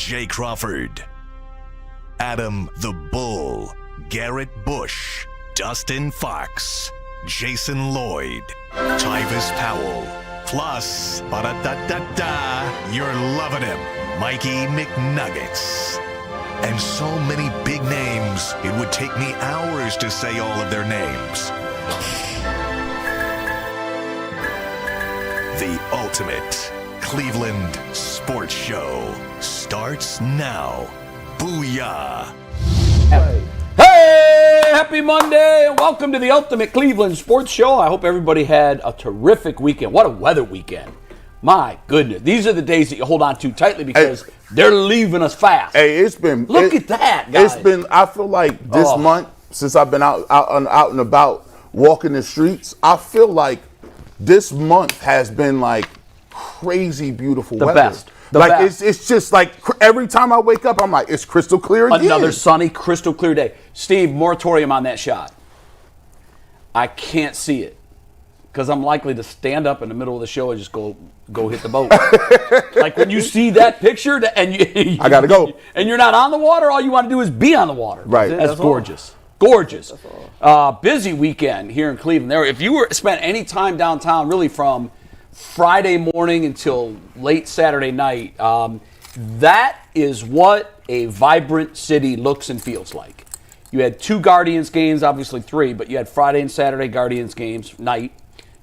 Jay Crawford, Adam the Bull, Garrett Bush, Dustin Fox, Jason Lloyd, Tyvis Powell, plus, ba-da-da-da-da, you're loving him, Mikey McNuggets. And so many big names, it would take me hours to say all of their names. The ultimate Cleveland sports show starts now. Booyah! Hey, happy Monday, and welcome to the Ultimate Cleveland Sports Show. I hope everybody had a terrific weekend. What a weather weekend. My goodness. These are the days that you hold on to tightly because they're leaving us fast. Hey, it's been... Look at that, guys. It's been, I feel like this month, since I've been out and about walking the streets, I feel like this month has been like crazy beautiful weather. Best. The best. It's just like every time I wake up, I'm like, it's crystal clear again. Another sunny, crystal clear day. Steve, moratorium on that shot. I can't see it because I'm likely to stand up in the middle of the show and just go hit the boat. Like when you see that picture and I gotta go. And you're not on the water, all you want to do is be on the water. Right. That's gorgeous. Gorgeous. Busy weekend here in Cleveland. If you spent any time downtown, really from Friday morning until late Saturday night, that is what a vibrant city looks and feels like. You had 2 Guardians games, obviously 3, but you had Friday and Saturday Guardians games night.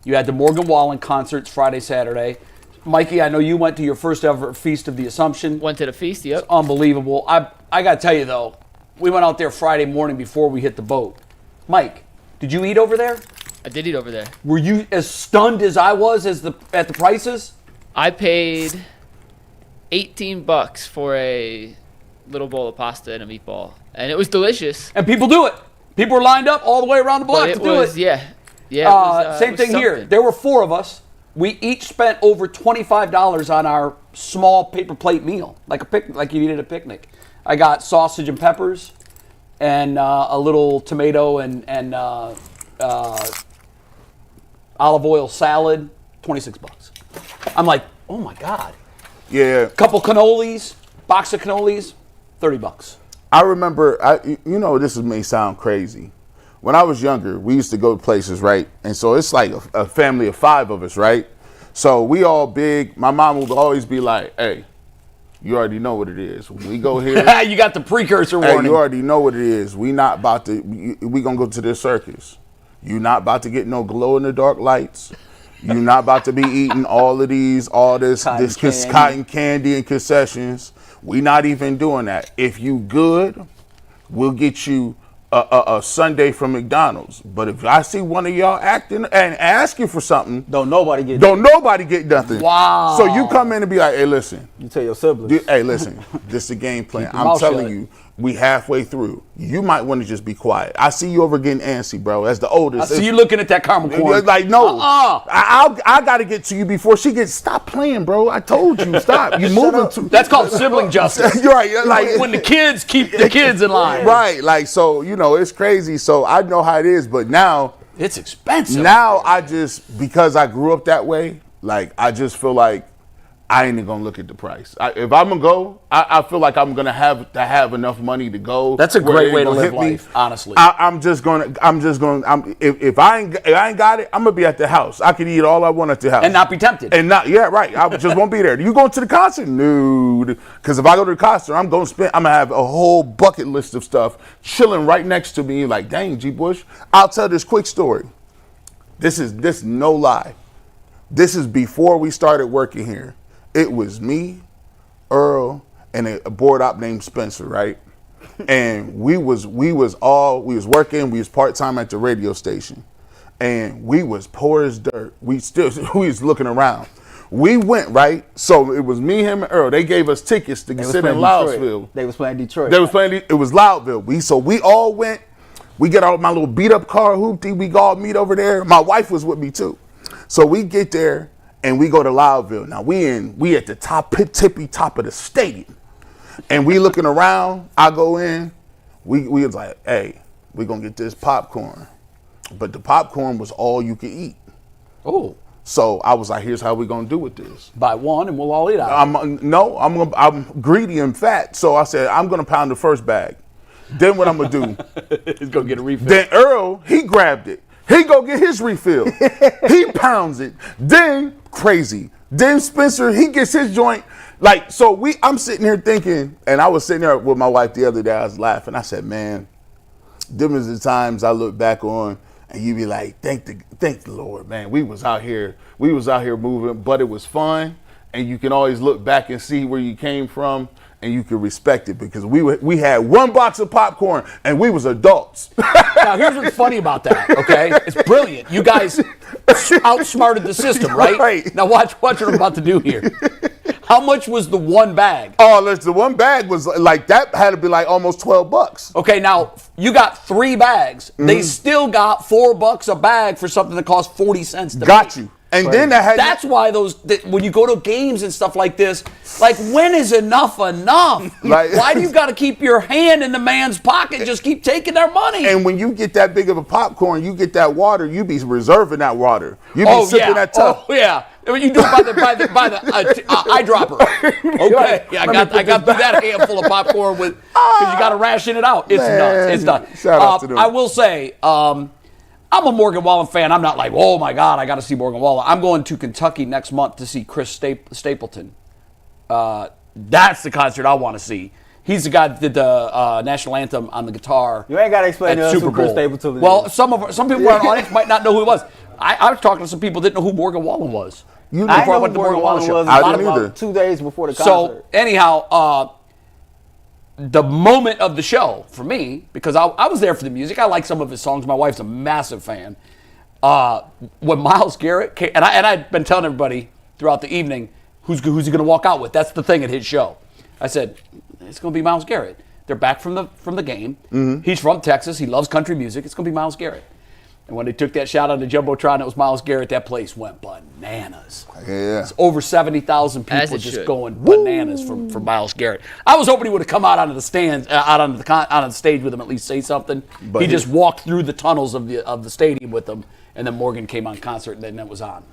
You had the Morgan Wallen concerts Friday, Saturday. Mikey, I know you went to your first ever Feast of the Assumption. Went to the feast, yep. It's unbelievable. I got to tell you, though, we went out there Friday morning before we hit the boat. Mike, did you eat over there? I did eat over there. Were you as stunned as I was at the prices? I paid $18 for a little bowl of pasta and a meatball, and it was delicious. And people do it. People were lined up all the way around the block to do it. Yeah. It was, same thing here. There were 4 of us. We each spent over $25 on our small paper plate meal, like you eat at a picnic. I got sausage and peppers, and a little tomato and olive oil salad, $26. I'm like, oh my God. Yeah. Couple cannolis, box of cannolis, $30. I remember, this may sound crazy. When I was younger, we used to go to places, right? And so it's like a family of 5 of us, right? So we all big. My mom would always be like, hey, you already know what it is. When we go here. You got the precursor warning. Hey, you already know what it is. We not about to, we going to go to this circus. You not about to get no glow-in-the-dark lights. You not about to be eating all this cotton candy and concessions. We not even doing that. If you good, we'll get you a Sunday from McDonald's. But if I see one of y'all acting and asking for something, don't nobody get nothing. Wow. So you come in and be like, hey, listen. You tell your siblings. Hey, listen, this is a game plan. I'm telling you, we halfway through. You might want to just be quiet. I see you over getting antsy, bro. As the oldest. I see you looking at that caramel corn. Like, no. I got to get to you before she gets, stop playing, bro. I told you, stop. You moving too. That's called sibling justice. You're right. Like when the kids keep the kids in line. Right. Like, so, it's crazy. So I know how it is, but now. It's expensive. Now because I grew up that way, like, I just feel like I ain't even gonna look at the price. If I'm gonna go, I feel like I'm gonna have enough money to go. That's a great way to live life, honestly. If I ain't got it, I'm gonna be at the house. I can eat all I want at the house and not be tempted. And not, yeah, right. I just won't be there. You going to the concert? No, because if I go to the concert, I'm gonna have a whole bucket list of stuff chilling right next to me. Like, dang, G. Bush. I'll tell this quick story. This no lie. This is before we started working here. It was me, Earl, and a board op named Spencer, right? And we was working. We was part-time at the radio station, and we was poor as dirt. We was looking around. We went, right? So it was me, him, and Earl. They gave us tickets to sit in Loudsville. They was playing Detroit. It was Loudville. So we all went. We get out my little beat-up car, hoopty. We all meet over there. My wife was with me, too. So we get there. And we go to Loudville. Now we at the tippy top of the stadium. And we looking around, I go in, we was like, hey, we gonna get this popcorn. But the popcorn was all you could eat. Oh. So I was like, here's how we going to do with this. Buy one and we'll all eat out. I'm greedy and fat. So I said, I'm going to pound the first bag. Then what I'm going to do? He's going to get a refill. Then Earl, he grabbed it. He go get his refill. He pounds it. Then crazy. Then Spencer, he gets his joint. Like, so I'm sitting here thinking, and I was sitting there with my wife the other day, I was laughing. I said, man, them is the times I look back on, and you be like, thank the Lord, man. We was out here moving, but it was fun, and you can always look back and see where you came from, and you can respect it, because we had one box of popcorn, and we was adults. Now, here's what's funny about that, okay? It's brilliant. You guys outsmarted the system, right? Right. Now, watch what I'm about to do here. How much was the one bag? Oh, the one bag was like, that had to be like almost $12. Okay, now, you got 3 bags. Mm-hmm. They still got $4 a bag for something that costs 40 cents to Got make. you. And then that's why when you go to games and stuff like this, like, when is enough enough? Like, why do you got to keep your hand in the man's pocket? Just keep taking their money. And when you get that big of a popcorn, you get that water, you be reserving that water. You be sipping that tub. Oh, yeah. I mean, you do it by the eyedropper. Okay. Yeah, I got that handful of popcorn because you got to ration it out. It's nuts. It's nuts. Shout out to them. I will say, I'm a Morgan Wallen fan. I'm not like, oh my God, I got to see Morgan Wallen. I'm going to Kentucky next month to see Chris Stapleton. That's the concert I want to see. He's the guy that did the national anthem on the guitar. You ain't got to explain to us Super who Chris Bowl. Stapleton is. Well, some people in our audience might not know who it was. I was talking to some people that didn't know who Morgan Wallen was. I didn't know who Morgan Wallen was about 2 days before the concert. So anyhow, the moment of the show for me, because I was there for the music. I like some of his songs. My wife's a massive fan. When Myles Garrett came, and I'd been telling everybody throughout the evening, who's he going to walk out with? That's the thing at his show. I said, it's going to be Myles Garrett. They're back from the game. Mm-hmm. He's from Texas. He loves country music. It's going to be Myles Garrett. And when they took that shot on the Jumbotron, it was Myles Garrett. That place went bananas. Yeah. It's over 70,000 people just going bananas for Myles Garrett. I was hoping he would have come out onto the stands, out on the stage with him, at least say something. But he just walked through the tunnels of the stadium with them, and then Morgan came on concert, and then it was on.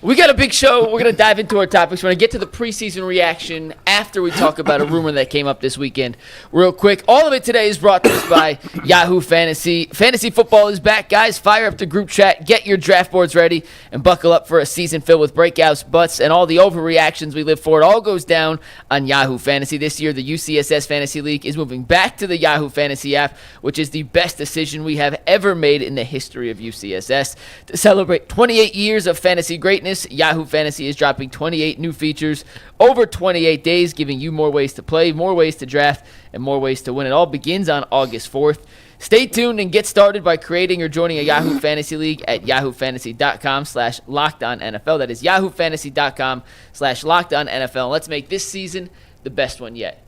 We got a big show. We're going to dive into our topics. We're going to get to the preseason reaction after we talk about a rumor that came up this weekend. Real quick, all of it today is brought to us by Yahoo Fantasy. Fantasy football is back, guys. Fire up the group chat, get your draft boards ready, and buckle up for a season filled with breakouts, butts, and all the overreactions we live for. It all goes down on Yahoo Fantasy. This year, the UCSS Fantasy League is moving back to the Yahoo Fantasy app, which is the best decision we have ever made in the history of UCSS. To celebrate 28 years of fantasy greatness, Yahoo Fantasy is dropping 28 new features over 28 days, giving you more ways to play, more ways to draft, and more ways to win. It all begins on August 4th. Stay tuned and get started by creating or joining a Yahoo Fantasy League at yahoofantasy.com/LockedOnNFL. That is yahoofantasy.com/LockedOnNFL. Let's make this season the best one yet.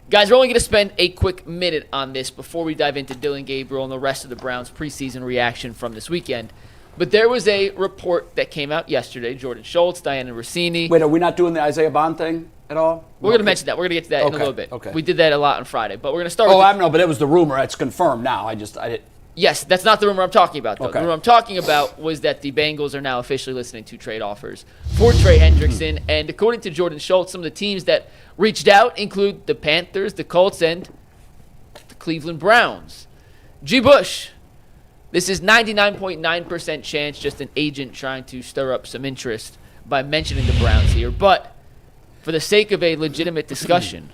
Guys, we're only going to spend a quick minute on this before we dive into Dillon Gabriel and the rest of the Browns' preseason reaction from this weekend. But there was a report that came out yesterday. Jordan Schultz, Diana Rossini. Wait, are we not doing the Isaiah Bond thing at all? We're going to mention that. We're going to get to that in a little bit. Okay. We did that a lot on Friday. But we're going to start with I know, but it was the rumor. It's confirmed now. I didn't. Yes, that's not the rumor I'm talking about, though. Okay. The rumor I'm talking about was that the Bengals are now officially listening to trade offers for Trey Hendrickson. And according to Jordan Schultz, some of the teams that reached out include the Panthers, the Colts, and the Cleveland Browns. G. Bush. This is 99.9% chance, just an agent trying to stir up some interest by mentioning the Browns here. But for the sake of a legitimate discussion,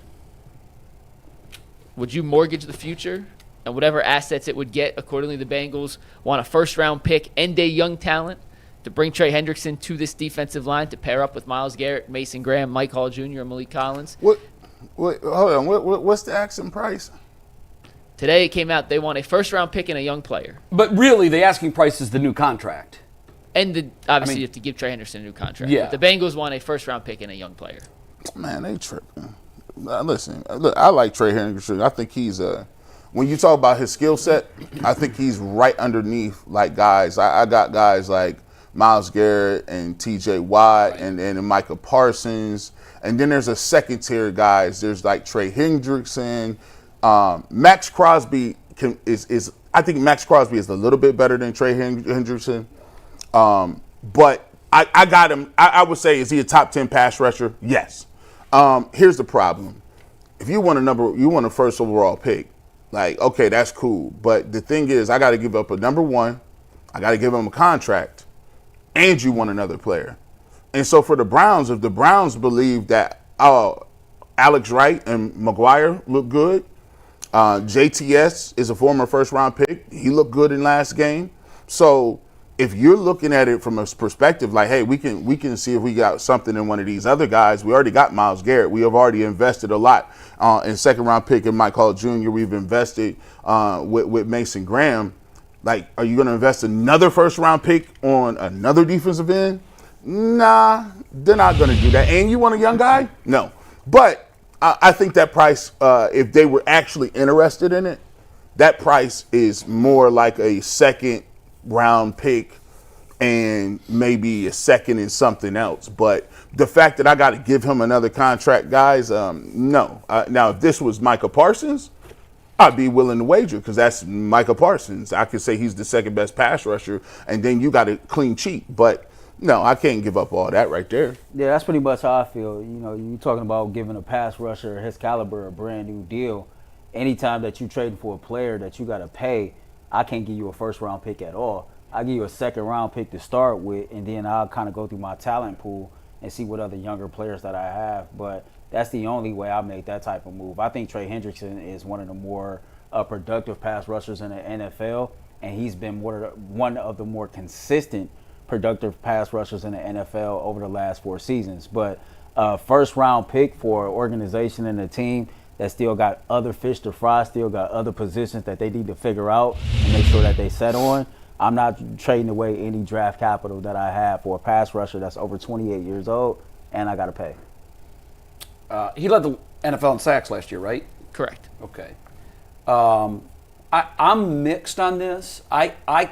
would you mortgage the future and whatever assets it would get? Accordingly, the Bengals want a first-round pick and a young talent to bring Trey Hendrickson to this defensive line to pair up with Myles Garrett, Mason Graham, Mike Hall Jr., and Malik Collins. Hold on. What's the asking price? Today it came out they want a first-round pick and a young player. But really, the asking price is the new contract. And obviously you have to give Trey Henderson a new contract. Yeah. But the Bengals want a first-round pick and a young player. Man, they tripping. Listen, look, I like Trey Hendrickson. I think he's when you talk about his skill set, I think he's right underneath like guys. I got guys like Myles Garrett and T.J. Watt and Micah Parsons. And then there's a second tier guys. There's like Trey Hendrickson. Max Crosby I think Max Crosby is a little bit better than Trey Hendrickson. But I got him. I would say, is he a top 10 pass rusher? Yes. Here's the problem. If you want a first overall pick, like, okay, that's cool. But the thing is, I got to give up a number one. I got to give him a contract. And you want another player. And so for the Browns, if the Browns believe that Alex Wright and McGuire look good, JTS is a former first-round pick. He looked good in last game. So if you're looking at it from a perspective like, hey, we can see if we got something in one of these other guys. We already got Myles Garrett. We have already invested a lot in second-round pick in Mike Hall Jr. We've invested with Mason Graham. Like, are you going to invest another first-round pick on another defensive end? Nah, they're not going to do that. And you want a young guy? No. But I think that price, if they were actually interested in it, that price is more like a second-round pick and maybe a second in something else. But the fact that I got to give him another contract, guys, no. Now, if this was Micah Parsons, I'd be willing to wager because that's Micah Parsons. I could say he's the second best pass rusher, and then you got a clean cheat. But no, I can't give up all that right there. Yeah, that's pretty much how I feel. You know, you're talking about giving a pass rusher his caliber a brand new deal. Anytime that you trading for a player that you got to pay, I can't give you a first-round pick at all. I give you a second-round pick to start with, and then I'll kind of go through my talent pool and see what other younger players that I have. But that's the only way I make that type of move. I think Trey Hendrickson is one of the more productive pass rushers in the NFL, and he's been one of the more consistent productive pass rushers in the NFL over the last 4 seasons. But first-round pick for an organization and a team that still got other fish to fry, still got other positions that they need to figure out and make sure that they set on, I'm not trading away any draft capital that I have for a pass rusher that's over 28 years old, and I got to pay. He led the NFL in sacks last year, right? Correct. Okay. I'm mixed on this. I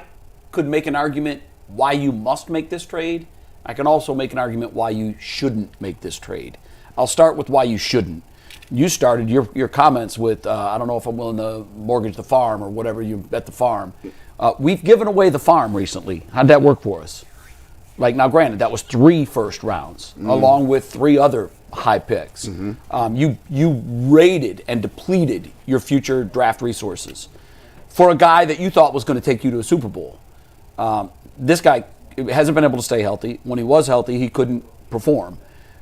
could make an argument why you must make this trade. I can also make an argument why you shouldn't make this trade. I'll start with why you shouldn't. You started your comments with, I don't know if I'm willing to mortgage the farm or whatever you bet the farm. We've given away the farm recently. How'd that work for us? Like, now granted, that was 3 first rounds, along with 3 other high picks. You raided and depleted your future draft resources for a guy that you thought was going to take you to a Super Bowl. This guy hasn't been able to stay healthy. When he was healthy, he couldn't perform.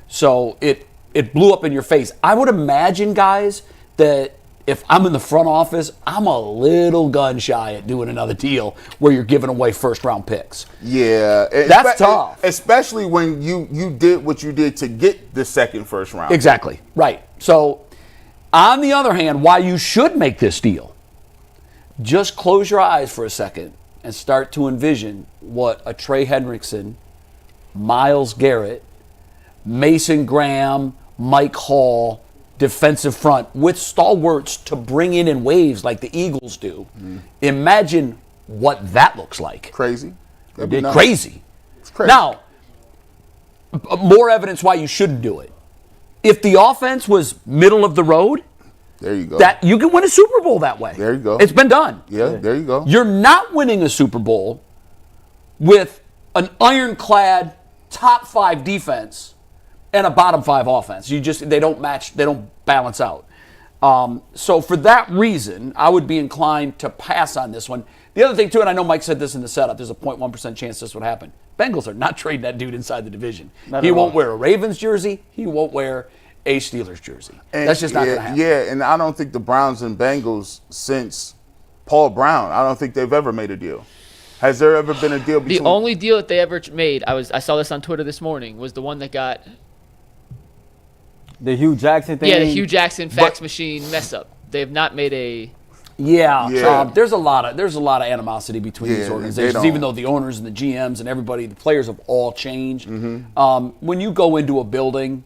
So it blew up in your face. I would imagine, guys, that if I'm in the front office, I'm a little gun shy at doing another deal where you're giving away first-round picks. Yeah. That's tough. Especially when you did what you did to get the second first round. Exactly. Right. So, on the other hand, why you should make this deal, just close your eyes for a second and start to envision what a Trey Hendrickson, Myles Garrett, Mason Graham, Mike Hall, defensive front with stalwarts to bring in waves like the Eagles do. Imagine what that looks like. Crazy. Crazy. It's crazy. Now, more evidence why you shouldn't do it. If the offense was middle of the road, there you go. That you can win a Super Bowl that way. There you go. It's been done. Yeah, there you go. You're not winning a Super Bowl with an ironclad top 5 defense and a bottom 5 offense. They don't match, they don't balance out. So for that reason, I would be inclined to pass on this one. The other thing too, and I know Mike said this in the setup, there's a 0.1% chance this would happen. Bengals are not trading that dude inside the division. He won't wear a Ravens jersey. He won't wear a Steelers jersey. That's just not going to happen. Yeah, and I don't think the Browns and Bengals since Paul Brown, I don't think they've ever made a deal. Has there ever been a deal between? The only deal that they ever made, I saw this on Twitter this morning, was the one that got the Hugh Jackson thing. Yeah, the Hugh Jackson fax machine mess up. They have not made a. Yeah. There's a lot of animosity between these organizations, even though the owners and the GMs and everybody, the players have all changed. When you go into a building,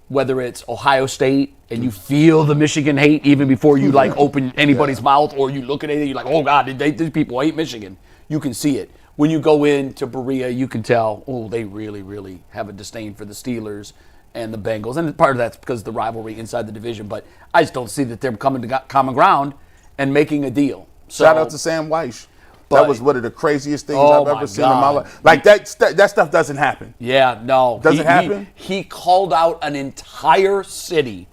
whether it's Ohio State and you feel the Michigan hate even before you open anybody's mouth, or you look at it and you're like, oh God, these people hate Michigan. You can see it. When you go into Berea, you can tell, oh, they really, really have a disdain for the Steelers and the Bengals. And part of that's because of the rivalry inside the division. But I just don't see that they're coming to common ground and making a deal. So, shout out to Sam Weiss. That was one of the craziest things Oh, I've ever my seen in my God. life. Like that stuff doesn't happen. Yeah, no. Does it happen? He called out an entire city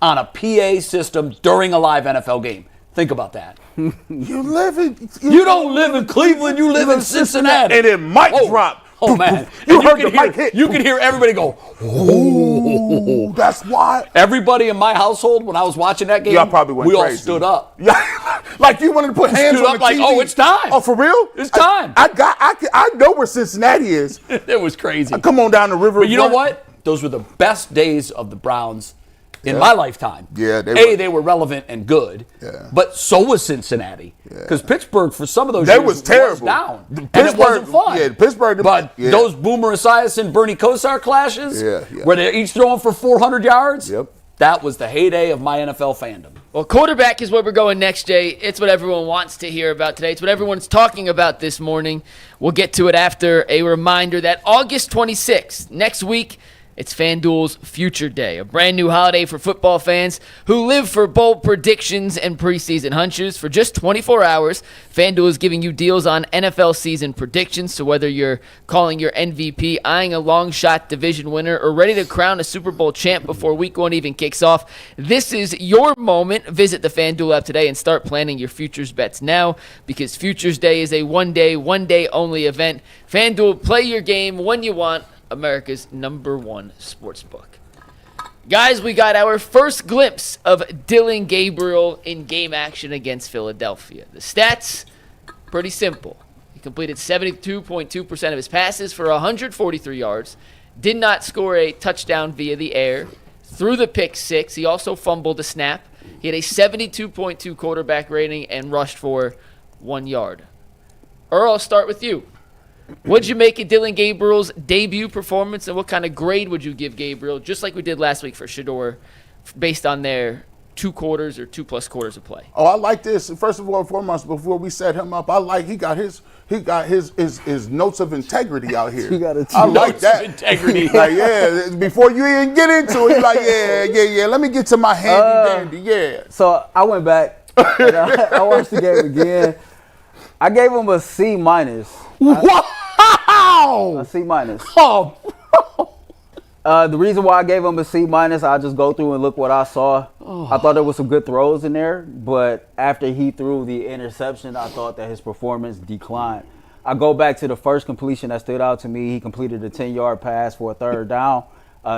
on a PA system during a live NFL game. Think about that. You don't live in Cleveland, you live in Cincinnati. And it might drop. Oh, man. You And heard the mic hit. You can hear everybody go, Ooh, that's why. Everybody in my household, when I was watching that game, Y'all probably went we all crazy. stood up. Yeah, like you wanted to put hands Stood on up the like, TV. oh, it's time. Oh, for real? It's time. I know where Cincinnati is. It was crazy. Come on down the river. But you know what? Those were the best days of the Browns in my lifetime. Yeah, they were relevant and good. Yeah. But so was Cincinnati. Because Pittsburgh, for some of those They years, was terrible. down. And Pittsburgh, it wasn't fun. yeah, Pittsburgh. But yeah. those Boomer Esiason, Bernie Kosar clashes, Yeah. where they're each throwing for 400 yards, Yep. that was the heyday of my NFL fandom. Well, quarterback is where we're going next, Jay. It's what everyone wants to hear about today. It's what everyone's talking about this morning. We'll get to it after a reminder that August 26th, next week, it's FanDuel's Future Day, a brand new holiday for football fans who live for bold predictions and preseason hunches. For just 24 hours, FanDuel is giving you deals on NFL season predictions. So whether you're calling your MVP, eyeing a long shot division winner, or ready to crown a Super Bowl champ before week one even kicks off, this is your moment. Visit the FanDuel app today and start planning your futures bets now, because Futures Day is a one day only event. FanDuel, play your game when you want. America's #1 sportsbook. Guys, we got our first glimpse of Dillon Gabriel in game action against Philadelphia. The stats, pretty simple. He completed 72.2% of his passes for 143 yards, did not score a touchdown via the air, threw the pick six. He also fumbled a snap. He had a 72.2 quarterback rating and rushed for 1 yard. Earl, I'll start with you. What did you make of Dillon Gabriel's debut performance, and what kind of grade would you give Gabriel, just like we did last week for Shedeur, based on their 2 quarters or 2+ quarters of play? Oh, I like this. First of all, foremost, before we set him up, I like he got his notes of integrity out here. He got a I like Notes that. of integrity. Like, yeah, before you even get into it, he's like, yeah. Let me get to my handy dandy. Yeah. So I went back and I watched the game again. I gave him a C-. Wow. A C-. Oh, The reason why I gave him a C-, I just go through and look what I saw. I thought there was some good throws in there, but after he threw the interception, I thought that his performance declined. I go back to the first completion that stood out to me. He completed a 10-yard pass for a 3rd down.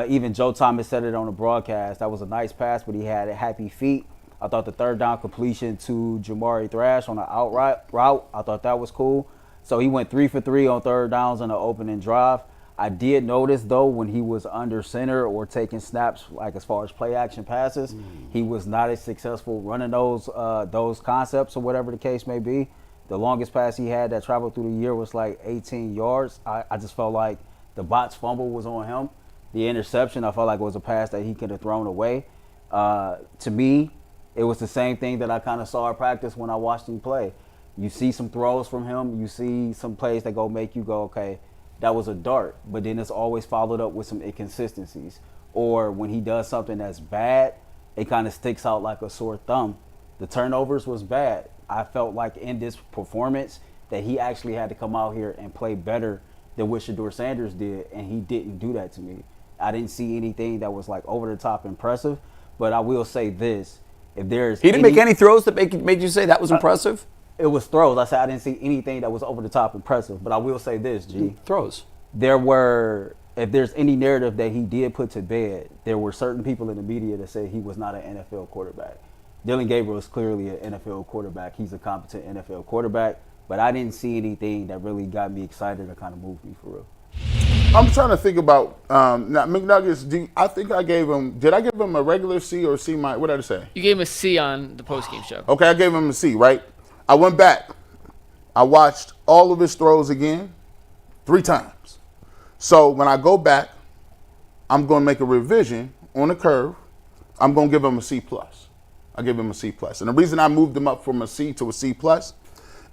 Even Joe Thomas said it on the broadcast. That was a nice pass, but he had happy feet. I thought the 3rd down completion to Jamari Thrash on an outright route, I thought that was cool. So he went 3 for 3 on 3rd downs on the opening drive. I did notice, though, when he was under center or taking snaps, like as far as play action passes, he was not as successful running those concepts or whatever the case may be. The longest pass he had that traveled through the year was like 18 yards. I just felt like the bot's fumble was on him. The interception, I felt like it was a pass that he could have thrown away. To me, it was the same thing that I kind of saw at practice when I watched him play. You see some throws from him. You see some plays that make you go, okay, that was a dart. But then it's always followed up with some inconsistencies. Or when he does something that's bad, it kind of sticks out like a sore thumb. The turnovers was bad. I felt like in this performance that he actually had to come out here and play better than what Shedeur Sanders did, and he didn't do that to me. I didn't see anything that was like over the top impressive, but I will say this. If there's he didn't make any throws that made you say that was impressive? It was throws. I said I didn't see anything that was over the top impressive, but I will say this, G. Throws. If there's any narrative that he did put to bed, there were certain people in the media that said he was not an NFL quarterback. Dillon Gabriel is clearly an NFL quarterback. He's a competent NFL quarterback, but I didn't see anything that really got me excited or kind of moved me for real. I'm trying to think about now McNuggets. I think I gave him. Did I give him a regular C or C-? What did I say? You gave him a C on the postgame show. Okay, I gave him a C. Right. I went back. I watched all of his throws again, 3 times. So when I go back, I'm going to make a revision on the curve. I'm going to give him a C+. I give him a C+. And the reason I moved him up from a C to a C+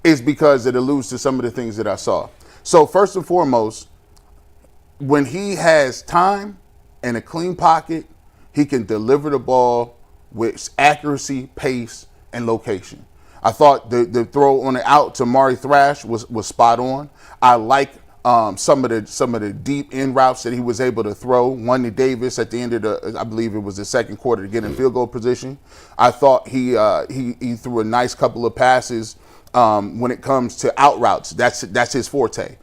is because it alludes to some of the things that I saw. So first and foremost, when he has time and a clean pocket, he can deliver the ball with accuracy, pace, and location. I thought the throw on the out to Mari Thrash was spot on. I like some of the deep end routes that he was able to throw. One to Davis at the end of I believe it was the second quarter to get in field goal position. I thought he threw a nice couple of passes when it comes to out routes. That's his forte.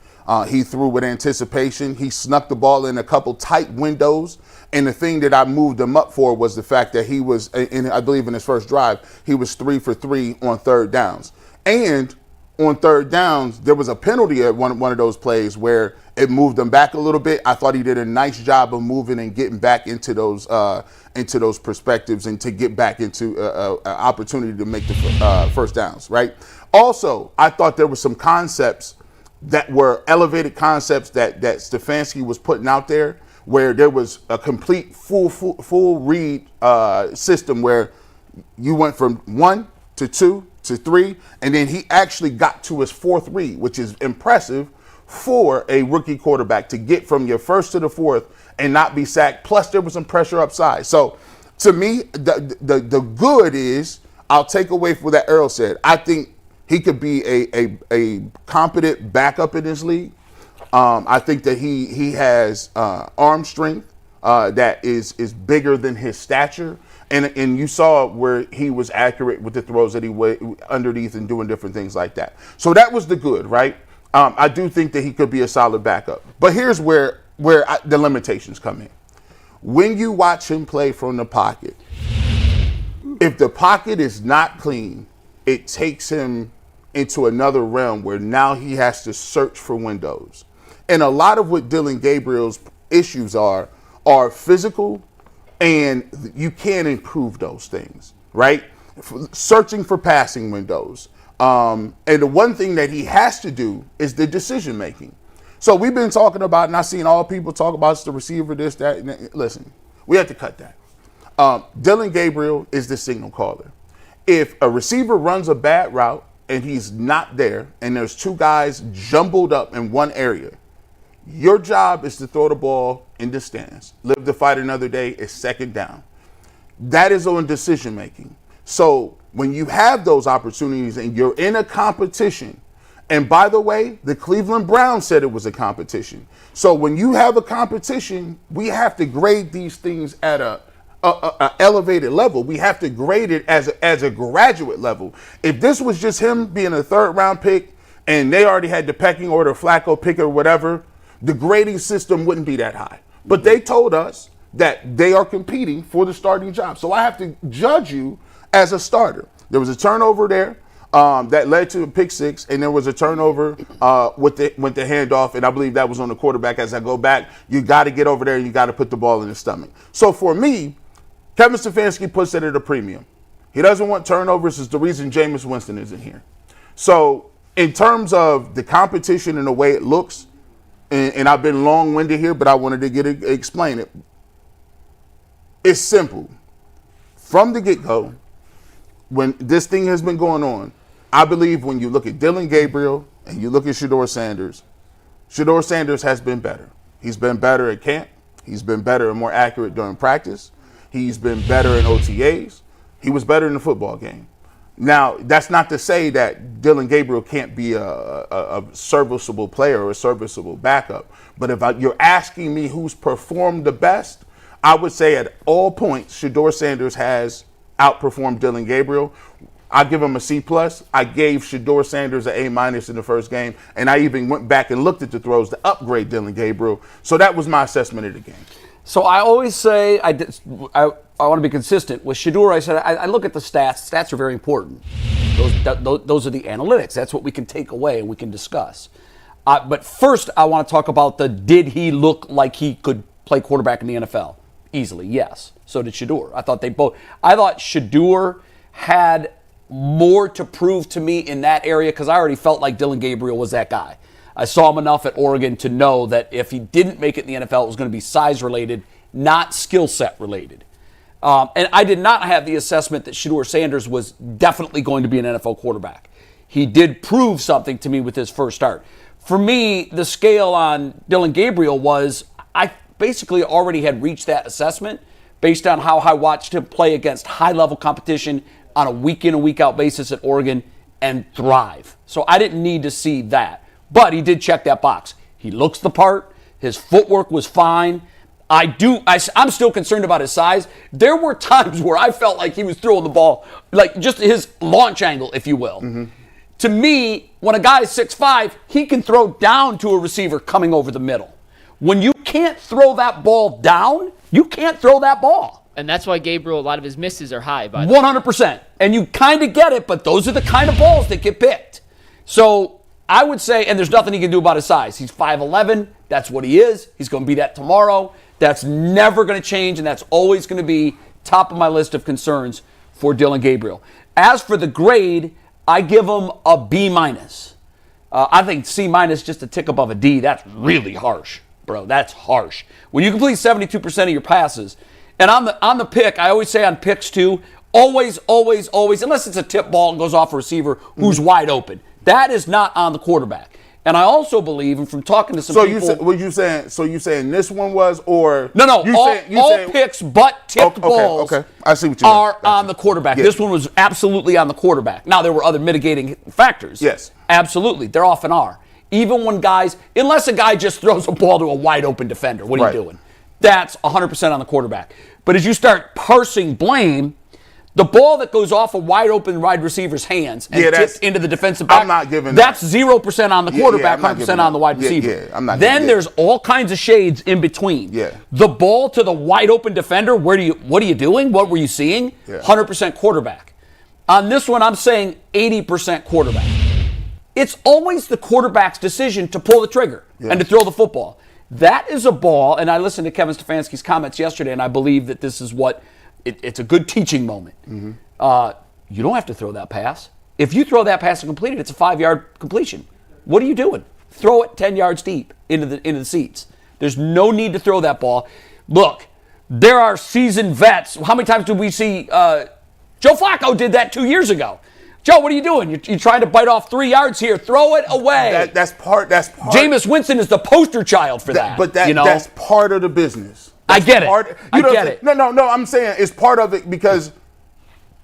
He threw with anticipation. He snuck the ball in a couple tight windows. And the thing that I moved him up for was the fact that he was, I believe in his first drive, he was 3 for 3 on third downs. And on third downs, there was a penalty at one of those plays where it moved him back a little bit. I thought he did a nice job of moving and getting back into those perspectives and to get back into an opportunity to make the first downs, right? Also, I thought there were some concepts that were elevated concepts that Stefanski was putting out there, where there was a complete full read system where you went from 1 to 2 to 3, and then he actually got to his 4th read, which is impressive for a rookie quarterback to get from your 1st to the 4th and not be sacked. Plus, there was some pressure upside. So, to me, the good is, I'll take away from what that Earl said. I think he could be a competent backup in this league. I think that he has arm strength that is bigger than his stature. And you saw where he was accurate with the throws that he went underneath and doing different things like that. So that was the good, right? I do think that he could be a solid backup. But here's where the limitations come in. When you watch him play from the pocket, if the pocket is not clean, it takes him into another realm where now he has to search for windows. And a lot of what Dillon Gabriel's issues are physical, and you can't improve those things, right? Searching for passing windows. And the one thing that he has to do is the decision making. So we've been talking about, and I've seen all people talk about the receiver, this, that. And listen, we have to cut that. Dillon Gabriel is the signal caller. If a receiver runs a bad route and he's not there, and there's two guys jumbled up in one area, your job is to throw the ball in the stands. Live to fight another day is second down. That is on decision making. So when you have those opportunities and you're in a competition, and by the way, the Cleveland Browns said it was a competition. So when you have a competition, we have to grade these things at a elevated level. We have to grade it as a graduate level. If this was just him being a 3rd round pick and they already had the pecking order, Flacco pick or whatever, the grading system wouldn't be that high. But they told us that they are competing for the starting job. So I have to judge you as a starter. There was a turnover there that led to a pick 6, and there was a turnover with the handoff, and I believe that was on the quarterback. As I go back, you got to get over there and you got to put the ball in the stomach. So for me, Kevin Stefanski puts that at a premium. He doesn't want turnovers. Is the reason Jameis Winston isn't here. So in terms of the competition and the way it looks, and I've been long-winded here, but I wanted to explain it. It's simple. From the get-go, when this thing has been going on, I believe when you look at Dillon Gabriel and you look at Shedeur Sanders has been better. He's been better at camp. He's been better and more accurate during practice. He's been better in OTAs. He was better in the football game. Now, that's not to say that Dillon Gabriel can't be a serviceable player or a serviceable backup. But if you're asking me who's performed the best, I would say at all points, Shedeur Sanders has outperformed Dillon Gabriel. I give him a C+. I gave Shedeur Sanders an A- in the first game, and I even went back and looked at the throws to upgrade Dillon Gabriel. So that was my assessment of the game. So I always say I want to be consistent. With Shedeur, I said I look at the stats. Stats are very important. Those are the analytics. That's what we can take away and we can discuss. But first, I want to talk about did he look like he could play quarterback in the NFL? Easily, yes. So did Shedeur. I thought Shedeur had more to prove to me in that area because I already felt like Dillon Gabriel was that guy. I saw him enough at Oregon to know that if he didn't make it in the NFL, it was going to be size-related, not skill set-related. And I did not have the assessment that Shedeur Sanders was definitely going to be an NFL quarterback. He did prove something to me with his first start. For me, the scale on Dillon Gabriel was I basically already had reached that assessment based on how I watched him play against high-level competition on a week-in and week-out basis at Oregon and thrive. So I didn't need to see that. But he did check that box. He looks the part. His footwork was fine. I'm still concerned about his size. There were times where I felt like he was throwing the ball, like just his launch angle, if you will. Mm-hmm. To me, when a guy is 6'5", he can throw down to a receiver coming over the middle. When you can't throw that ball down, you can't throw that ball. And that's why Gabriel, a lot of his misses are high, by the way. 100%. And you kind of get it, but those are the kind of balls that get picked. So I would say, and there's nothing he can do about his size. He's 5'11". That's what he is. He's going to be that tomorrow. That's never going to change, and that's always going to be top of my list of concerns for Dillon Gabriel. As for the grade, I give him a B-. I think C- just a tick above a D. That's really harsh, bro. That's harsh. When you complete 72% of your passes, and on the pick, I always say on picks too, always, unless it's a tip ball and goes off a receiver who's wide open. That is not on the quarterback. And I also believe, and from talking to some people... You saying this one was, or... No, all picks but tipped balls okay. I see what you are on the quarterback. Yeah. This one was absolutely on the quarterback. Now, there were other mitigating factors. Yes. Absolutely. There often are. Even when guys... Unless a guy just throws a ball to a wide-open defender, what are you doing? That's 100% on the quarterback. But as you start parsing blame... The ball that goes off a wide-open wide receiver's hands and tipped into the defensive back, I'm not giving that's 0% on the quarterback, 100% on the wide receiver. I'm not then there's all kinds of shades in between. Yeah. The ball to the wide-open defender, what are you doing? What were you seeing? 100% quarterback. On this one, I'm saying 80% quarterback. It's always the quarterback's decision to pull the trigger and to throw the football. That is a ball, and I listened to Kevin Stefanski's comments yesterday, and I believe that this is what it's a good teaching moment. Mm-hmm. You don't have to throw that pass. If you throw that pass and complete it, it's a 5-yard completion. What are you doing? Throw it 10 yards deep into the seats. There's no need to throw that ball. Look, there are seasoned vets. How many times did we see Joe Flacco did that 2 years ago? Joe, what are you doing? You're trying to bite off 3 yards here. Throw it away. That's part. Jameis Winston is the poster child for that. But that's part of the business. I get it. I get it. No. I'm saying it's part of it because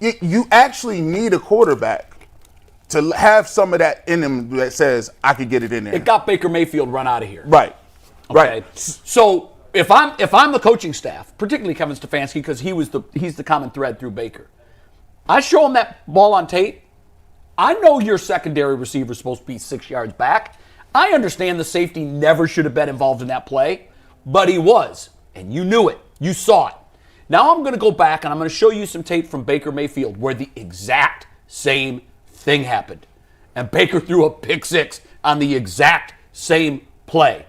you actually need a quarterback to have some of that in him that says, I could get it in there. It got Baker Mayfield run out of here. Right. Okay? Right. So if I'm the coaching staff, particularly Kevin Stefanski, because he's the common thread through Baker, I show him that ball on tape. I know your secondary receiver is supposed to be 6 yards back. I understand the safety never should have been involved in that play, but he was. And you knew it. You saw it. Now I'm going to go back and I'm going to show you some tape from Baker Mayfield where the exact same thing happened. And Baker threw a pick six on the exact same play.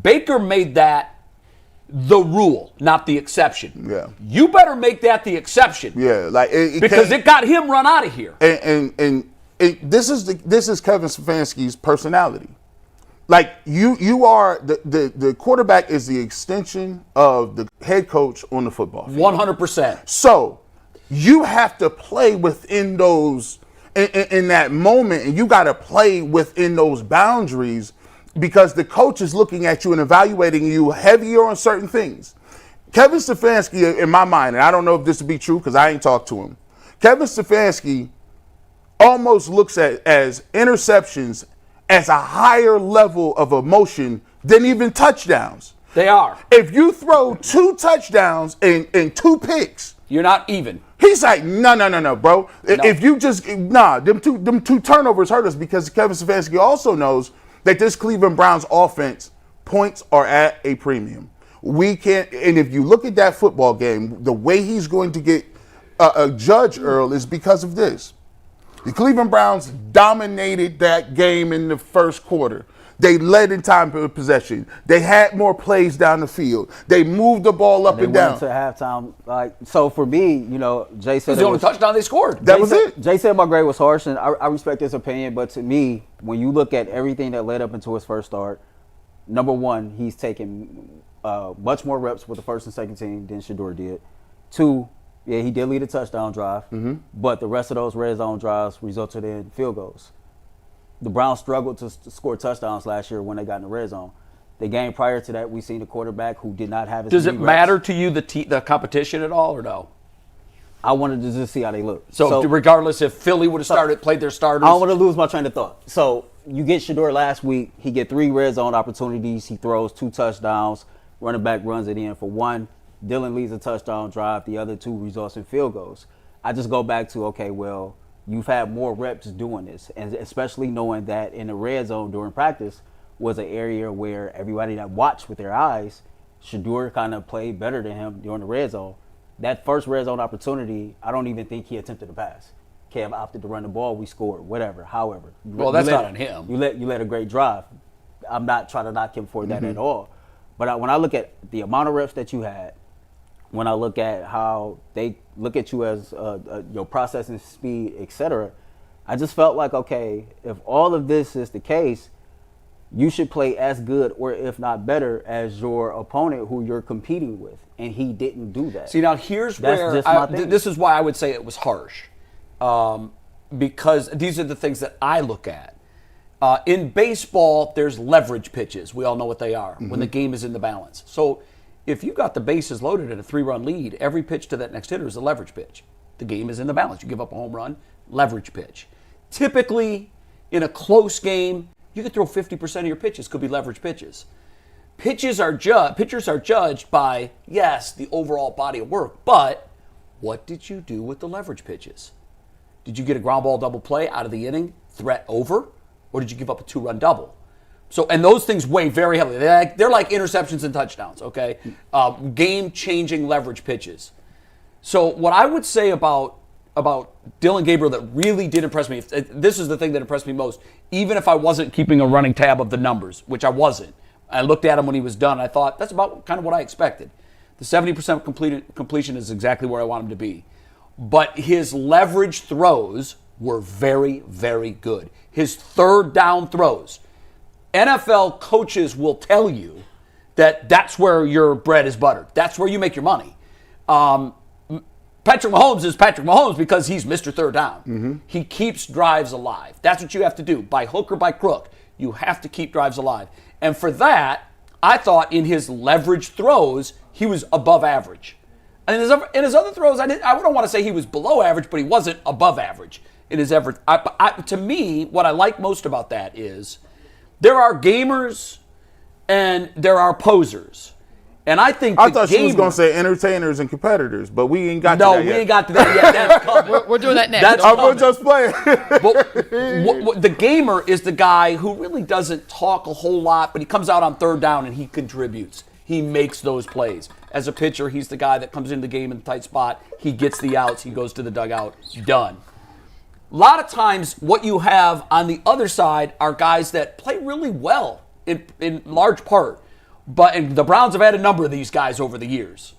Baker made that the rule, not the exception. Yeah. You better make that the exception. Yeah, because it got him run out of here. And this is Kevin Stefanski's personality. Like you are the quarterback is the extension of the head coach on the football field. 100%. So you have to play within those in that moment, and you got to play within those boundaries because the coach is looking at you and evaluating you heavier on certain things. Kevin Stefanski, in my mind, and I don't know if this would be true because I ain't talked to him. Kevin Stefanski almost looks at as interceptions as a higher level of emotion than even touchdowns. They are. If you throw 2 touchdowns and 2 picks, you're not even. He's like, no, bro. No. If you just them two turnovers hurt us because Kevin Stefanski also knows that this Cleveland Browns offense points are at a premium. We can't, and if you look at that football game, the way he's going to get a judge, Earl, is because of this. The Cleveland Browns dominated that game in the first quarter. They led in time of possession. They had more plays down the field. They moved the ball up and down. They went into halftime. So for me, Jay said it was the only touchdown they scored. That was it. Jay said my grade was harsh, and I respect his opinion. But to me, when you look at everything that led up into his first start, number one, he's taken much more reps with the first and second team than Shedeur did. 2, yeah, he did lead a touchdown drive, but the rest of those red zone drives resulted in field goals. The Browns struggled to score touchdowns last year when they got in the red zone. The game prior to that, we seen a quarterback who did not have his Does it reps. matter to you the competition at all or no? I wanted to just see how they look. So regardless if Philly would have played their starters. I don't want to lose my train of thought. So you get Shedeur last week. He get 3 red zone opportunities. He throws 2 touchdowns. Running back runs it in for 1. Dillon leads a touchdown drive. The other 2 results in field goals. I just go back to, okay, well, you've had more reps doing this, and especially knowing that in the red zone during practice was an area where everybody that watched with their eyes, Shedeur kind of played better than him during the red zone. That first red zone opportunity, I don't even think he attempted to pass. Kev opted to run the ball. We scored. Whatever. However, well, that's not on him. You let a great drive. I'm not trying to knock him for that at all. But when I look at the amount of reps that you had, when I look at how they look at you as your processing speed, etc., I just felt like, okay, if all of this is the case, you should play as good or if not better as your opponent who you're competing with. And he didn't do that. See, now here's That's where this is why I would say it was harsh. Because these are the things that I look at. In baseball, there's leverage pitches. We all know what they are when the game is in the balance. So if you got the bases loaded at a 3-run lead, every pitch to that next hitter is a leverage pitch. The game is in the balance. You give up a home run, leverage pitch. Typically, in a close game, you could throw 50% of your pitches could be leverage pitches. Pitchers are judged by, yes, the overall body of work, but what did you do with the leverage pitches? Did you get a ground ball double play out of the inning, threat over, or did you give up a 2-run double? So, and those things weigh very heavily. They're like interceptions and touchdowns, okay? Game-changing leverage pitches. So what I would say about Dillon Gabriel that really did impress me, this is the thing that impressed me most, even if I wasn't keeping a running tab of the numbers, which I wasn't. I looked at him when he was done, and I thought, that's about kind of what I expected. The 70% completion is exactly where I want him to be. But his leverage throws were very, very good. His third down throws. NFL coaches will tell you that that's where your bread is buttered. That's where you make your money. Patrick Mahomes is Patrick Mahomes because he's Mr. Third Down. He keeps drives alive. That's what you have to do. By hook or by crook, you have to keep drives alive. And for that, I thought in his leverage throws, he was above average. And in his other throws, I don't want to say he was below average, but he wasn't above average in his effort. To me, what I like most about that is there are gamers and there are posers. And I think I thought she was going to say entertainers and competitors, but we ain't got to that yet. No, we ain't got to that yet. That's coming. We're doing that next. That's I'm just playing. But the gamer is the guy who really doesn't talk a whole lot, but he comes out on third down and he contributes. He makes those plays. As a pitcher, he's the guy that comes in the game in the tight spot. He gets the outs. He goes to the dugout. Done. A lot of times what you have on the other side are guys that play really well in large part. And the Browns have had a number of these guys over the years.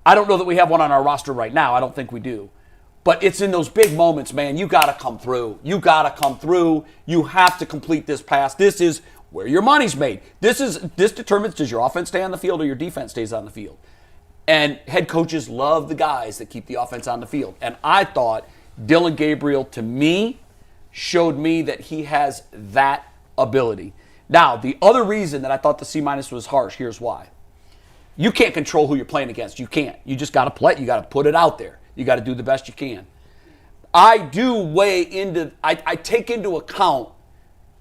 I don't know that we have one on our roster right now. I don't think we do. But it's in those big moments, man. You got to come through. You got to come through. You have to complete this pass. This is where your money's made. This determines, does your offense stay on the field or your defense stays on the field? And head coaches love the guys that keep the offense on the field. And I thought Dillon Gabriel, to me, showed me that he has that ability. Now, the other reason that I thought the C- was harsh, here's why. You can't control who you're playing against. You can't. You just got to play. You got to put it out there. You got to do the best you can. I take into account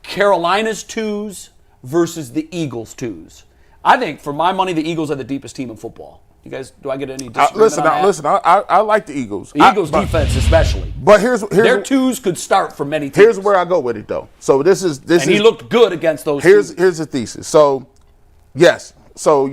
Carolina's twos versus the Eagles' twos. I think, for my money, the Eagles are the deepest team in football. You guys, do I get any disagreement on that? Listen, I like the Eagles. The Eagles' defense especially. But here's their twos could start for many teams. Here's where I go with it, though. So he looked good against those twos. Here's the thesis. So, yes. So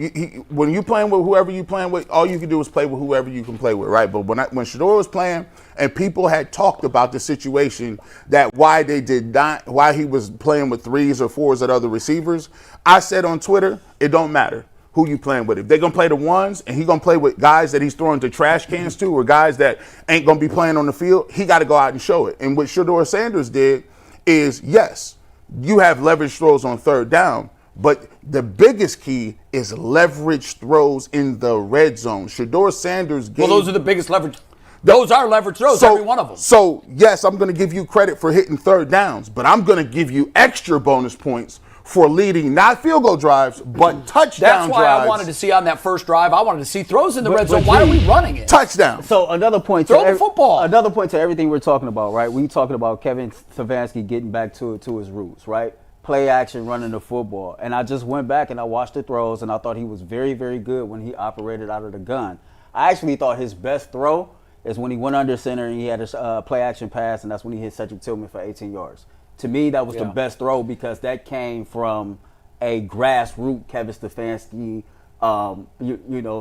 when you playing with whoever you playing with, all you can do is play with whoever you can play with, right? But when Shedeur was playing and people had talked about the situation that why he was playing with 3s or 4s at other receivers, I said on Twitter, it don't matter who you playing with. If they're going to play the ones and he's going to play with guys that he's throwing to trash cans to or guys that ain't going to be playing on the field, he got to go out and show it. And what Shedeur Sanders did is, yes, you have leverage throws on third down, but the biggest key is leverage throws in the red zone. Shedeur Sanders gave... Well, those are the biggest leverage. Those are leverage throws, every one of them. So, yes, I'm going to give you credit for hitting third downs, but I'm going to give you extra bonus points for leading not field goal drives, but touchdown That's why drives. I wanted to see on that first drive. I wanted to see throws in the red zone. but Why are G, we running it? Touchdown. So another point Throw the football. Another point to everything we're talking about, right? We talking about Kevin Stefanski getting back to his roots, right? Play action, running the football. And I just went back and I watched the throws, and I thought he was very, very good when he operated out of the gun. I actually thought his best throw is when he went under center and he had a play action pass, and that's when he hit Cedric Tillman for 18 yards. To me, that was the best throw because that came from a grassroots Kevin Stefanski,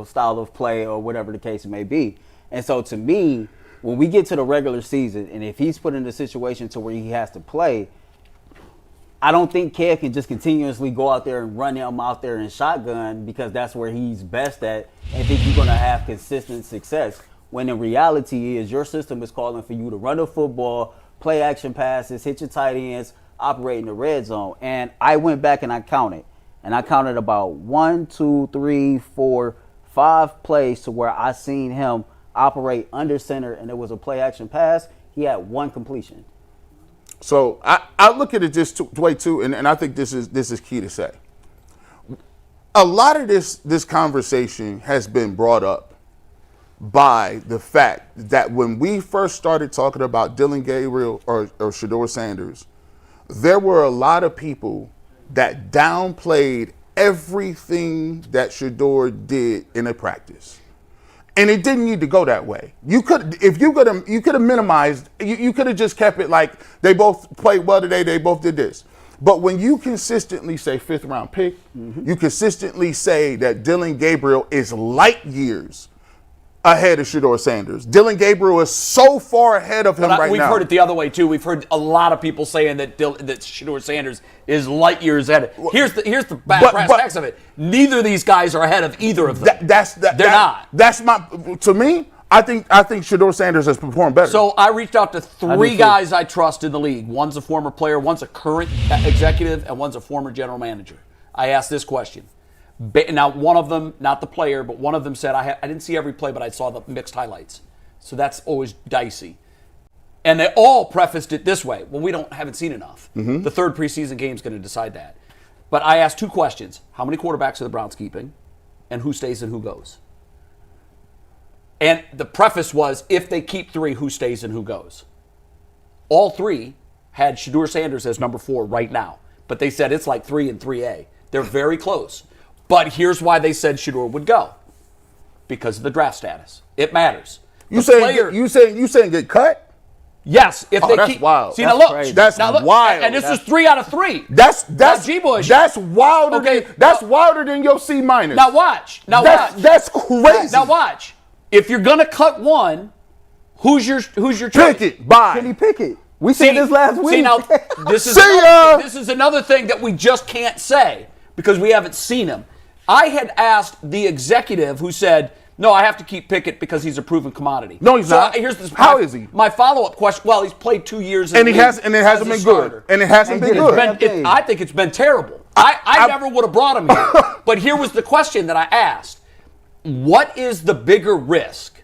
style of play or whatever the case may be. And so to me, when we get to the regular season, and if he's put in a situation to where he has to play, I don't think Kev can just continuously go out there and run him out there in shotgun because that's where he's best at and think you're going to have consistent success. When the reality is your system is calling for you to run the football, play action passes, hit your tight ends, operate in the red zone. And I went back and I counted. And I counted about 1, 2, 3, 4, 5 plays to where I seen him operate under center and it was a play action pass. He had 1 completion. So I look at it this way too, and I think this is key to say. A lot of this conversation has been brought up by the fact that when we first started talking about Dillon Gabriel or Shedeur Sanders, there were a lot of people that downplayed everything that Shedeur did in a practice. And it didn't need to go that way. You could have minimized, you could have just kept it like they both played well today, they both did this. But when you consistently say 5th round pick, you consistently say that Dillon Gabriel is light years ahead of Shedeur Sanders. Dillon Gabriel is so far ahead of him right now. We've heard it the other way too. We've heard a lot of people saying that Shedeur Sanders is light years ahead. Here's the brass tacks of it. Neither of these guys are ahead of either of them. They're not. That's to me. I think Shedeur Sanders has performed better. So I reached out to 3 guys I trust in the league. One's a former player, one's a current executive, and one's a former general manager. I asked this question. Now, one of them, not the player, but one of them said, I didn't see every play, but I saw the mixed highlights. So that's always dicey. And they all prefaced it this way. Well, we haven't seen enough. The 3rd preseason game is going to decide that. But I asked 2 questions. How many quarterbacks are the Browns keeping? And who stays and who goes? And the preface was, if they keep 3, who stays and who goes? All 3 had Shedeur Sanders as number 4 right now. But they said it's like 3 and 3A. They're very close. But here's why they said Shedeur would go. Because of the draft status. It matters. You saying get cut? Yes. If they that's keep, wild. See, That's now look. crazy. That's wild. And this is 3 out of 3. That's G-Bush. That's wilder. Okay, That's wilder than your C-. Now watch. That's crazy. Now watch. If you're gonna cut one, who's your choice? Pickett. Bye. Kenny Pickett. We said this last week. See now, this is another thing that we just can't say because we haven't seen him. I had asked the executive who said, no, I have to keep Pickett because he's a proven commodity. No, he's not. How is he? My follow-up question, well, he's played 2 years and it hasn't been good. And it hasn't been good. I think it's been terrible. I never would have brought him here. But here was the question that I asked. What is the bigger risk?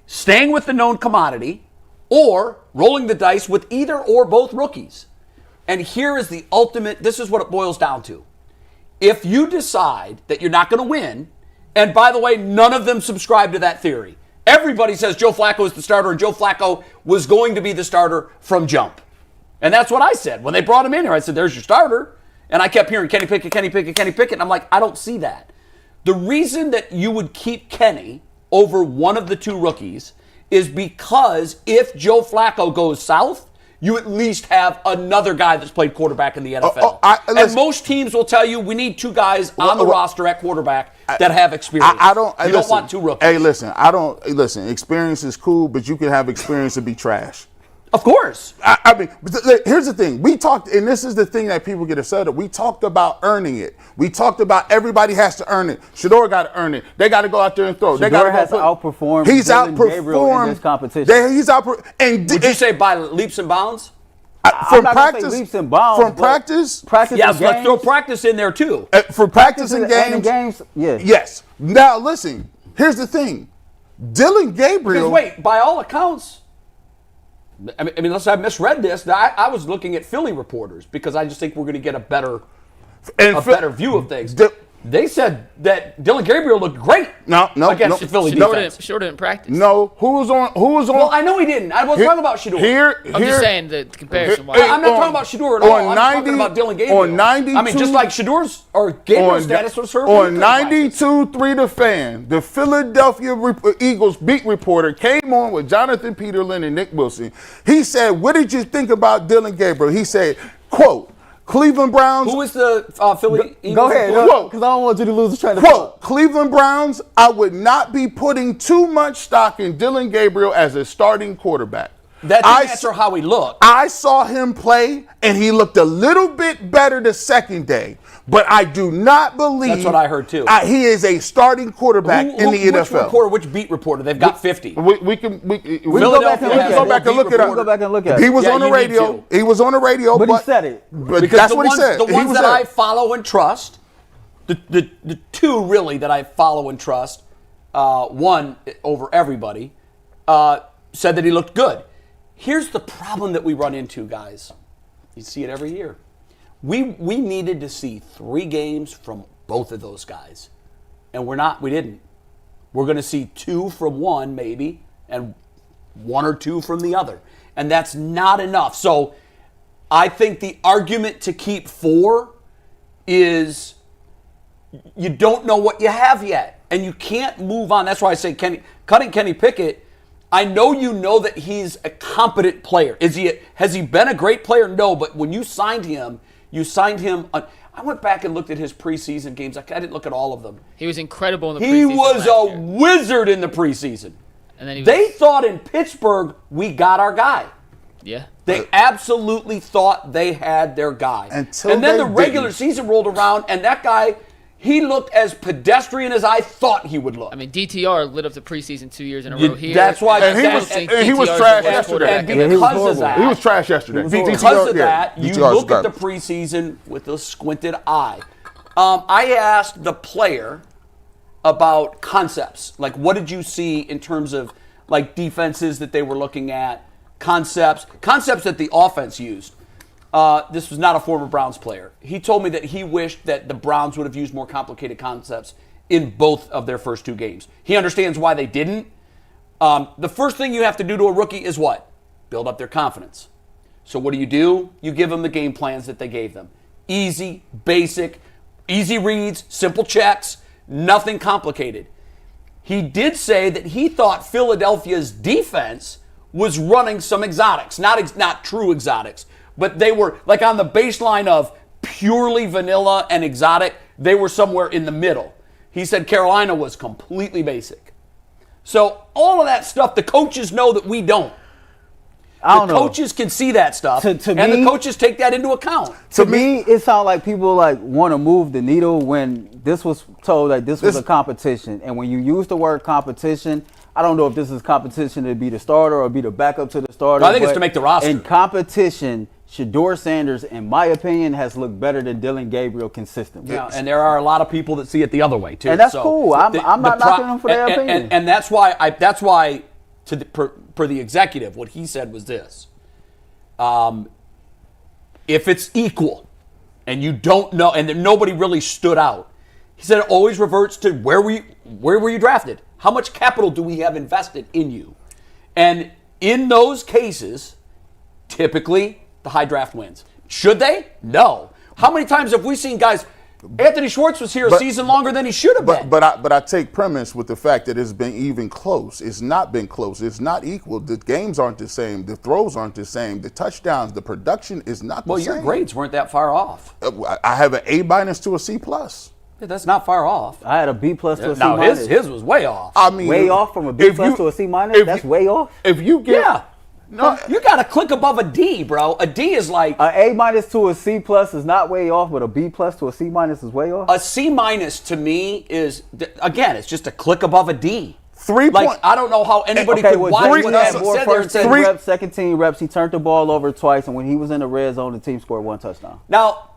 Staying with the known commodity or rolling the dice with either or both rookies? And here is the ultimate, this is what it boils down to. If you decide that you're not going to win, and by the way, none of them subscribe to that theory. Everybody says Joe Flacco is the starter, and Joe Flacco was going to be the starter from jump. And that's what I said. When they brought him in here, I said, there's your starter. And I kept hearing Kenny Pickett, Kenny Pickett, Kenny Pickett. And I'm like, I don't see that. The reason that you would keep Kenny over one of the 2 rookies is because if Joe Flacco goes south, you at least have another guy that's played quarterback in the NFL. And most teams will tell you we need 2 guys on the roster at quarterback that have experience. You don't want 2 rookies. Hey, listen, experience is cool, but you can have experience and be trash. Of course. I mean, here's the thing. We talked, and this is the thing that people get upset at. We talked about earning it. We talked about everybody has to earn it. Shedeur got to earn it. They got to go out there and throw. Shedeur has outperformed. He's Dillon Gabriel in this competition. He's outperformed. Would you say by leaps and bounds? From practice, leaps and bounds. From practice. Yes, let's throw practice in there too. For practice and games. Yeah. Yes. Now listen. Here's the thing. Dillon Gabriel. Because wait, by all accounts. I mean, unless I misread this, I was looking at Philly reporters because I just think we're going to get a better a better view of things. They said that Dillon Gabriel looked great. Against the Philly defense. Shador didn't practice. No, who was on? Well, I know he didn't. I wasn't talking about Shador. I'm just saying the comparison. I'm not talking about Shador at all. I'm talking about Dillon Gabriel. On 92, I mean, just like Shador's or Gabriel's status was served. On 92.3 The Fan, the Philadelphia Eagles beat reporter came on with Jonathan Peterlin and Nick Wilson. He said, "What did you think about Dillon Gabriel?" He said, "Quote, Cleveland Browns." Who is the Philly Eagles? Go ahead, because I don't want you to lose the train of thought. Quote, Cleveland Browns, I would not be putting too much stock in Dillon Gabriel as a starting quarterback. That didn't answer how he looked. I saw him play, and he looked a little bit better the second day. But I do not believe. That's what I heard too. He is a starting quarterback in the NFL. Which beat reporter? They've got 50. We can go back and look at it. Go back and look at it. He was on the radio. He was on the radio. But he said it. But because that's what he said. The ones that I follow and trust, the two really that I follow and trust, one over everybody, said that he looked good. Here's the problem that we run into, guys. You see it every year. We needed to see 3 games from both of those guys. And we didn't. We're going to see 2 from one maybe and 1 or 2 from the other. And that's not enough. So I think the argument to keep 4 is you don't know what you have yet. And you can't move on. That's why I say cutting Kenny Pickett, I know you know that he's a competent player. Has he been a great player? No, but when you signed him, I went back and looked at his preseason games. I didn't look at all of them. He was incredible in the preseason. He was a wizard in the preseason. And then they thought in Pittsburgh, we got our guy. Yeah. They absolutely thought they had their guy. And then the regular season rolled around, and that guy, he looked as pedestrian as I thought he would look. I mean, DTR lit up the preseason 2 years in a row here. That's why. And he was trash yesterday. And because of that, he was trash yesterday. Because of that, you look at the preseason with a squinted eye. I asked the player about concepts. Like, what did you see in terms of like defenses that they were looking at? Concepts that the offense used. This was not a former Browns player. He told me that he wished that the Browns would have used more complicated concepts in both of their first 2 games. He understands why they didn't. The first thing you have to do to a rookie is what? Build up their confidence. So what do? You give them the game plans that they gave them. Easy, basic, easy reads, simple checks, nothing complicated. He did say that he thought Philadelphia's defense was running some exotics, not true exotics, but they were like on the baseline of purely vanilla and exotic. They were somewhere in the middle. He said Carolina was completely basic. So all of that stuff, the coaches know that we don't. The coaches can see that stuff, and the coaches take that into account. To me, it sounds like people want to move the needle when this was told that this was a competition. And when you use the word competition, I don't know if this is competition to be the starter or be the backup to the starter. I think it's to make the roster. In competition, Shedeur Sanders, in my opinion, has looked better than Dillon Gabriel consistently. Yeah, and there are a lot of people that see it the other way too. And that's cool. I'm not knocking them for their opinion. And that's why per the executive, what he said was this: if it's equal, and you don't know, and nobody really stood out, he said it always reverts to where were you drafted? How much capital do we have invested in you? And in those cases, typically the high draft wins. Should they? No. How many times have we seen guys? Anthony Schwartz was here a season longer than he should have been. But I take premise with the fact that it's been even close. It's not been close. It's not equal. The games aren't the same. The throws aren't the same. The touchdowns, the production is not the same. Well, your grades weren't that far off. I have an A- to a C+. Yeah, that's not far off. I had a B+ to a C-. Now his was way off. I mean, way off from a B+ to a C-. That's way off. If you get no, you got to click above a D, bro. A D is like a A- to a C+ is not way off, but a B+ to a C- is way off. A C- to me is again, it's just a click above a D. 3 like point. I don't know how anybody could watch what had more first team reps, second team reps. He turned the ball over twice, and when he was in the red zone, the team scored 1 touchdown. Now,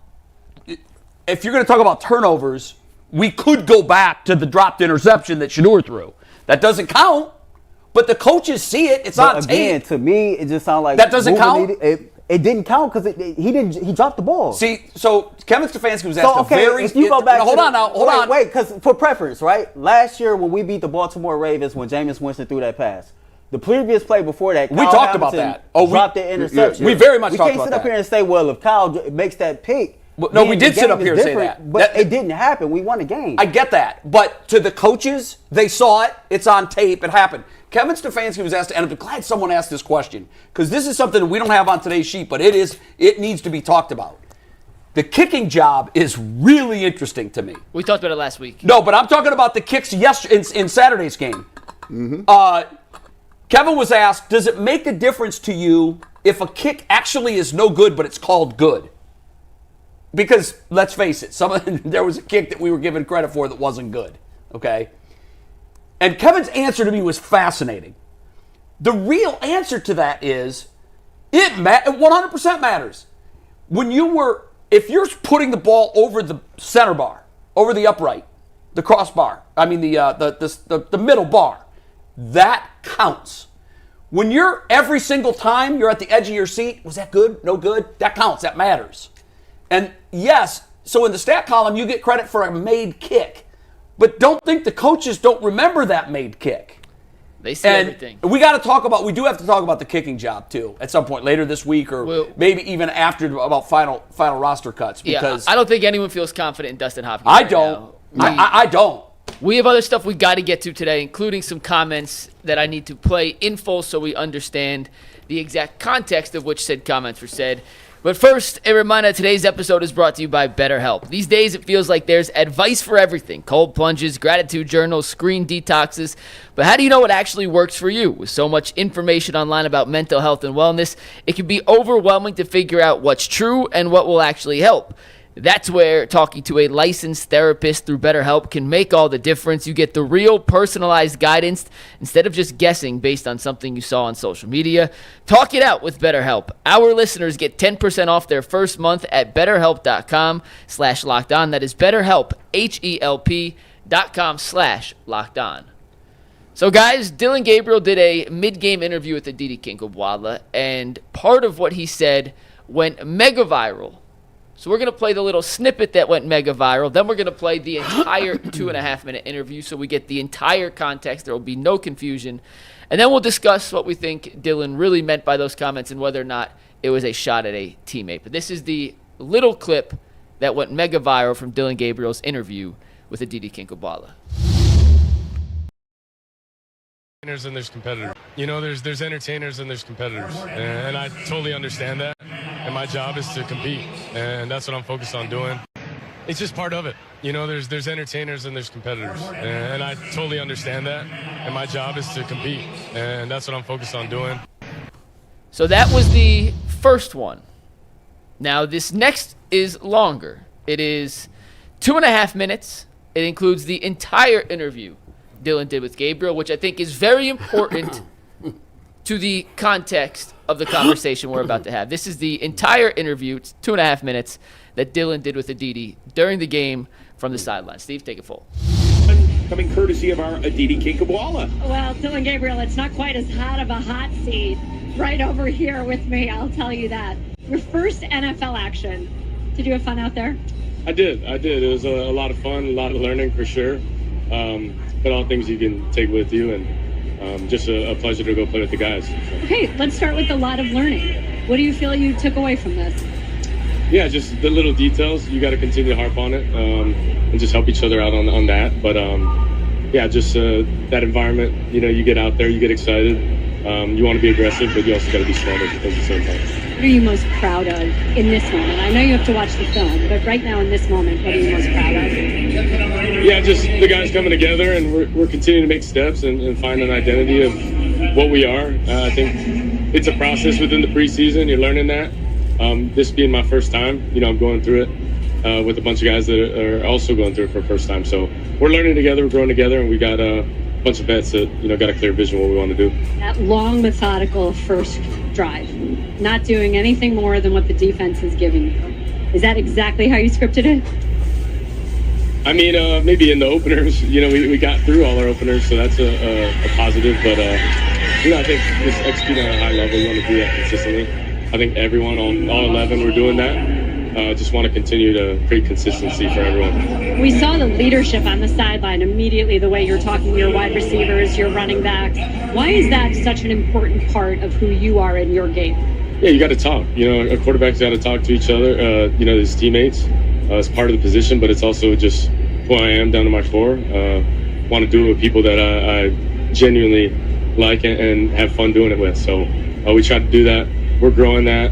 if you're going to talk about turnovers, we could go back to the dropped interception that Shedeur threw. That doesn't count, but the coaches see it. It's on tape. Again, to me, it just sounds like that doesn't count. It It didn't count because he dropped the ball. See, so Kevin Stefanski was asked if you go back, hold on. Wait, because for preference, right? Last year when we beat the Baltimore Ravens, when Jameis Winston threw that pass, the previous play before that, we talked about that. Dropped the interception. We very much talked about that. We can't sit up here and say, well, if Kyle makes that pick. No, we did sit up here and say that. But it didn't happen. We won the game. I get that. But to the coaches, they saw it. It's on tape. It happened. Kevin Stefanski was asked, and I'm glad someone asked this question, because this is something we don't have on today's sheet, but it needs to be talked about. The kicking job is really interesting to me. We talked about it last week. No, but I'm talking about the kicks in Saturday's game. Kevin was asked, does it make a difference to you if a kick actually is no good, but it's called good? Because, let's face it, there was a kick that we were given credit for that wasn't good, okay? And Kevin's answer to me was fascinating. The real answer to that is, it 100% matters. If you're putting the ball over the center bar, over the upright, the crossbar, the middle bar, that counts. When you're every single time you're at the edge of your seat, was that good? No good? That counts. That matters. And yes, so in the stat column, you get credit for a made kick. But don't think the coaches don't remember that made kick. They see everything. We do have to talk about the kicking job, too, at some point later this week or maybe even after about final roster cuts. Because I don't think anyone feels confident in Dustin Hopkins. I don't. I don't. We have other stuff we got to get to today, including some comments that I need to play in full so we understand the exact context of which said comments were said. But first, a reminder, today's episode is brought to you by BetterHelp. These days, it feels like there's advice for everything. Cold plunges, gratitude journals, screen detoxes. But how do you know what actually works for you? With so much information online about mental health and wellness, it can be overwhelming to figure out what's true and what will actually help. That's where talking to a licensed therapist through BetterHelp can make all the difference. You get the real personalized guidance instead of just guessing based on something you saw on social media. Talk it out with BetterHelp. Our listeners get 10% off their first month at BetterHelp.com/LockedOn. That is BetterHelp, HELP.com/LockedOn. So, guys, Dillon Gabriel did a mid-game interview with Aditi Kinkhabwala, and part of what he said went mega viral. So we're going to play the little snippet that went mega viral. Then we're going to play the entire 2.5-minute interview so we get the entire context. There will be no confusion. And then we'll discuss what we think Dillon really meant by those comments and whether or not it was a shot at a teammate. But this is the little clip that went mega viral from Dillon Gabriel's interview with Aditi Kinkhabwala. And there's competitors. There's entertainers and there's competitors. And I totally understand that. And my job is to compete. And that's what I'm focused on doing. It's just part of it. There's entertainers and there's competitors. And I totally understand that. And my job is to compete. And that's what I'm focused on doing. So that was the first one. Now this next is longer. It is 2.5 minutes. It includes the entire interview Dillon did with Gabriel, which I think is very important to the context of the conversation we're about to have. This is the entire interview, it's 2.5 minutes, that Dillon did with Aditi during the game from the sideline. Steve, take it full. Coming courtesy of our Aditi Kinkhabwala. Well, Dillon Gabriel, it's not quite as hot of a hot seat right over here with me, I'll tell you that. Your first NFL action. Did you have fun out there? I did. It was a lot of fun, a lot of learning for sure. But all things you can take with you, and just a pleasure to go play with the guys. So. Okay, let's start with a lot of learning. What do you feel you took away from this? Yeah, just the little details. You got to continue to harp on it and just help each other out on that. But just that environment. You get out there, you get excited. You want to be aggressive, but you also got to be smart at the same time. What are you most proud of in this moment? I know you have to watch the film, but right now in this moment, what are you most proud of? Yeah, just the guys coming together, and we're continuing to make steps and find an identity of what we are. I think it's a process within the preseason. You're learning that. This being my first time, I'm going through it with a bunch of guys that are also going through it for the first time. So we're learning together, we're growing together, and we got a bunch of vets that got a clear vision of what we want to do. That long, methodical first drive, not doing anything more than what the defense is giving you. Is that exactly how you scripted it? I mean, maybe in the openers, we got through all our openers, so that's a positive. But, I think just executing at a high level, you want to do that consistently. I think everyone, all 11, were doing that. Just want to continue to create consistency for everyone. We saw the leadership on the sideline immediately, the way you're talking to your wide receivers, your running backs. Why is that such an important part of who you are in your game? Yeah, you got to talk. A quarterback's got to talk to each other, his teammates. It's part of the position, but it's also just who I am down to my core. Want to do it with people that I genuinely like and have fun doing it with. So we try to do that. We're growing that.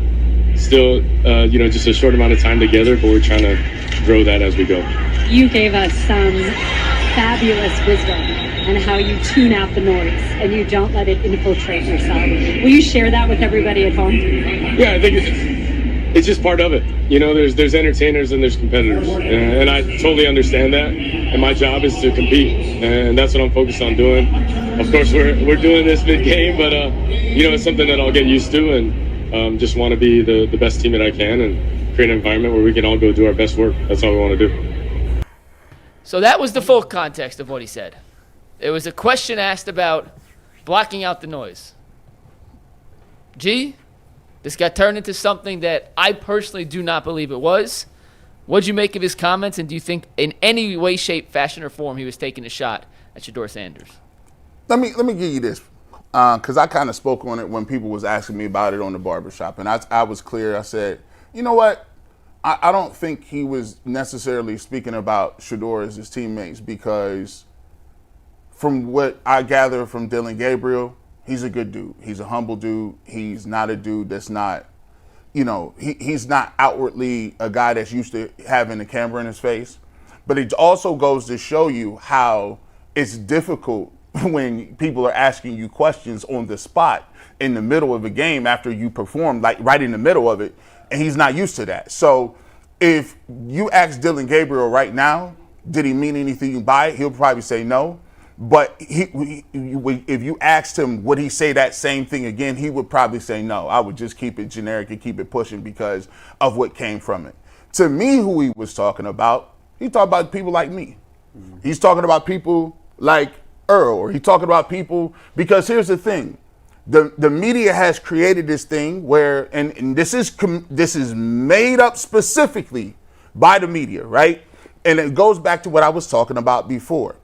Still, just a short amount of time together, but we're trying to grow that as we go. You gave us some fabulous wisdom and how you tune out the noise and you don't let it infiltrate yourself. Will you share that with everybody at home? Yeah, I think it's just part of it. There's entertainers and there's competitors, and I totally understand that. And my job is to compete, and that's what I'm focused on doing. Of course, we're doing this mid-game, but it's something that I'll get used to, and just want to be the best team that I can and create an environment where we can all go do our best work. That's all we want to do. So that was the full context of what he said. It was a question asked about blocking out the noise. This got turned into something that I personally do not believe it was. What'd you make of his comments, and do you think in any way, shape, fashion, or form he was taking a shot at Shedeur Sanders? Let me give you this, because I kind of spoke on it when people was asking me about it on the barbershop, and I was clear. I said, you know what? I don't think he was necessarily speaking about Shedeur as his teammates, because from what I gather from Dillon Gabriel, he's a good dude. He's a humble dude. He's not a dude that's not, he's not outwardly a guy that's used to having a camera in his face. But it also goes to show you how it's difficult when people are asking you questions on the spot in the middle of a game after you perform, like right in the middle of it, and he's not used to that. So if you ask Dillon Gabriel right now, did he mean anything by it? He'll probably say no. But if you asked him, would he say that same thing again? He would probably say no. I would just keep it generic and keep it pushing because of what came from it. To me, who he was talking about, he talked about people like me. Mm-hmm. He's talking about people like Earl, or he's talking about people, because here's the thing. The media has created this thing where, and this is made up specifically by the media, right? And it goes back to what I was talking about before.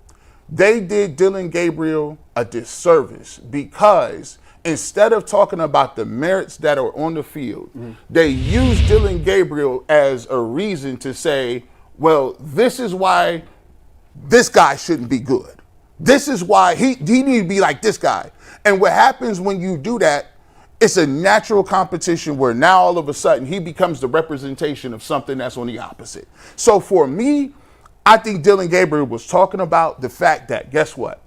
They did Dillon Gabriel a disservice because instead of talking about the merits that are on the field, they used Dillon Gabriel as a reason to say, well, this is why this guy shouldn't be good. This is why he need to be like this guy. And what happens when you do that, it's a natural competition where now all of a sudden he becomes the representation of something that's on the opposite. So for me, I think Dillon Gabriel was talking about the fact that, guess what?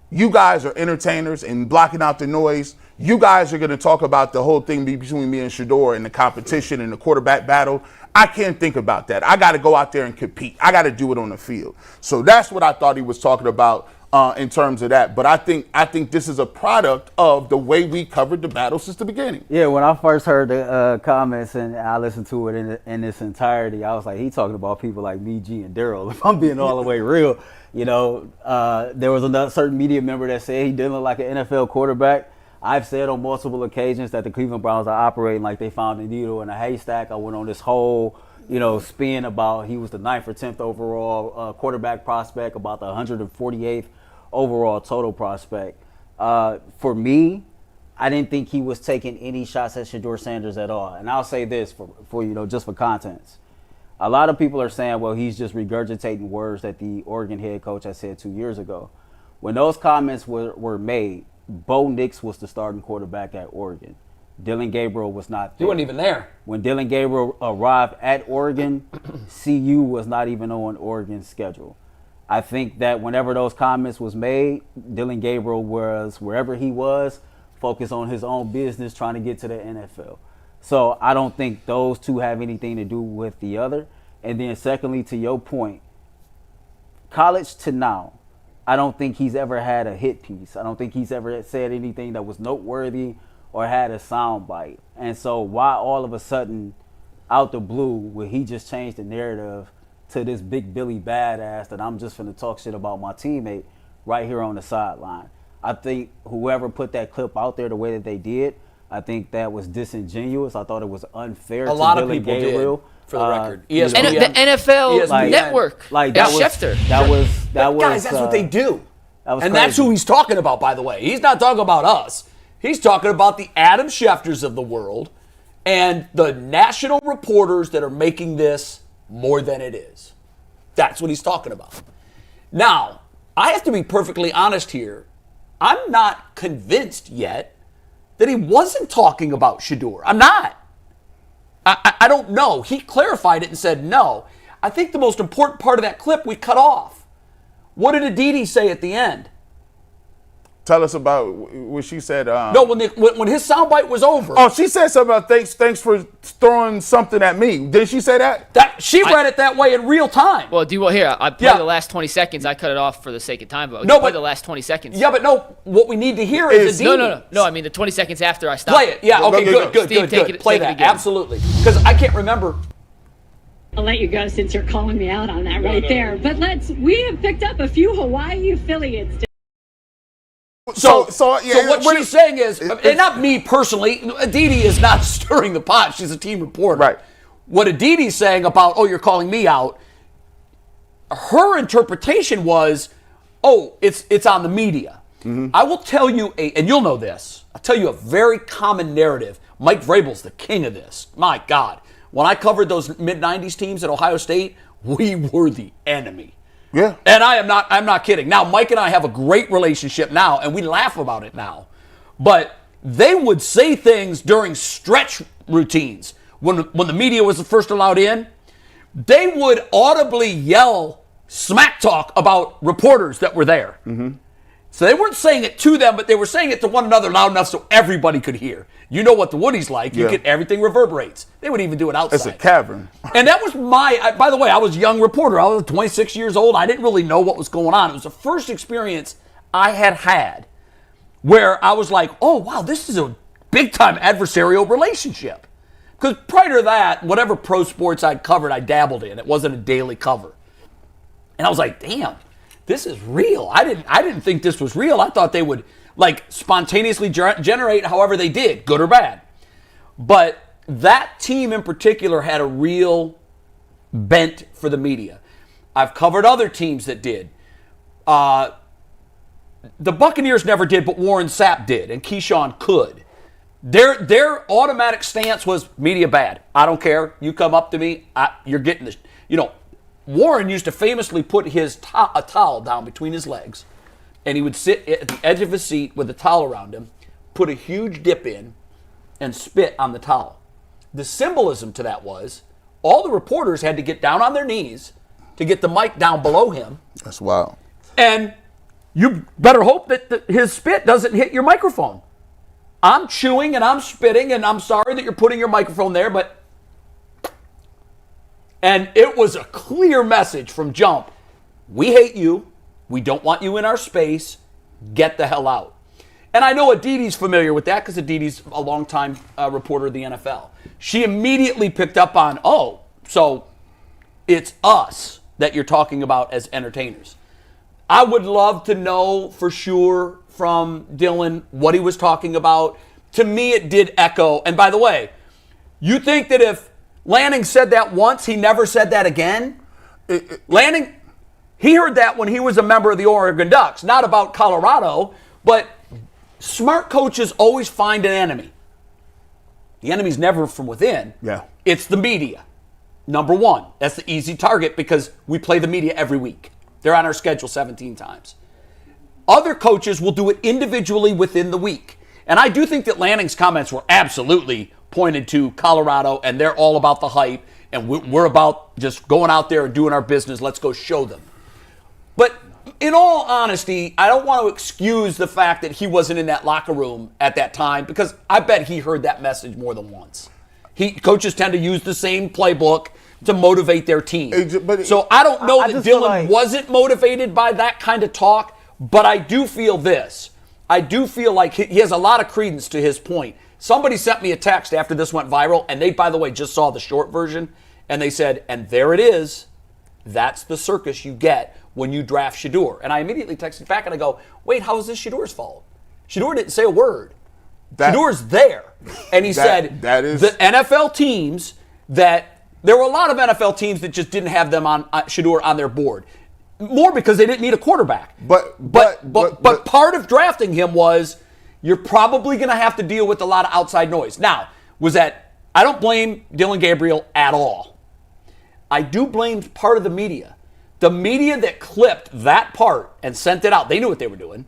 You guys are entertainers and blocking out the noise. You guys are going to talk about the whole thing between me and Shedeur and the competition and the quarterback battle. I can't think about that. I got to go out there and compete. I got to do it on the field. So that's what I thought he was talking about in terms of that. But I think this is a product of the way we covered the battle since the beginning. Yeah, when I first heard the comments and I listened to it in its entirety, I was like, he's talking about people like me, G, and Daryl. If I'm being all the way real, there was another certain media member that said he didn't look like an NFL quarterback. I've said on multiple occasions that the Cleveland Browns are operating like they found a needle in a haystack. I went on this whole, spin about he was the 9th or 10th overall quarterback prospect, about the 148th overall total prospect. For me, I didn't think he was taking any shots at Shedeur Sanders at all. And I'll say this for just for contents. A lot of people are saying, well, he's just regurgitating words that the Oregon head coach had said 2 years ago. When those comments were made, Bo Nix was the starting quarterback at Oregon. Dillon Gabriel was not there. He wasn't even there. When Dillon Gabriel arrived at Oregon, CU was not even on Oregon's schedule. I think that whenever those comments was made, Dillon Gabriel was, wherever he was, focused on his own business, trying to get to the NFL. So I don't think those two have anything to do with the other. And then secondly, to your point, college to now, I don't think he's ever had a hit piece. I don't think he's ever said anything that was noteworthy or had a sound bite. And so why all of a sudden, out the blue, would he just change the narrative to this big Billy badass that I'm just finna talk shit about my teammate right here on the sideline? I think whoever put that clip out there the way that they did, I think that was disingenuous. I thought it was unfair to lot of Dillon people Gabriel. did, for the record. You know, ESPN. And the NFL ESPN. Network. like and that was Schefter. that was Guys, that's what they do. that was And that's crazy. who he's talking about, by the way. He's not talking about us. He's talking about the Adam Schefters of the world and the national reporters that are making this more than it is. That's what he's talking about. Now, I have to be perfectly honest here. I'm not convinced yet that he wasn't talking about Shedeur. I'm not. I don't know. He clarified it and said no. I think the most important part of that clip we cut off. What did Aditi say at the end? Tell us about what she said. No, when his soundbite was over. Oh, she said something about thanks for throwing something at me. Did she say that? She read it that way in real time. Well, do you want here? I played the last 20 seconds. I cut it off for the sake of time, but play the last 20 seconds. Yeah, but no. What we need to hear is Aditi. No. I mean the 20 seconds after I stopped. Play it. Yeah. Okay. Good. Steve, take it Play again. that. Absolutely. Because I can't remember. I'll let you go since you're calling me out on that right there. But we have picked up a few Hawaii affiliates. So what she's saying is, and not me personally, Aditi is not stirring the pot. She's a team reporter. Right. What Aditi's saying about, you're calling me out, her interpretation was, it's on the media. Mm-hmm. I will tell you, and you'll know this, I'll tell you a very common narrative. Mike Vrabel's the king of this. My God. When I covered those mid-'90s teams at Ohio State, we were the enemy. Yeah. And I'm not kidding. Now, Mike and I have a great relationship now, and we laugh about it now. But they would say things during stretch routines. When the media was first allowed in, they would audibly yell smack talk about reporters that were there. Mm-hmm. So they weren't saying it to them, but they were saying it to one another loud enough so everybody could hear. You know what the Woody's like. You get everything reverberates. They would even do it outside. It's a cavern. And that was by the way, I was a young reporter. I was 26 years old. I didn't really know what was going on. It was the first experience I had where I was like, oh, wow, this is a big-time adversarial relationship. Because prior to that, whatever pro sports I'd covered, I dabbled in. It wasn't a daily cover. And I was like, damn, this is real. I didn't think this was real. I thought they would spontaneously generate however they did, good or bad. But that team in particular had a real bent for the media. I've covered other teams that did. The Buccaneers never did, but Warren Sapp did, and Keyshawn could. Their automatic stance was media bad. I don't care. You come up to me, you're getting this. Warren used to famously put his a towel down between his legs, and he would sit at the edge of his seat with a towel around him, put a huge dip in, and spit on the towel. The symbolism to that was all the reporters had to get down on their knees to get the mic down below him. That's wild. And you better hope that his spit doesn't hit your microphone. I'm chewing and I'm spitting, and I'm sorry that you're putting your microphone there, but... And it was a clear message from jump. We hate you. We don't want you in our space. Get the hell out. And I know Aditi's familiar with that because Aditi's a longtime reporter of the NFL. She immediately picked up on, so it's us that you're talking about as entertainers. I would love to know for sure from Dillon what he was talking about. To me, it did echo. And by the way, you think that if Lanning said that once, he never said that again? Lanning, he heard that when he was a member of the Oregon Ducks, not about Colorado, but smart coaches always find an enemy. The enemy's never from within. Yeah. It's the media. Number one. That's the easy target because we play the media every week. They're on our schedule 17 times. Other coaches will do it individually within the week. And I do think that Lanning's comments were absolutely pointed to Colorado, and they're all about the hype, and we're about just going out there and doing our business. Let's go show them. But in all honesty, I don't want to excuse the fact that he wasn't in that locker room at that time, because I bet he heard that message more than once. Coaches tend to use the same playbook to motivate their team. So I don't know that Dillon wasn't motivated by that kind of talk, but I do feel this. I do feel like he has a lot of credence to his point. Somebody sent me a text after this went viral, and they, by the way, just saw the short version, and they said, and there it is. That's the circus you get when you draft Shedeur. And I immediately texted back, and I go, wait, how is this Shedeur's fault? Shedeur didn't say a word. Shador's there. And he said that is the NFL teams that there were a lot of NFL teams that just didn't have them on Shador on their board. More because they didn't need a quarterback. But part of drafting him was you're probably going to have to deal with a lot of outside noise. Now, I don't blame Dillon Gabriel at all. I do blame part of the media. The media that clipped that part and sent it out, they knew what they were doing.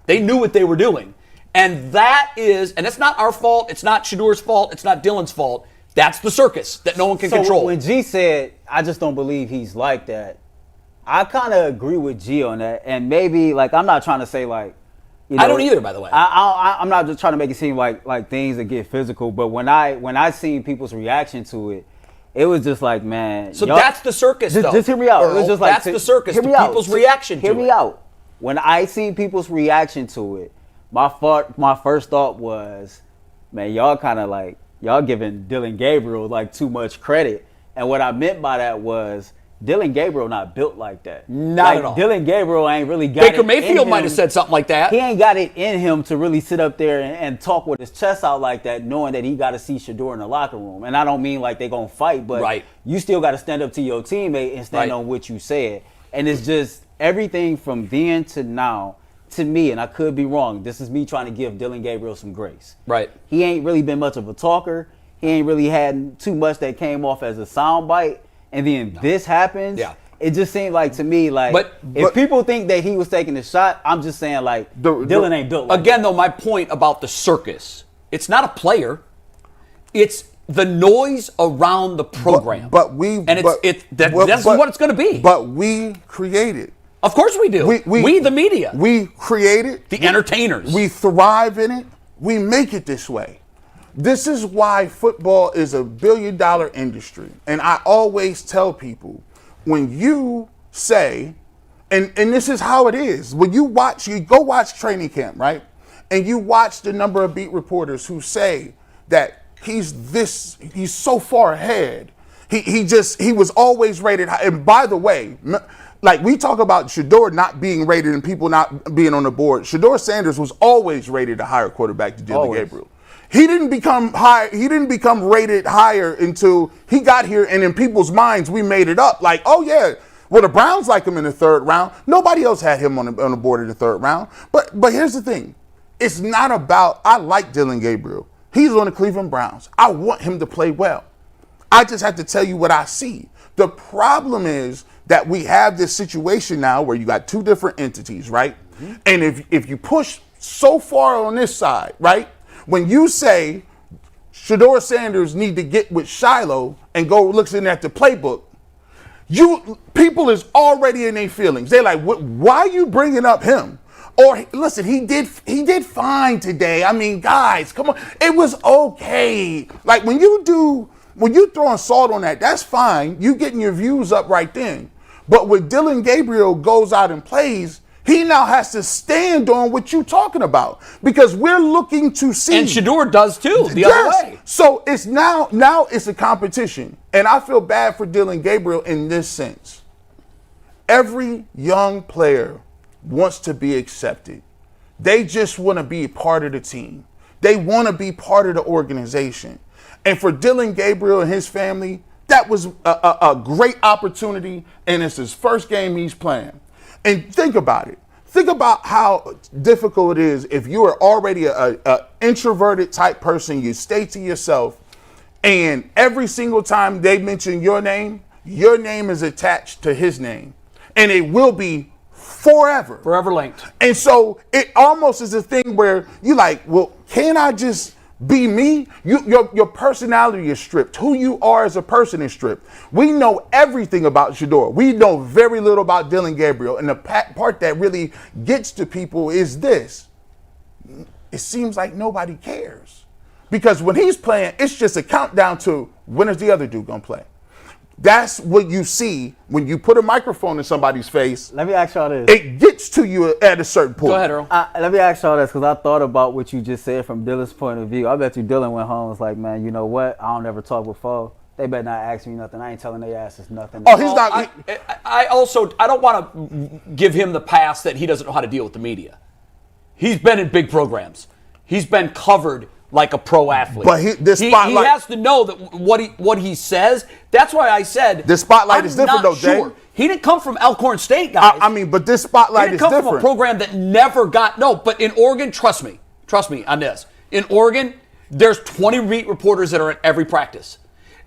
They knew what they were doing. And it's not our fault. It's not Shador's fault. It's not Dillon's fault. That's the circus that no one can control. When G said, I just don't believe he's like that, I kind of agree with G on that. And maybe, I'm not trying to say, I don't either, by the way. I'm not just trying to make it seem like things that get physical. But when I seen people's reaction to it, it was just like, man. So that's the circus, though. Just hear me out. Earl, it was just like, that's the circus. People's reaction to it. Hear me out. When I seen people's reaction to it, my first thought was, man, y'all giving Dillon Gabriel too much credit. And what I meant by that was Dillon Gabriel not built like that. Not at all. Dillon Gabriel ain't really got Baker it Mayfield in might have said something like that. He ain't got it in him to really sit up there and talk with his chest out like that, knowing that he got to see Shador in the locker room. And I don't mean like they gonna fight, but you still got to stand up to your teammate and stand on what you said. And it's just everything from then to now. To me, and I could be wrong, this is me trying to give Dillon Gabriel some grace. Right. He ain't really been much of a talker. He ain't really had too much that came off as a soundbite. And then this happens. Yeah. It just seemed like to me, if people think that he was taking a shot, I'm just saying Dillon ain't built like again, that. though, my point about the circus, it's not a player. It's the noise around the program. That's what it's going to be. But we create it. Of course we do. We the media. We create it. The entertainers. We thrive in it. We make it this way. This is why football is a billion-dollar industry. And I always tell people, when you say, and this is how it is, when you go watch training camp, right? And you watch the number of beat reporters who say that he's so far ahead. He was always rated high. And by the way, we talk about Shador not being rated and people not being on the board. Shador Sanders was always rated a higher quarterback than Dillon Gabriel. He didn't become high. He didn't become rated higher until he got here, and in people's minds, we made it up. The Browns like him in the third round. Nobody else had him on the board in the third round. But here's the thing: it's not about. I like Dillon Gabriel. He's on the Cleveland Browns. I want him to play well. I just have to tell you what I see. The problem is that we have this situation now where you got two different entities, right? Mm-hmm. And if you push so far on this side, right? When you say Shador Sanders need to get with Shiloh and go looking at the playbook, people is already in their feelings. They're like, why are you bringing up him? Or listen, he did fine today. I mean, guys, come on. It was okay. When you throwing salt on that, that's fine. You getting your views up right then. But when Dillon Gabriel goes out and plays, he now has to stand on what you're talking about because we're looking to see. And Shador does too, the other way. So it's now it's a competition. And I feel bad for Dillon Gabriel in this sense. Every young player wants to be accepted. They just want to be a part of the team. They want to be part of the organization. And for Dillon Gabriel and his family, that was a great opportunity, and it's his first game he's playing. And think about it. Think about how difficult it is if you are already an introverted type person, you stay to yourself, and every single time they mention your name is attached to his name. And it will be forever. Forever linked. And so it almost is a thing where you're like, well, can I just be me? Your personality is stripped. Who you are as a person is stripped. We know everything about Shador. We know very little about Dillon Gabriel. And the part that really gets to people is this. It seems like nobody cares. Because when he's playing, it's just a countdown to when is the other dude going to play. That's what you see when you put a microphone in somebody's face. Let me ask y'all this. It gets to you at a certain point. Go ahead, Earl. Let me ask y'all this because I thought about what you just said from Dillon's point of view. I bet you Dillon went home and was like, man, you know what? I don't ever talk before. They better not ask me nothing. I ain't telling their asses nothing. Oh, he's not. I don't want to give him the pass that he doesn't know how to deal with the media. He's been in big programs. He's been covered like a pro athlete. But he has to know that what he says. That's why I said the spotlight is different, though, Jay. Sure. He didn't come from Elkhorn State, guys. I mean, but this spotlight is different. He didn't come from a program that never got But in Oregon, trust me on this. In Oregon, there's 20 beat reporters that are at every practice.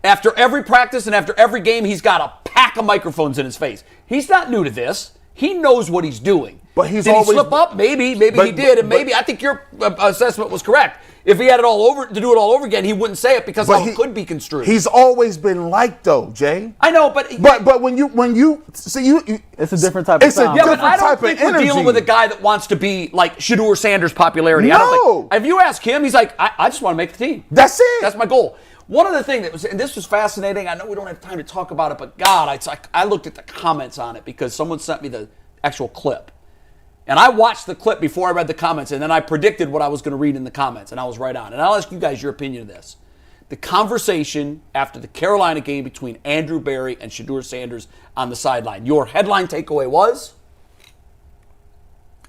After every practice and after every game, he's got a pack of microphones in his face. He's not new to this. He knows what he's doing. But did he slip up? Maybe he did, and maybe I think your assessment was correct. If he had it all over to do it all over again, he wouldn't say it because it could be construed. He's always been liked, though, Jay. I know, but when you see it's a different type of sound. Yeah, but I don't think we're dealing with a guy that wants to be like Shedeur Sanders' popularity. No. I don't think. If you ask him, he's like, I just want to make the team. That's it. That's my goal. One other thing that was, and this was fascinating. I know we don't have time to talk about it, but God, I looked at the comments on it because someone sent me the actual clip. And I watched the clip before I read the comments, and then I predicted what I was going to read in the comments, and I was right on. And I'll ask you guys your opinion of this. The conversation after the Carolina game between Andrew Berry and Shedeur Sanders on the sideline. Your headline takeaway was?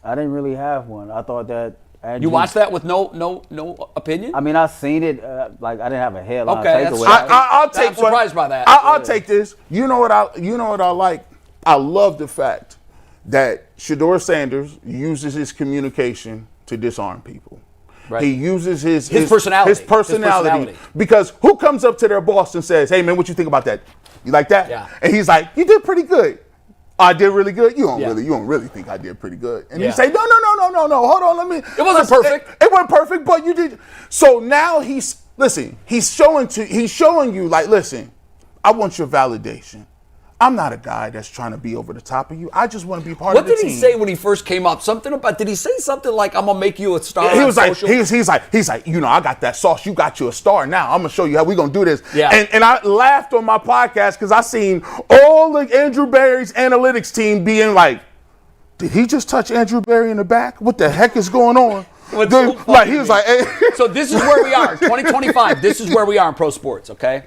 I didn't really have one. I thought that Andrew, you watched that with no opinion? I mean, I seen it. I didn't have a headline. Okay, takeaway. I'll take. I'm surprised by that. I'll take this. You know what I like? I love the fact that Shedeur Sanders uses his communication to disarm people. Right. He uses his personality. His personality. Because who comes up to their boss and says, "Hey man, what you think about that? You like that?" Yeah. And he's like, "You did pretty good." I did really good. You don't really think I did pretty good. And you say, no. Hold on, let me. It wasn't perfect. It wasn't perfect, but you did. So now he's showing you like, listen, I want your validation. I'm not a guy that's trying to be over the top of you. I just want to be part of the team. What did he say when he first came up? Did he say something like, "I'm gonna make you a star"? He was like, he's like, I got that sauce. You got you a star now. I'm gonna show you how we gonna do this. Yeah. And I laughed on my podcast because I seen all the Andrew Berry's analytics team being like, did he just touch Andrew Berry in the back? What the heck is going on? Like he was like, hey. So this is where we are, 2025. This is where we are in pro sports. Okay.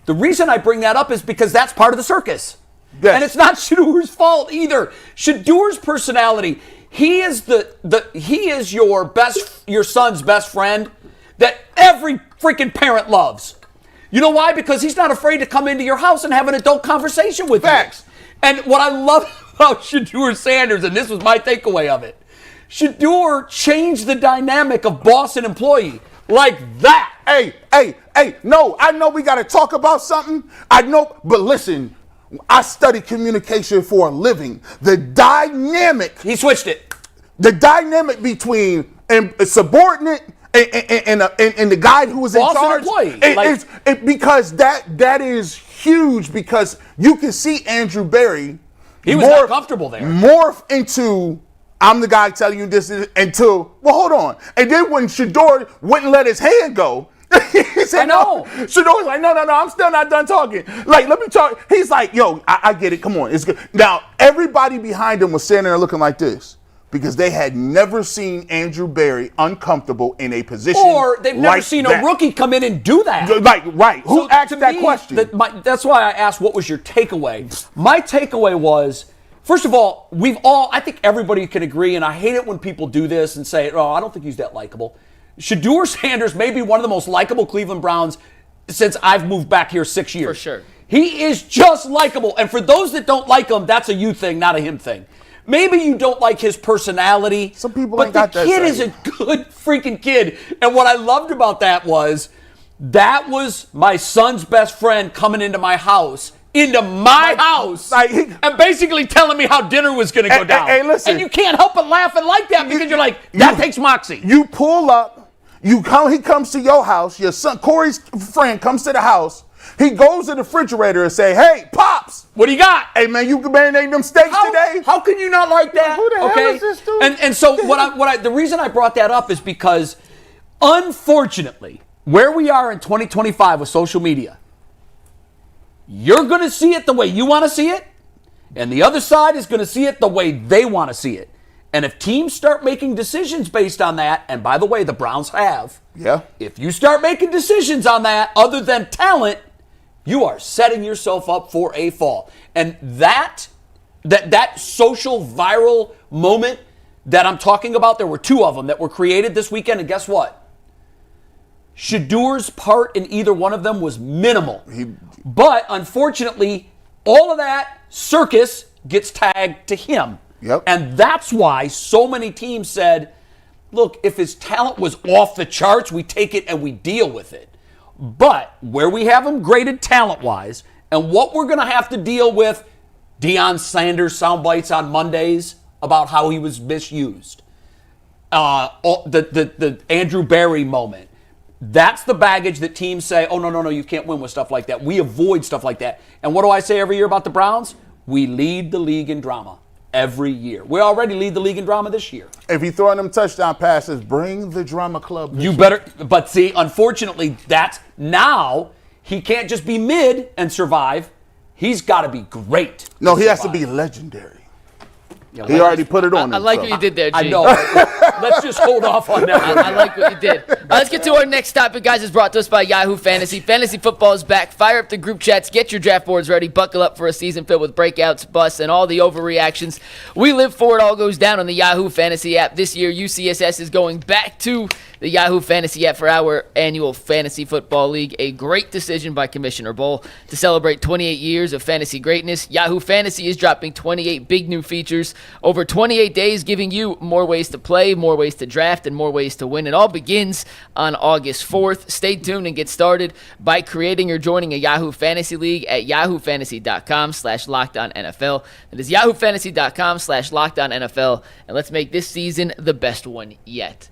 The reason I bring that up is because that's part of the circus. Yes. And it's not Shedeur's fault either. Shedeur's personality, he is your son's best friend that every freaking parent loves. You know why? Because he's not afraid to come into your house and have an adult conversation with you. And what I love about Shedeur Sanders, and this was my takeaway of it, Shedeur changed the dynamic of boss and employee. Like that. Hey, no, I know we got to talk about something. I know, but listen, I study communication for a living. The dynamic. He switched it. The dynamic between a subordinate and the guy who was in charge. Because that is huge because you can see Andrew Berry. He was not comfortable there. Morph into, I'm the guy telling you this until, well, hold on. And then when Shedeur wouldn't let his hand go, he said, I know. Shedeur's like, no, I'm still not done talking. Like, let me talk. He's like, yo, I get it. Come on. It's good. Now, everybody behind him was standing there looking like this because they had never seen Andrew Berry uncomfortable in a position or they've never seen a rookie come in and do that. Like, right. Who asked that question? That's why I asked, what was your takeaway? My takeaway was, first of all, I think everybody can agree, and I hate it when people do this and say, oh, I don't think he's that likable. Shedeur Sanders may be one of the most likable Cleveland Browns since I've moved back here 6 years. For sure. He is just likable. And for those that don't like him, that's a you thing, not a him thing. Maybe you don't like his personality. Some people ain't got that. But the kid is a good freaking kid. And what I loved about that was my son's best friend coming into my house. And basically telling me how dinner was going to go down. Hey, listen. And you can't help but laugh and like that because you're like, that takes moxie. You pull up, he comes to your house, your son, Corey's friend comes to the house, he goes to the refrigerator and say, hey, Pops. What do you got? Hey, man, you marinating them steaks today? How can you not like that? Who the hell is this dude? And so the reason I brought that up is because, unfortunately, where we are in 2025 with social media, you're going to see it the way you want to see it, and the other side is going to see it the way they want to see it. And if teams start making decisions based on that, and by the way, the Browns have, if you start making decisions on that other than talent, you are setting yourself up for a fall. And that social viral moment that I'm talking about, there were two of them that were created this weekend, and guess what? Shadour's part in either one of them was minimal. But unfortunately, all of that circus gets tagged to him. Yep. And that's why so many teams said, look, if his talent was off the charts, we take it and we deal with it. But where we have him graded talent-wise, and what we're going to have to deal with, Deion Sanders sound bites on Mondays about how he was misused. The Andrew Berry moment. That's the baggage that teams say, oh, no, you can't win with stuff like that. We avoid stuff like that. And what do I say every year about the Browns? We lead the league in drama every year. We already lead the league in drama this year. If you throwing them touchdown passes, bring the drama club. You better, but see, unfortunately, that's now he can't just be mid and survive. He's got to be great. No, he has to be legendary. Yeah, he already put it on I like what you did there, G. I know. Let's just hold off on that. I like what you did. Let's get to our next topic, guys. It's brought to us by Yahoo Fantasy. Fantasy football is back. Fire up the group chats. Get your draft boards ready. Buckle up for a season filled with breakouts, busts, and all the overreactions we live for. It all goes down on the Yahoo Fantasy app. This year, UCSS is going back to the Yahoo Fantasy app for our annual Fantasy Football League. A great decision by Commissioner Bull to celebrate 28 years of fantasy greatness. Yahoo Fantasy is dropping 28 big new features over 28 days, giving you more ways to play, more ways to draft, and more ways to win. It all begins on August 4th. Stay tuned and get started by creating or joining a Yahoo Fantasy League at yahoofantasy.com/LockedOnNFL. That is yahoofantasy.com/LockedOnNFL. And let's make this season the best one yet.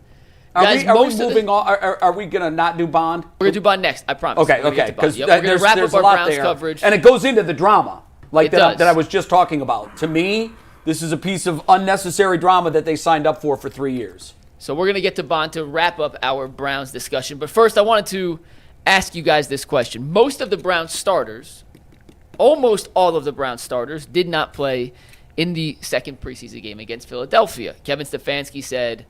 Are Guys, we moving on? Are we going to not do Bond? We're going to do Bond next, I promise. Okay. Because we're going to wrap up our Browns coverage. And it goes into the drama It does. that I was just talking about. To me, this is a piece of unnecessary drama that they signed up for 3 years. So we're going to get to Bond to wrap up our Browns discussion. But first, I wanted to ask you guys this question. Most of the Browns starters, almost all of the Browns starters, did not play in the second preseason game against Philadelphia. Kevin Stefanski said,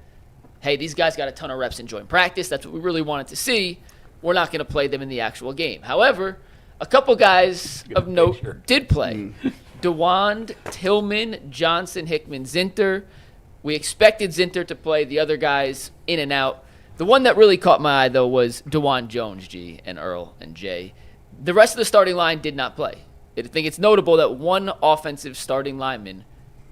hey, these guys got a ton of reps in joint practice. That's what we really wanted to see. We're not going to play them in the actual game. However, a couple guys of note did play. Dawand, Tillman, Johnson, Hickman, Zinter. We expected Zinter to play, the other guys in and out. The one that really caught my eye, though, was Dawand Jones, G, and Earl and Jay. The rest of the starting line did not play. I think it's notable that one offensive starting lineman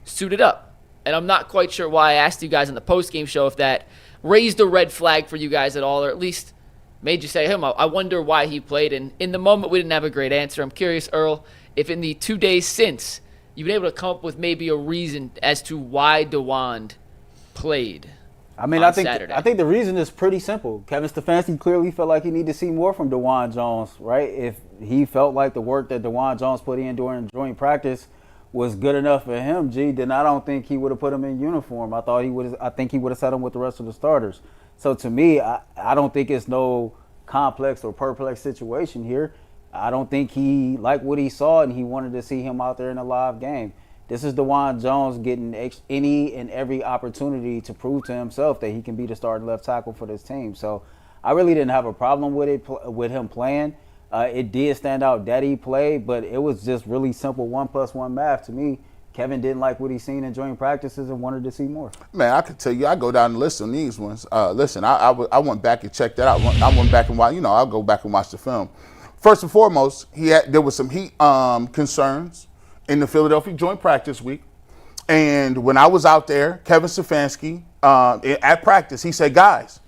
suited up. And I'm not quite sure why I asked you guys on the post-game show if that raised a red flag for you guys at all, or at least made you say, hey, I wonder why he played. And in the moment, we didn't have a great answer. I'm curious, Earl, if in the 2 days since, you've been able to come up with maybe a reason as to why Dawand played. I mean, I think the reason is pretty simple. Kevin Stefanski clearly felt like he needed to see more from Dawand Jones, right? If he felt like the work that Dawand Jones put in during joint practice was good enough for him, G, then I don't think he would have put him in uniform. I think he would have set him with the rest of the starters. So to me, I don't think it's no complex or perplex situation here. I don't think he liked what he saw and he wanted to see him out there in a live game. This is Dawand Jones getting any and every opportunity to prove to himself that he can be the starting left tackle for this team. So I really didn't have a problem with him playing. It did stand out that he played, but it was just really simple 1+1 math to me. Kevin didn't like what he seen in joint practices and wanted to see more. Man, I could tell you, I go down and list on these ones. Listen, I went back and checked that out. I went back and watch. I'll go back and watch the film. First and foremost, there was some heat concerns in the Philadelphia joint practice week, and when I was out there, Kevin Stefanski at practice, he said, "Guys,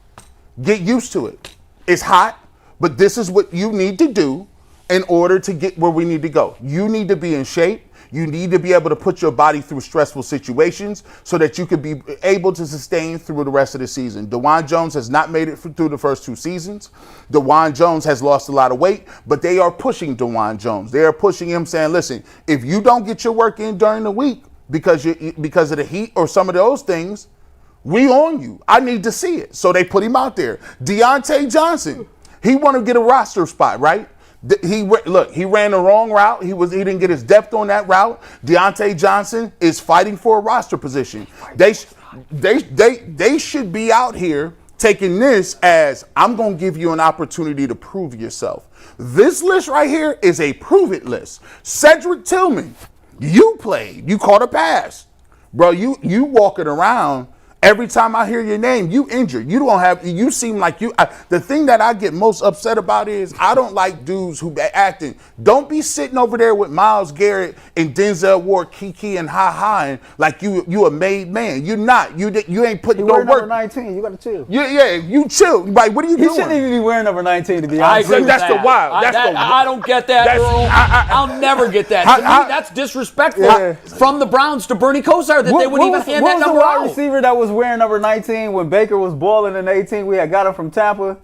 get used to it. It's hot, but this is what you need to do in order to get where we need to go. You need to be in shape. You need to be able to put your body through stressful situations so that you can be able to sustain through the rest of the season." Dawand Jones has not made it through the first 2 seasons. Dawand Jones has lost a lot of weight, but they are pushing Dawand Jones. They are pushing him, saying, listen, if you don't get your work in during the week because of the heat or some of those things, we on you. I need to see it. So they put him out there. Deontay Johnson, he wanted to get a roster spot, right? He ran the wrong route. He didn't get his depth on that route. Deontay Johnson is fighting for a roster position. They should be out here taking this as, I'm going to give you an opportunity to prove yourself. This list right here is a prove it list. Cedric Tillman, you played. You caught a pass. Bro, you walking around Every time I hear your name, you injured. You seem like you. The thing that I get most upset about is I don't like dudes who be acting. Don't be sitting over there with Myles Garrett and Denzel Ward, Kiki and Ha like you a made man. You're not. You ain't putting no work. Number 19. You got to chill. You chill. Like, what are you doing? He shouldn't even be wearing number 19 to be I honest. agree with That's that. the wild. I don't get that, Earl. I'll never get that. To me, that's disrespectful from the Browns to Bernie Kosar that they wouldn't even hand that number What was the wide out. receiver that was wearing number 19 when Baker was balling in 18? We had got him from Tampa.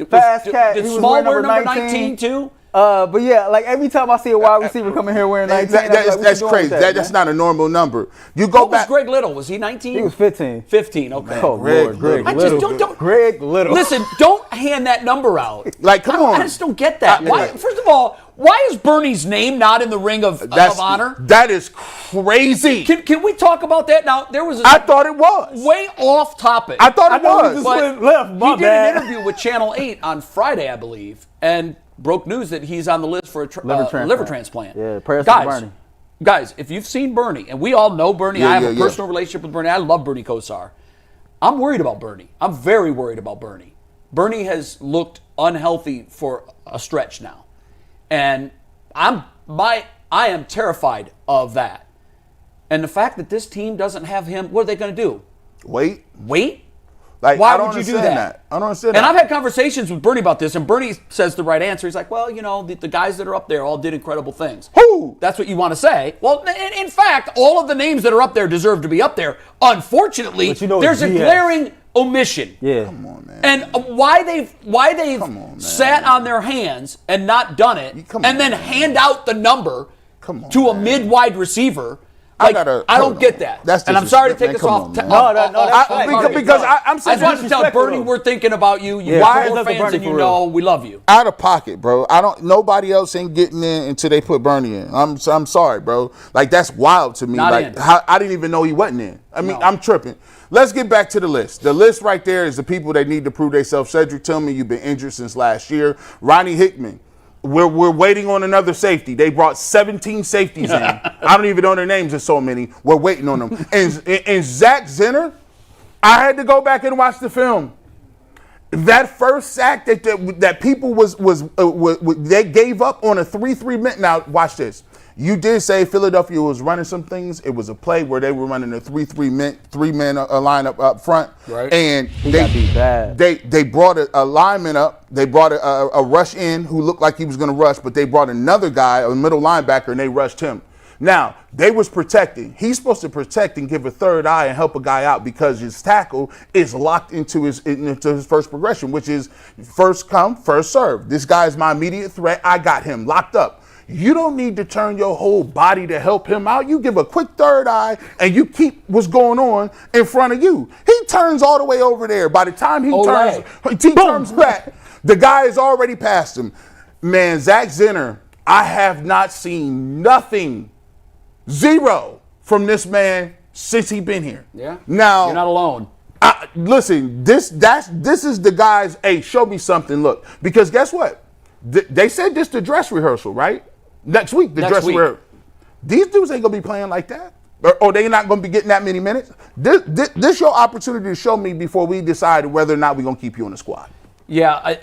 Fast cat. Did He was Small wearing wear number number 19 too? But yeah, like every time I see a wide receiver coming here wearing 19, that's crazy. That's not a normal number. You go What was back. Greg Little? Was he 19? He was 15. 15, okay. Oh, Lord, Greg I Little. just don't. Greg Little. Listen, don't hand that number out. Like, come on. I just don't get that. Why? First of all, why is Bernie's name not in the ring of honor? That is crazy. Can we talk about that now? There was I thought it was. way off topic. I thought it thought we was. just But went left. My he did bad. an interview with Channel 8 on Friday, I believe, and broke news that he's on the list for a liver transplant. Yeah, prayers for Bernie. Guys, if you've seen Bernie, and we all know Bernie, Yeah, I have a yeah. personal relationship with Bernie. I love Bernie Kosar. I'm worried about Bernie. I'm very worried about Bernie. Bernie has looked unhealthy for a stretch now, and I am terrified of that. And the fact that this team doesn't have him, what are they going to do? Wait. Like, Why why would you do that? I don't understand And that. I've had conversations with Bernie about this, and Bernie says the right answer. He's like, well, the guys that are up there all did incredible things. Who? That's what you want to say. Well, in fact, all of the names that are up there deserve to be up there. Unfortunately, But there's a GS. glaring omission. Yeah. Come on, man. And why they've Come on, man. sat on their hands and not done it, Come and on, then man. hand out the number Come on, to a man. mid-wide receiver. I Like, gotta- I hold don't on. get that. That's and I'm sorry to take disrespect, us man. off. Come on, man. that's fine. Because I'm I saying just wanted to tell disrespectful, Bernie though. we're thinking about you. You Yeah, are prayers Bull up to fans, Bernie and you for know real. we love you. out of pocket, bro. Nobody else ain't getting in until they put Bernie in. I'm sorry, bro. Like, that's wild to me. Not like in. I didn't even know he wasn't in. I mean, I'm tripping. Let's get back to the list. The list right there is the people that need to prove themselves. Cedric Tillman, you've been injured since last year. Ronnie Hickman. We're waiting on another safety. They brought 17 safeties in. I don't even know their names. There's so many. We're waiting on them. And Zach Zenner, I had to go back and watch the film. That first sack that people they gave up on a 3-3 minute. Now watch this. You did say Philadelphia was running some things. It was a play where they were running a 3-3 3-man lineup up front, Right. and got beat bad. They brought a lineman up. They brought a rush in who looked like he was going to rush, but they brought another guy, a middle linebacker, and they rushed him. Now, they was protecting. He's supposed to protect and give a third eye and help a guy out because his tackle is locked into his first progression, which is first come, first serve. This guy is my immediate threat. I got him locked up. You don't need to turn your whole body to help him out. You give a quick third eye and you keep what's going on in front of you. He turns all the way over there. By the time he turns back, the guy is already past him. Man, Zach Zenner, I have not seen nothing. Zero from this man since he been here. Yeah. Now You're not alone. listen, this is the guys. Hey, show me something. Look, because guess what? They said this the dress rehearsal, right? Next week, the dress rehearsal. These dudes ain't gonna be playing like that, or they not gonna be getting that many minutes. This your opportunity to show me before we decide whether or not we're gonna keep you on the squad. Yeah,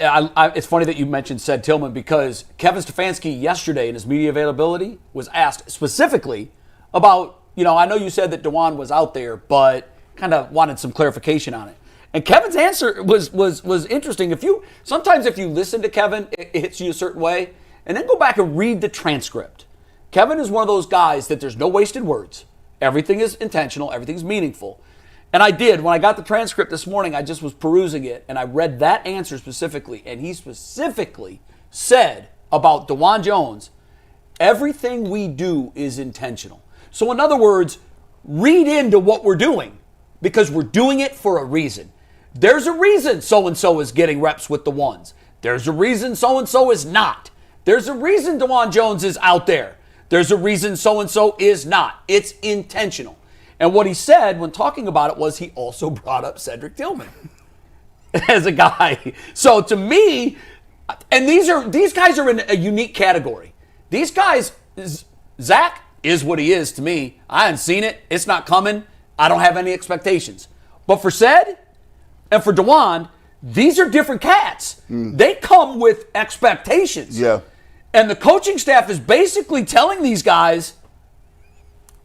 it's funny that you mentioned Ced Tillman because Kevin Stefanski yesterday in his media availability was asked specifically about, I know you said that Dawand was out there, but kind of wanted some clarification on it. And Kevin's answer was interesting. Sometimes if you listen to Kevin, it hits you a certain way, and then go back and read the transcript. Kevin is one of those guys that there's no wasted words. Everything is intentional, everything's meaningful. And I did. When I got the transcript this morning, I just was perusing it, and I read that answer specifically. And he specifically said about Dawand Jones, everything we do is intentional. So in other words, read into what we're doing because we're doing it for a reason. There's a reason so-and-so is getting reps with the ones. There's a reason so-and-so is not. There's a reason Dawand Jones is out there. There's a reason so-and-so is not. It's intentional. And what he said when talking about it was he also brought up Cedric Tillman as a guy. So to me, and these guys are in a unique category. These guys, Zach is what he is to me. I haven't seen it. It's not coming. I don't have any expectations. But for Said and for Dawand, these are different cats. They come with expectations. Yeah. And the coaching staff is basically telling these guys,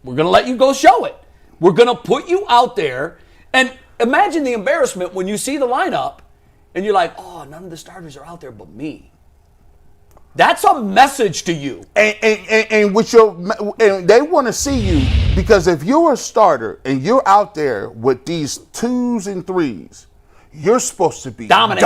we're going to let you go show it. We're going to put you out there. And imagine the embarrassment when you see the lineup and you're like, oh, none of the starters are out there but me. That's a message to you. And they want to see you, because if you're a starter and you're out there with these 2s and 3s, you're supposed to be dominant.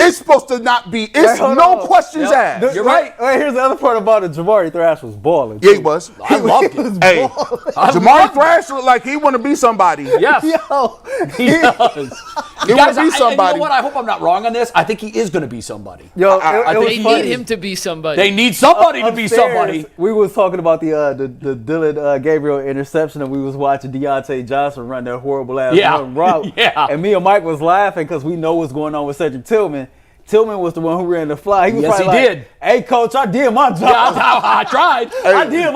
It's supposed to not be. It's no questions asked. You're right. Here's the other part about it. Jabari Thrash was balling. Yeah, he was. I loved it. Hey, Jamari Thrash looked like he want to be somebody. Yes. Yo, He does. He want to be somebody. You know what? I hope I'm not wrong on this. I think he is going to be somebody. Yo, I think They need him to be somebody. They need somebody to be somebody. We was talking about the Dillon Gabriel interception, and we was watching Deontay Johnson run that horrible ass route. Yeah. And me and Mike was laughing because we know what's going on with Cedric Tillman. Tillman was the one who ran the fly. He was Yes, probably he like, did. Hey, coach, I did my job. Yeah, I tried. I did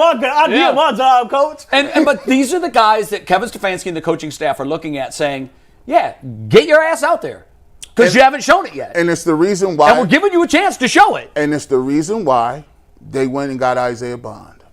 my job, coach. But these are the guys that Kevin Stefanski and the coaching staff are looking at, saying, "Yeah, get your ass out there, because you haven't shown it yet, And it's the reason why. and we're giving you a chance to show it." And it's the reason why they went and got Isaiah Bond.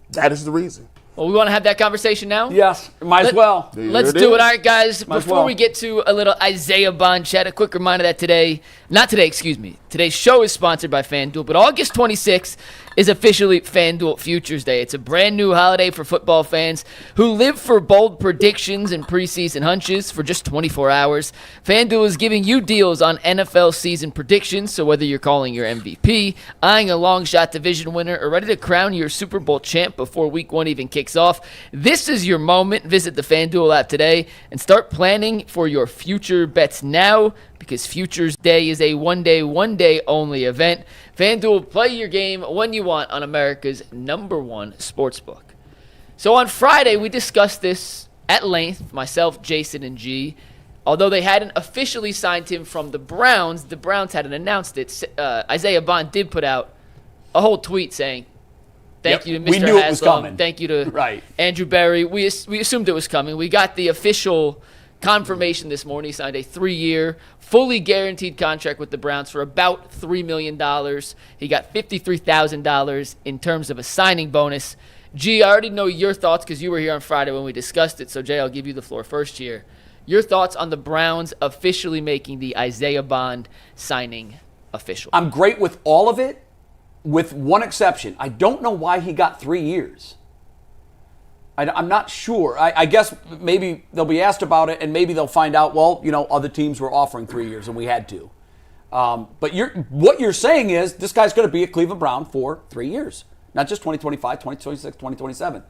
That is the reason. Well, we want to have that conversation now? Yes, might as well. Let's it do is. it. All right, guys. Might as Before well. we get to a little Isaiah Bond chat, a quick reminder that today's show is sponsored by FanDuel, but August 26th is officially FanDuel Futures Day. It's a brand new holiday for football fans who live for bold predictions and preseason hunches for just 24 hours. FanDuel is giving you deals on NFL season predictions, so whether you're calling your MVP, eyeing a long shot division winner, or ready to crown your Super Bowl champ before week 1 even kicks off, this is your moment. Visit the FanDuel app today and start planning for your future bets now, because Futures Day is a one day only event. FanDuel, play your game when you want on America's #1 sportsbook. So on Friday, we discussed this at length, myself, Jason, and G. Although they hadn't officially signed him from the Browns hadn't announced it. Isaiah Bond did put out a whole tweet saying, thank you to Mr. We knew it was Haslam. coming. Thank you to Right. Andrew Berry. We assumed it was coming. We got the official confirmation this morning. He signed a 3-year, fully guaranteed contract with the Browns for about $3 million. He got $53,000 in terms of a signing bonus. G, I already know your thoughts because you were here on Friday when we discussed it. So, Jay, I'll give you the floor first here. Your thoughts on the Browns officially making the Isaiah Bond signing official? I'm great with all of it, with one exception. I don't know why he got 3 years. I'm not sure. I guess maybe they'll be asked about it, and maybe they'll find out, well, other teams were offering 3 years, and we had to. But what you're saying is this guy's going to be a Cleveland Brown for 3 years, not just 2025, 2026, 2027.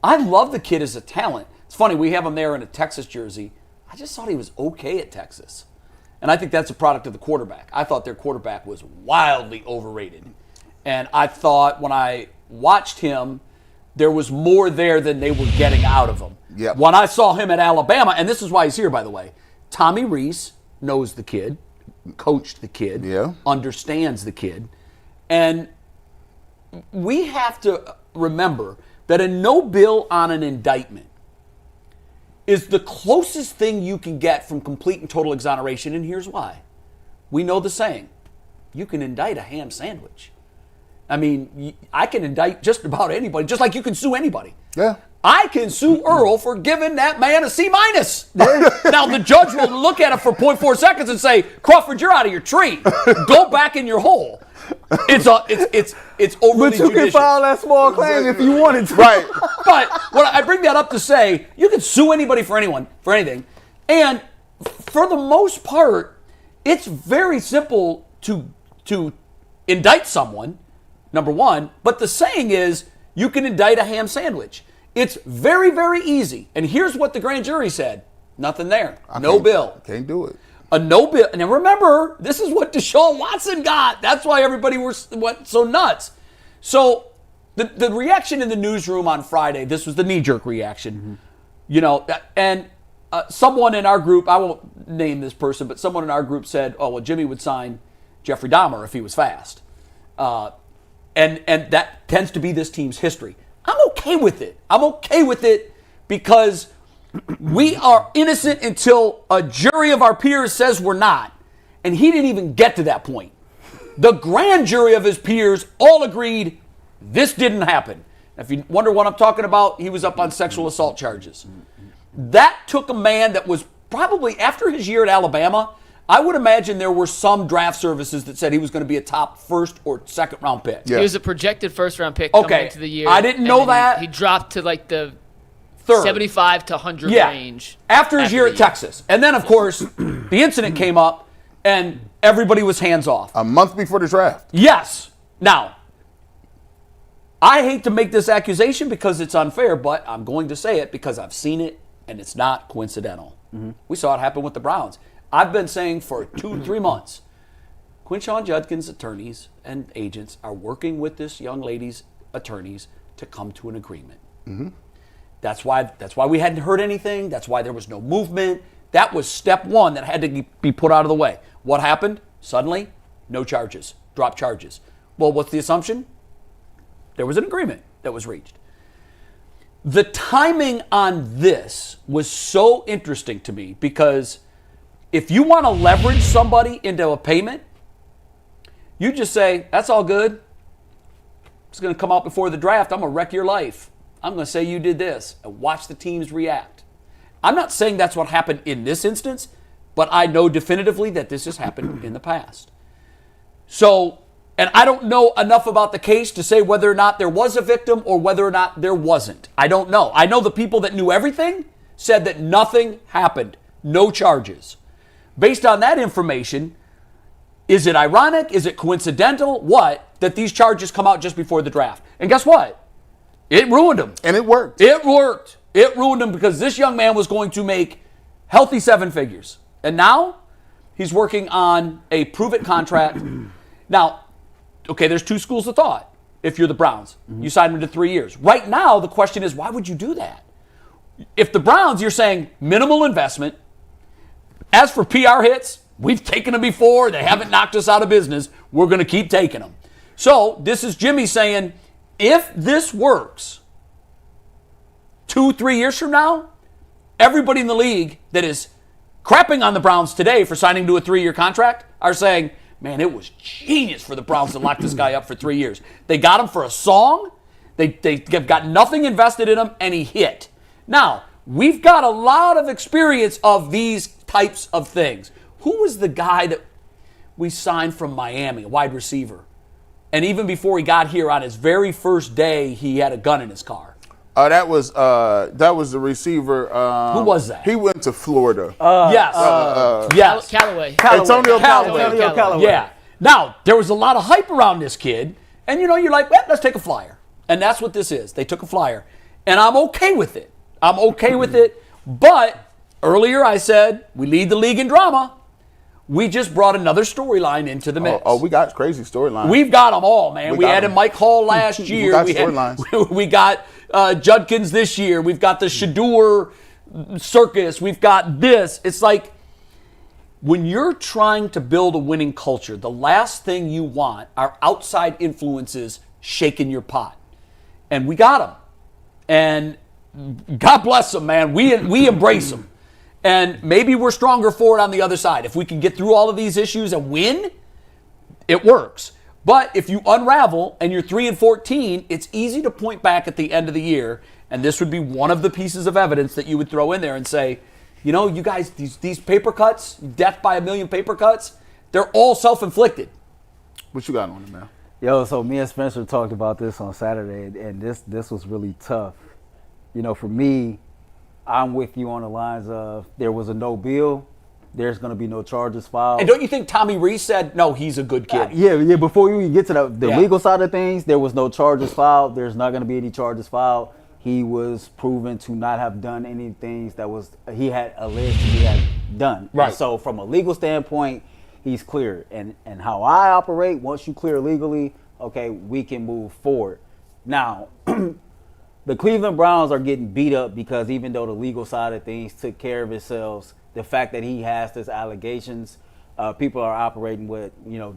I love the kid as a talent. It's funny, we have him there in a Texas jersey. I just thought he was okay at Texas. And I think that's a product of the quarterback. I thought their quarterback was wildly overrated. And I thought when I watched him, there was more there than they were getting out of him. Yep. When I saw him at Alabama, and this is why he's here, by the way, Tommy Rees knows the kid, coached the kid, understands the kid. And we have to remember that a no bill on an indictment is the closest thing you can get from complete and total exoneration, and here's why. We know the saying, you can indict a ham sandwich. I mean, I can indict just about anybody, just like you can sue anybody. Yeah. I can sue Earl for giving that man a C-. Now, the judge will look at it for 0.4 seconds and say, Crawford, you're out of your tree. Go back in your hole. It's overly But you can judicious. file that small claim if you wanted to. Right. But what I bring that up to say, you can sue anybody for anything. And for the most part, it's very simple to indict someone, number one. But the saying is, you can indict a ham sandwich. It's very, very easy. And here's what the grand jury said. Nothing there. No bill. Can't do it. A no bill. And remember, this is what Deshaun Watson got. That's why everybody went so nuts. So the reaction in the newsroom on Friday, this was the knee-jerk reaction. And someone in our group, I won't name this person, but someone in our group said, oh, well, Jimmy would sign Jeffrey Dahmer if he was fast. And that tends to be this team's history. I'm okay with it. I'm okay with it because We are innocent until a jury of our peers says we're not. And he didn't even get to that point. The grand jury of his peers all agreed this didn't happen. If you wonder what I'm talking about, he was up on sexual assault charges. That took a man that was probably, after his year at Alabama, I would imagine there were some draft services that said he was going to be a top first or second round pick. He was a projected first-round pick coming into the year. I didn't know that. He dropped to like the third. 75 to 100 range. After his year at Texas. And then, of course, the incident came up, and everybody was hands off. A month before the draft. Yes. Now, I hate to make this accusation because it's unfair, but I'm going to say it because I've seen it, and it's not coincidental. We saw it happen with the Browns. I've been saying for 2-3 months, Quinshon Judkins' attorneys and agents are working with this young lady's attorneys to come to an agreement. That's why we hadn't heard anything. That's why there was no movement. That was step one that had to be put out of the way. What happened? Suddenly, no charges. Drop charges. Well, what's the assumption? There was an agreement that was reached. The timing on this was so interesting to me because if you want to leverage somebody into a payment, you just say, that's all good. It's going to come out before the draft. I'm going to wreck your life. I'm going to say you did this and watch the teams react. I'm not saying that's what happened in this instance, but I know definitively that this has happened in the past. So, and I don't know enough about the case to say whether or not there was a victim or whether or not there wasn't. I don't know. I know the people that knew everything said that nothing happened, no charges. Based on that information, is it ironic? Is it coincidental? What? That these charges come out just before the draft. And guess what? It ruined him. And it worked. It worked. It ruined him because this young man was going to make healthy 7 figures. And now he's working on a prove-it contract. Now, okay, there's two schools of thought. If you're the Browns, you sign him to 3 years. Right now, the question is, why would you do that? If the Browns, you're saying minimal investment. As for PR hits, we've taken them before. They haven't knocked us out of business. We're going to keep taking them. So this is Jimmy saying, if this works 2-3 years from now, everybody in the league that is crapping on the Browns today for signing to a 3-year contract are saying, man, it was genius for the Browns to lock this guy up for 3 years. They got him for a song. They've got nothing invested in him, and he hit. Now, we've got a lot of experience of these types of things. Who was the guy that we signed from Miami, a wide receiver? And even before he got here, on his very first day, he had a gun in his car. That was the receiver. Who was that? He went to Florida. Yes. Yes. Callaway. Antonio Callaway. Yeah. Now, there was a lot of hype around this kid. And, you're like, well, let's take a flyer. And that's what this is. They took a flyer. And I'm okay with it. I'm okay with it. But earlier I said we lead the league in drama. We just brought another storyline into the mix. We got crazy storylines. We've got them all, man. We had Mike Hall last year. We got storylines. We got Judkins this year. We've got the Shador circus. We've got this. It's like when you're trying to build a winning culture, the last thing you want are outside influences shaking your pot. And we got them. And God bless them, man. We embrace them. And maybe we're stronger for it on the other side. If we can get through all of these issues and win, it works. But if you unravel and you're 3-14, it's easy to point back at the end of the year, and this would be one of the pieces of evidence that you would throw in there and say, you guys, these paper cuts, death by a million paper cuts, they're all self-inflicted. What you got on it, man? Yo, so me and Spencer talked about this on Saturday, and this was really tough. For me, I'm with you on the lines of there was a no bill, there's going to be no charges filed. And don't you think Tommy Reese said, no, he's a good kid? Yeah, before you even get to the legal side of things, there was no charges filed. There's not going to be any charges filed. He was proven to not have done any things that he had alleged he had done. Right. And so from a legal standpoint, he's clear. And how I operate, once you clear legally, okay, we can move forward. Now, the Cleveland Browns are getting beat up because even though the legal side of things took care of itself, the fact that he has these allegations, people are operating with,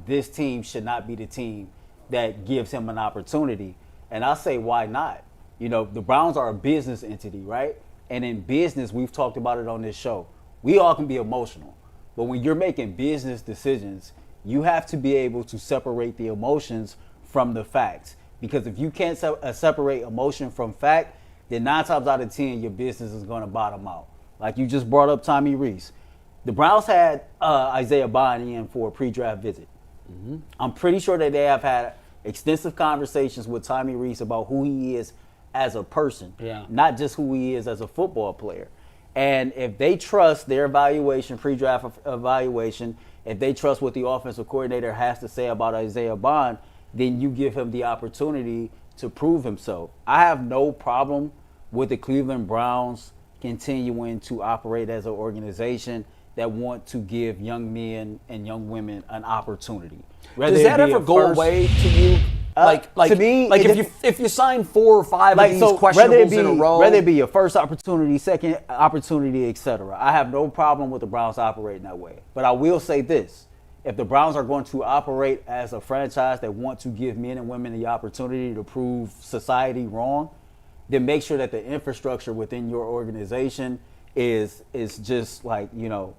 this team should not be the team that gives him an opportunity. And I say, why not? The Browns are a business entity, right? And in business, we've talked about it on this show. We all can be emotional. But when you're making business decisions, you have to be able to separate the emotions from the facts. Because if you can't separate emotion from fact, then 9 times out of 10, your business is going to bottom out. Like you just brought up Tommy Rees. The Browns had Isaiah Bond in for a pre-draft visit. Mm-hmm. I'm pretty sure that they have had extensive conversations with Tommy Rees about who he is as a person, not just who he is as a football player. And if they trust their evaluation, pre-draft evaluation, if they trust what the offensive coordinator has to say about Isaiah Bond, then you give him the opportunity to prove himself. I have no problem with the Cleveland Browns continuing to operate as an organization that want to give young men and young women an opportunity. Does that ever go away to you? To me, if you sign 4 or 5 of these questionables in a row, whether it be your first opportunity, second opportunity, etc. I have no problem with the Browns operating that way. But I will say this: if the Browns are going to operate as a franchise that want to give men and women the opportunity to prove society wrong, then make sure that the infrastructure within your organization is just like, you know,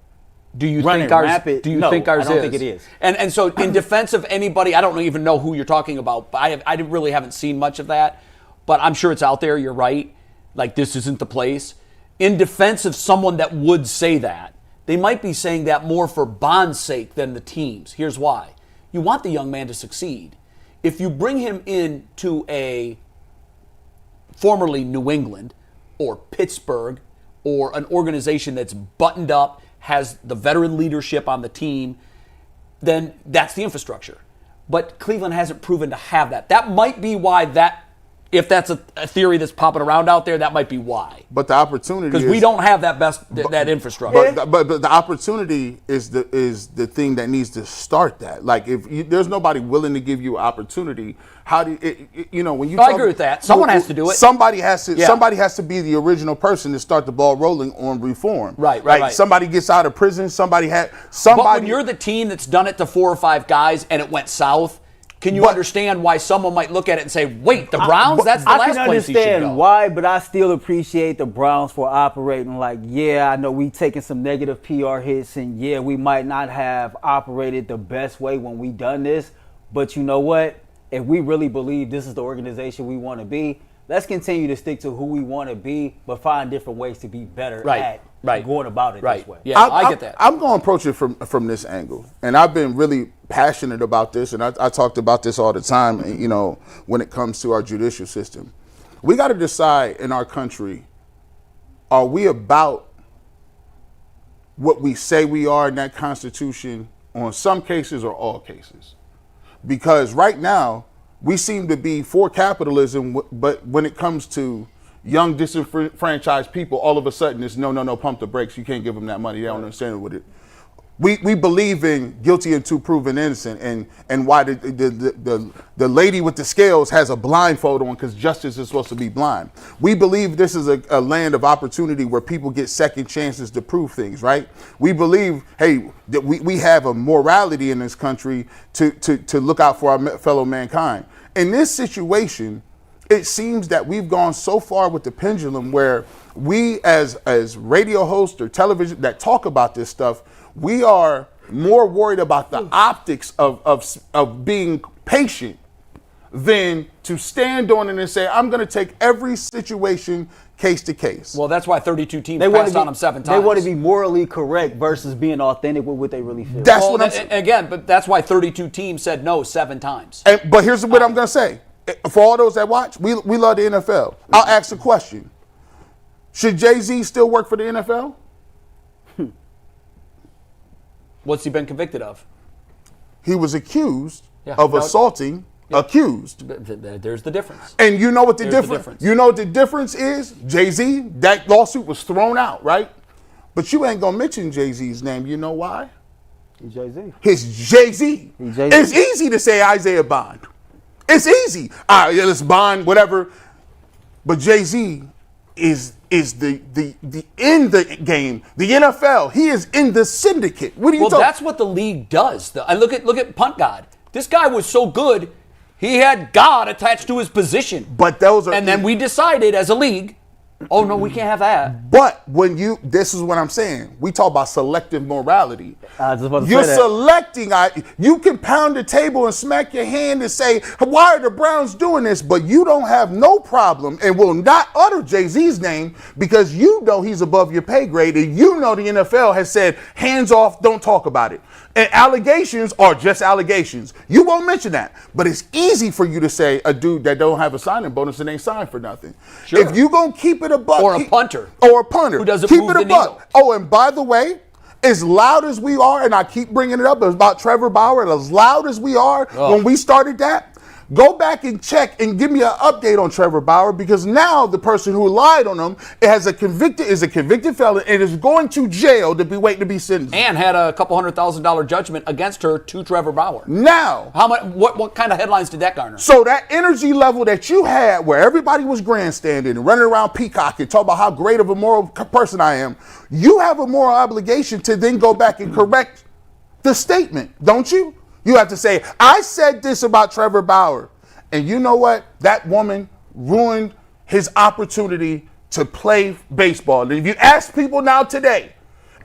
do you think ours? Rapid. Do you think ours is? I don't think it is. And so, in defense of anybody, I don't even know who you're talking about. But I really haven't seen much of that. But I'm sure it's out there. You're right. Like, this isn't the place. In defense of someone that would say that, they might be saying that more for Bond's sake than the team's. Here's why: you want the young man to succeed. If you bring him into a formerly New England or Pittsburgh or an organization that's buttoned up, has the veteran leadership on the team, then that's the infrastructure. But Cleveland hasn't proven to have that. That might be why if that's a theory that's popping around out there, that might be why. But the opportunity because we don't have that infrastructure. But the opportunity is the thing that needs to start that. Like there's nobody willing to give you opportunity. How do you when you? I agree with that. Someone has to do it. Somebody has to. Yeah. Somebody has to be the original person to start the ball rolling on reform. Right. Somebody gets out of prison. But when you're the team that's done it to 4 or 5 guys and it went south, can you understand why someone might look at it and say, "Wait, the Browns? That's the last place he should go." I can understand why, but I still appreciate the Browns for operating like, yeah, I know we taking some negative PR hits, and yeah, we might not have operated the best way when we done this, but you know what? If we really believe this is the organization we want to be, let's continue to stick to who we want to be, but find different ways to be better at going about it this way. Yeah, I get that. I'm going to approach it from this angle, and I've been really passionate about this, and I talked about this all the time, when it comes to our judicial system. We got to decide in our country, are we about what we say we are in that Constitution on some cases or all cases? Because right now, we seem to be for capitalism, but when it comes to young disenfranchised people, all of a sudden it's no, pump the brakes. You can't give them that money. They don't understand with it. We believe in guilty until proven innocent, and why the lady with the scales has a blindfold on because justice is supposed to be blind. We believe this is a land of opportunity where people get second chances to prove things, right? We believe, that we have a morality in this country to look out for our fellow mankind. In this situation, it seems that we've gone so far with the pendulum where we as radio hosts or television that talk about this stuff, we are more worried about the optics of being patient than to stand on it and say, I'm going to take every situation case to case. Well, that's why 32 teams passed on them 7 times. They want to be morally correct versus being authentic with what they really feel. That's what I'm saying. Again, but that's why 32 teams said no 7 times. But here's what I'm going to say. For all those that watch, we love the NFL. I'll ask a question. Should Jay-Z still work for the NFL? What's he been convicted of? He was accused of assaulting accused. There's the difference. And you know what the difference? You know what the difference is? Jay-Z, that lawsuit was thrown out, right? But you ain't gonna mention Jay-Z's name. You know why? He's Jay-Z. He's Jay-Z. It's easy to say Isaiah Bond. It's easy. Let's Bond, whatever. But Jay-Z is the in the game, the NFL. He is in the syndicate. What are you talking? That's what the league does. I look at Punt God. This guy was so good, he had God attached to his position. But those are and then we decided as a league, Oh, no, we can't have that. But this is what I'm saying. We talk about selective morality. I just want to You're say that. selecting. You can pound the table and smack your hand and say, why are the Browns doing this? But you don't have no problem and will not utter Jay-Z's name because you know he's above your pay grade and you know the NFL has said, hands off, don't talk about it. And allegations are just allegations. You won't mention that. But it's easy for you to say a dude that don't have a signing bonus and ain't signed for nothing. Sure. If you going to keep it a buck. Or a punter. Or a punter. Who doesn't keep move it a the buck. needle. Oh, and by the way, as loud as we are, and I keep bringing it up, it was about Trevor Bauer, and as loud as we are when we started that, go back and check and give me an update on Trevor Bauer because now the person who lied on him is a convicted felon and is going to jail to be waiting to be sentenced. And had a couple $100,000 judgment against her to Trevor Bauer. Now, how much? What kind of headlines did that garner? So that energy level that you had where everybody was grandstanding and running around peacocking, talking about how great of a moral person I am, you have a moral obligation to then go back and correct the statement, don't you? You have to say, I said this about Trevor Bauer. And you know what? That woman ruined his opportunity to play baseball. And if you ask people now today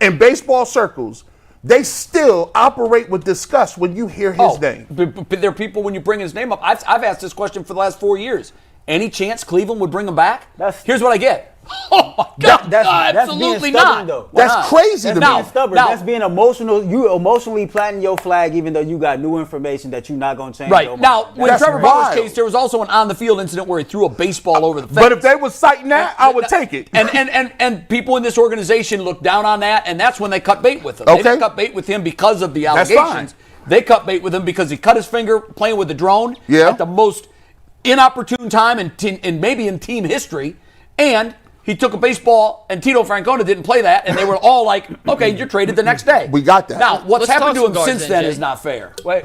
in baseball circles, they still operate with disgust when you hear his name. But there are people, when you bring his name up, I've asked this question for the last 4 years. Any chance Cleveland would bring him back? Here's what I get. Oh my God! That's absolutely being stubborn, not. Though. That's crazy to me. That's being stubborn. That's being emotional. You emotionally planting your flag, even though you got new information that you're not going to change. Right now, when Trevor Bauer's case, there was also an on-the-field incident where he threw a baseball over the fence. But if they were citing that, I would take it. And people in this organization looked down on that, and that's when they cut bait with him. Okay. They didn't cut bait with him because of the allegations. They cut bait with him because he cut his finger playing with the drone at the most inopportune time in maybe in team history, and he took a baseball, and Tito Francona didn't play that, and they were all like, okay, you're traded the next day. We got that. Now, what's Let's happened to talk him some since guards then then, is Jay. not fair. Wait,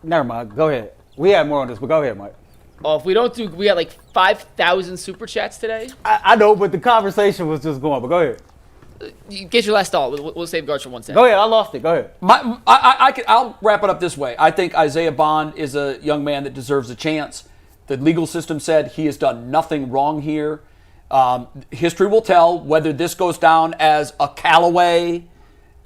never mind. Go ahead. We have more on this, but go ahead, Mike. Oh, if we don't do, we got like 5,000 super chats today. I know, but the conversation was just going. But go ahead. You get your last thought. We'll save guards for 1 second. Go ahead. I lost it. Go ahead. I'll wrap it up this way. I think Isaiah Bond is a young man that deserves a chance. The legal system said he has done nothing wrong here. History will tell whether this goes down as a Callaway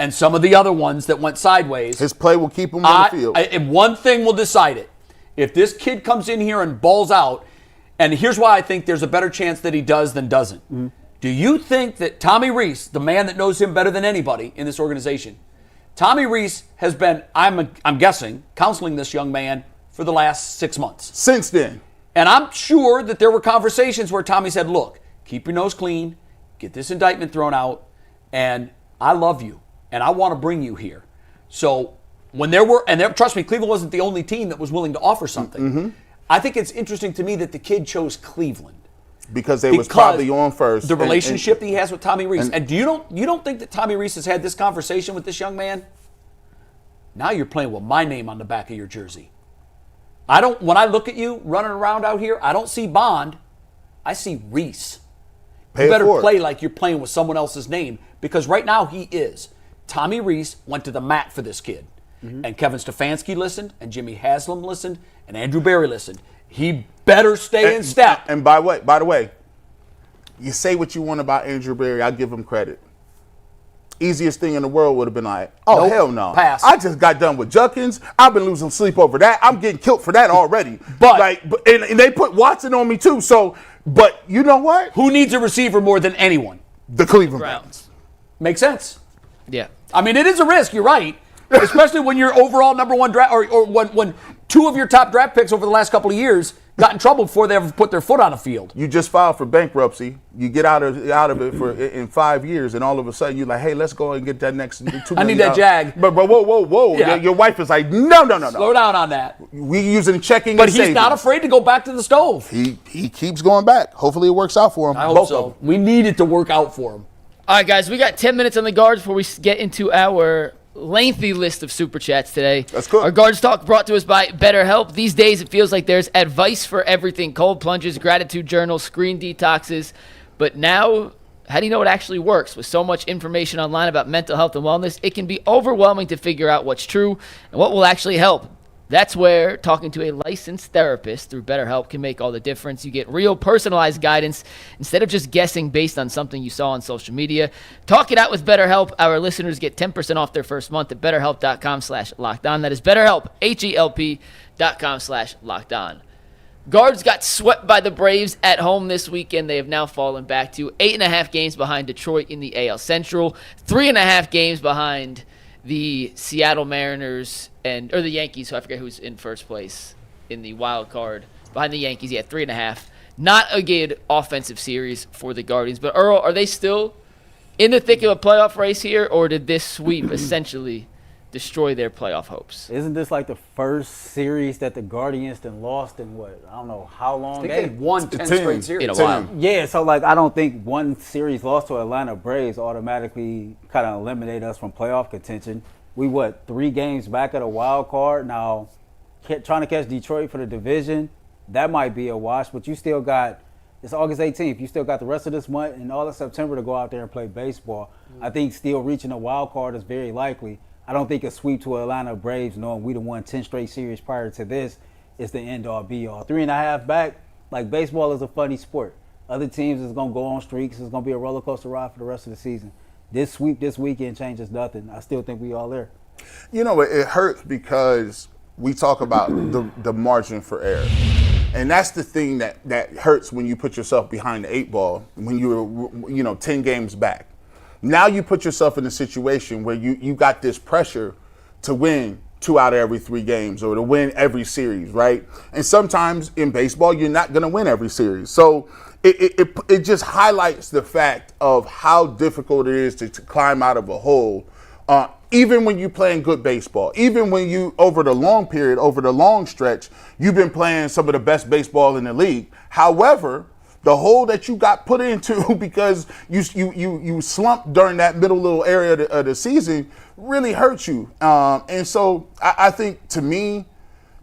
and some of the other ones that went sideways. His play will keep him on the field. And one thing will decide it. If this kid comes in here and balls out, and here's why I think there's a better chance that he does than doesn't. Mm-hmm. Do you think that Tommy Rees, the man that knows him better than anybody in this organization, Tommy Rees has been, I'm guessing, counseling this young man for the last 6 months. Since then. And I'm sure that there were conversations where Tommy said, look, keep your nose clean, get this indictment thrown out, and I love you, and I want to bring you here. So when trust me, Cleveland wasn't the only team that was willing to offer something. Mm-hmm. I think it's interesting to me that the kid chose Cleveland. Because was probably on first. The relationship that he has with Tommy Rees. And you don't think that Tommy Rees has had this conversation with this young man? Now you're playing with my name on the back of your jersey. When I look at you running around out here, I don't see Bond. I see Rees. You better play like you're playing with someone else's name, because right now he is. Tommy Rees went to the mat for this kid. Mm-hmm. And Kevin Stefanski listened, and Jimmy Haslam listened, and Andrew Berry listened. He better stay in step. And by the way, you say what you want about Andrew Berry, I give him credit. Easiest thing in the world would have been like, oh, nope, hell no. Pass. I just got done with Judkins. I've been losing sleep over that. I'm getting killed for that already. And they put Watson on me too. So, but you know what? Who needs a receiver more than anyone? The Cleveland Browns. Makes sense. Yeah. I mean, it is a risk. You're right. Especially when your overall number one draft, or when two of your top draft picks over the last couple of years got in trouble before they ever put their foot on a field. You just filed for bankruptcy. You get out of it in 5 years, and all of a sudden you're like, hey, let's go and get that next $2 million. I need that Jag. But whoa. Yeah. Your wife is like, no. Slow down on that. We using checking. But he's not afraid to go back to the stove. He keeps going back. Hopefully it works out for him. I hope so. We need it to work out for him. All right, guys, we got 10 minutes on the guards before we get into our lengthy list of super chats today. That's cool. Our guards talk brought to us by BetterHelp. These days it feels like there's advice for everything: cold plunges, gratitude journals, screen detoxes. But now, how do you know it actually works? With so much information online about mental health and wellness, it can be overwhelming to figure out what's true and what will actually help. That's where talking to a licensed therapist through BetterHelp can make all the difference. You get real personalized guidance instead of just guessing based on something you saw on social media. Talk it out with BetterHelp. Our listeners get 10% off their first month at BetterHelp.com/LockedOn. That is BetterHelp, HELP.com/LockedOn. Guards got swept by the Braves at home this weekend. They have now fallen back to 8.5 games behind Detroit in the AL Central, 3.5 games behind the Seattle Mariners or the Yankees, so I forget who's in first place in the wild card. Behind the Yankees, 3.5. Not a good offensive series for the Guardians. But Earl, are they still in the thick of a playoff race here, or did this sweep essentially destroy their playoff hopes? Isn't this like the first series that the Guardians then lost in what? I don't know how long. I think they won 10 straight series. In a while. Yeah, so like I don't think one series lost to Atlanta Braves automatically kind of eliminate us from playoff contention. We 3 games back at a wild card now, trying to catch Detroit for the division. That might be a wash, but you still got. It's August 18th. You still got the rest of this month and all of September to go out there and play baseball. I think still reaching a wild card is very likely. I don't think a sweep to Atlanta Braves, knowing we done won 10 straight series prior to this, is the end-all, be-all. 3.5 back, like baseball is a funny sport. Other teams is going to go on streaks. It's going to be a roller coaster ride for the rest of the season. This sweep this weekend changes nothing. I still think we all there. You know, it hurts because we talk about the margin for error. And that's the thing that hurts when you put yourself behind the 8 ball, when you're 10 games back. Now you put yourself in a situation where you got this pressure to win 2 out of every 3 games or to win every series, right? And sometimes in baseball, you're not going to win every series. So it just highlights the fact of how difficult it is to climb out of a hole, even when you're playing good baseball, even when you, over the long period, over the long stretch, you've been playing some of the best baseball in the league. However, the hole that you got put into because you slumped during that middle little area of the season really hurt you. And so I think, to me,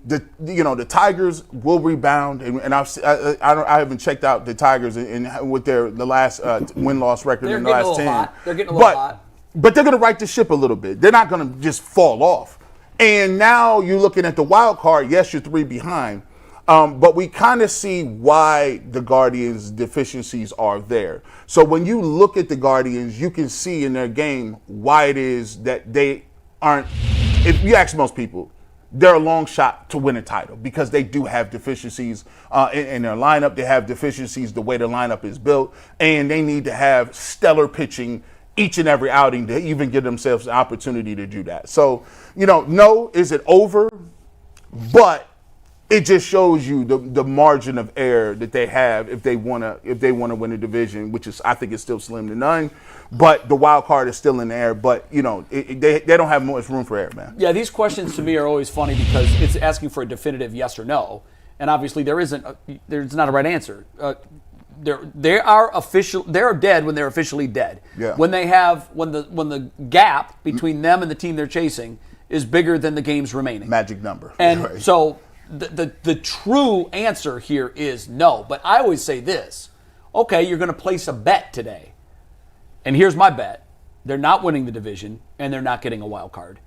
the Tigers will rebound. And I haven't checked out the Tigers with the last win-loss record in the last 10. They're getting a little hot. But they're going to right the ship a little bit. They're not going to just fall off. And now you're looking at the wild card. Yes, you're 3 behind. But we kind of see why the Guardians' deficiencies are there. So when you look at the Guardians, you can see in their game why it is that they aren't. If you ask most people, they're a long shot to win a title because they do have deficiencies in their lineup. They have deficiencies the way the lineup is built, and they need to have stellar pitching each and every outing to even give themselves an opportunity to do that. So, no, is it over? But it just shows you the margin of error that they have if they want to win a division, which is, I think, is still slim to none. But the wild card is still in the air. But they don't have much room for error, man. Yeah, these questions to me are always funny because it's asking for a definitive yes or no, and obviously there's not a right answer. They are dead when they're officially dead. Yeah. When the gap between them and the team they're chasing is bigger than the games remaining. Magic number. And right. so the true answer here is no. But I always say this. Okay, you're going to place a bet today. And here's my bet. They're not winning the division, and they're not getting a wild card.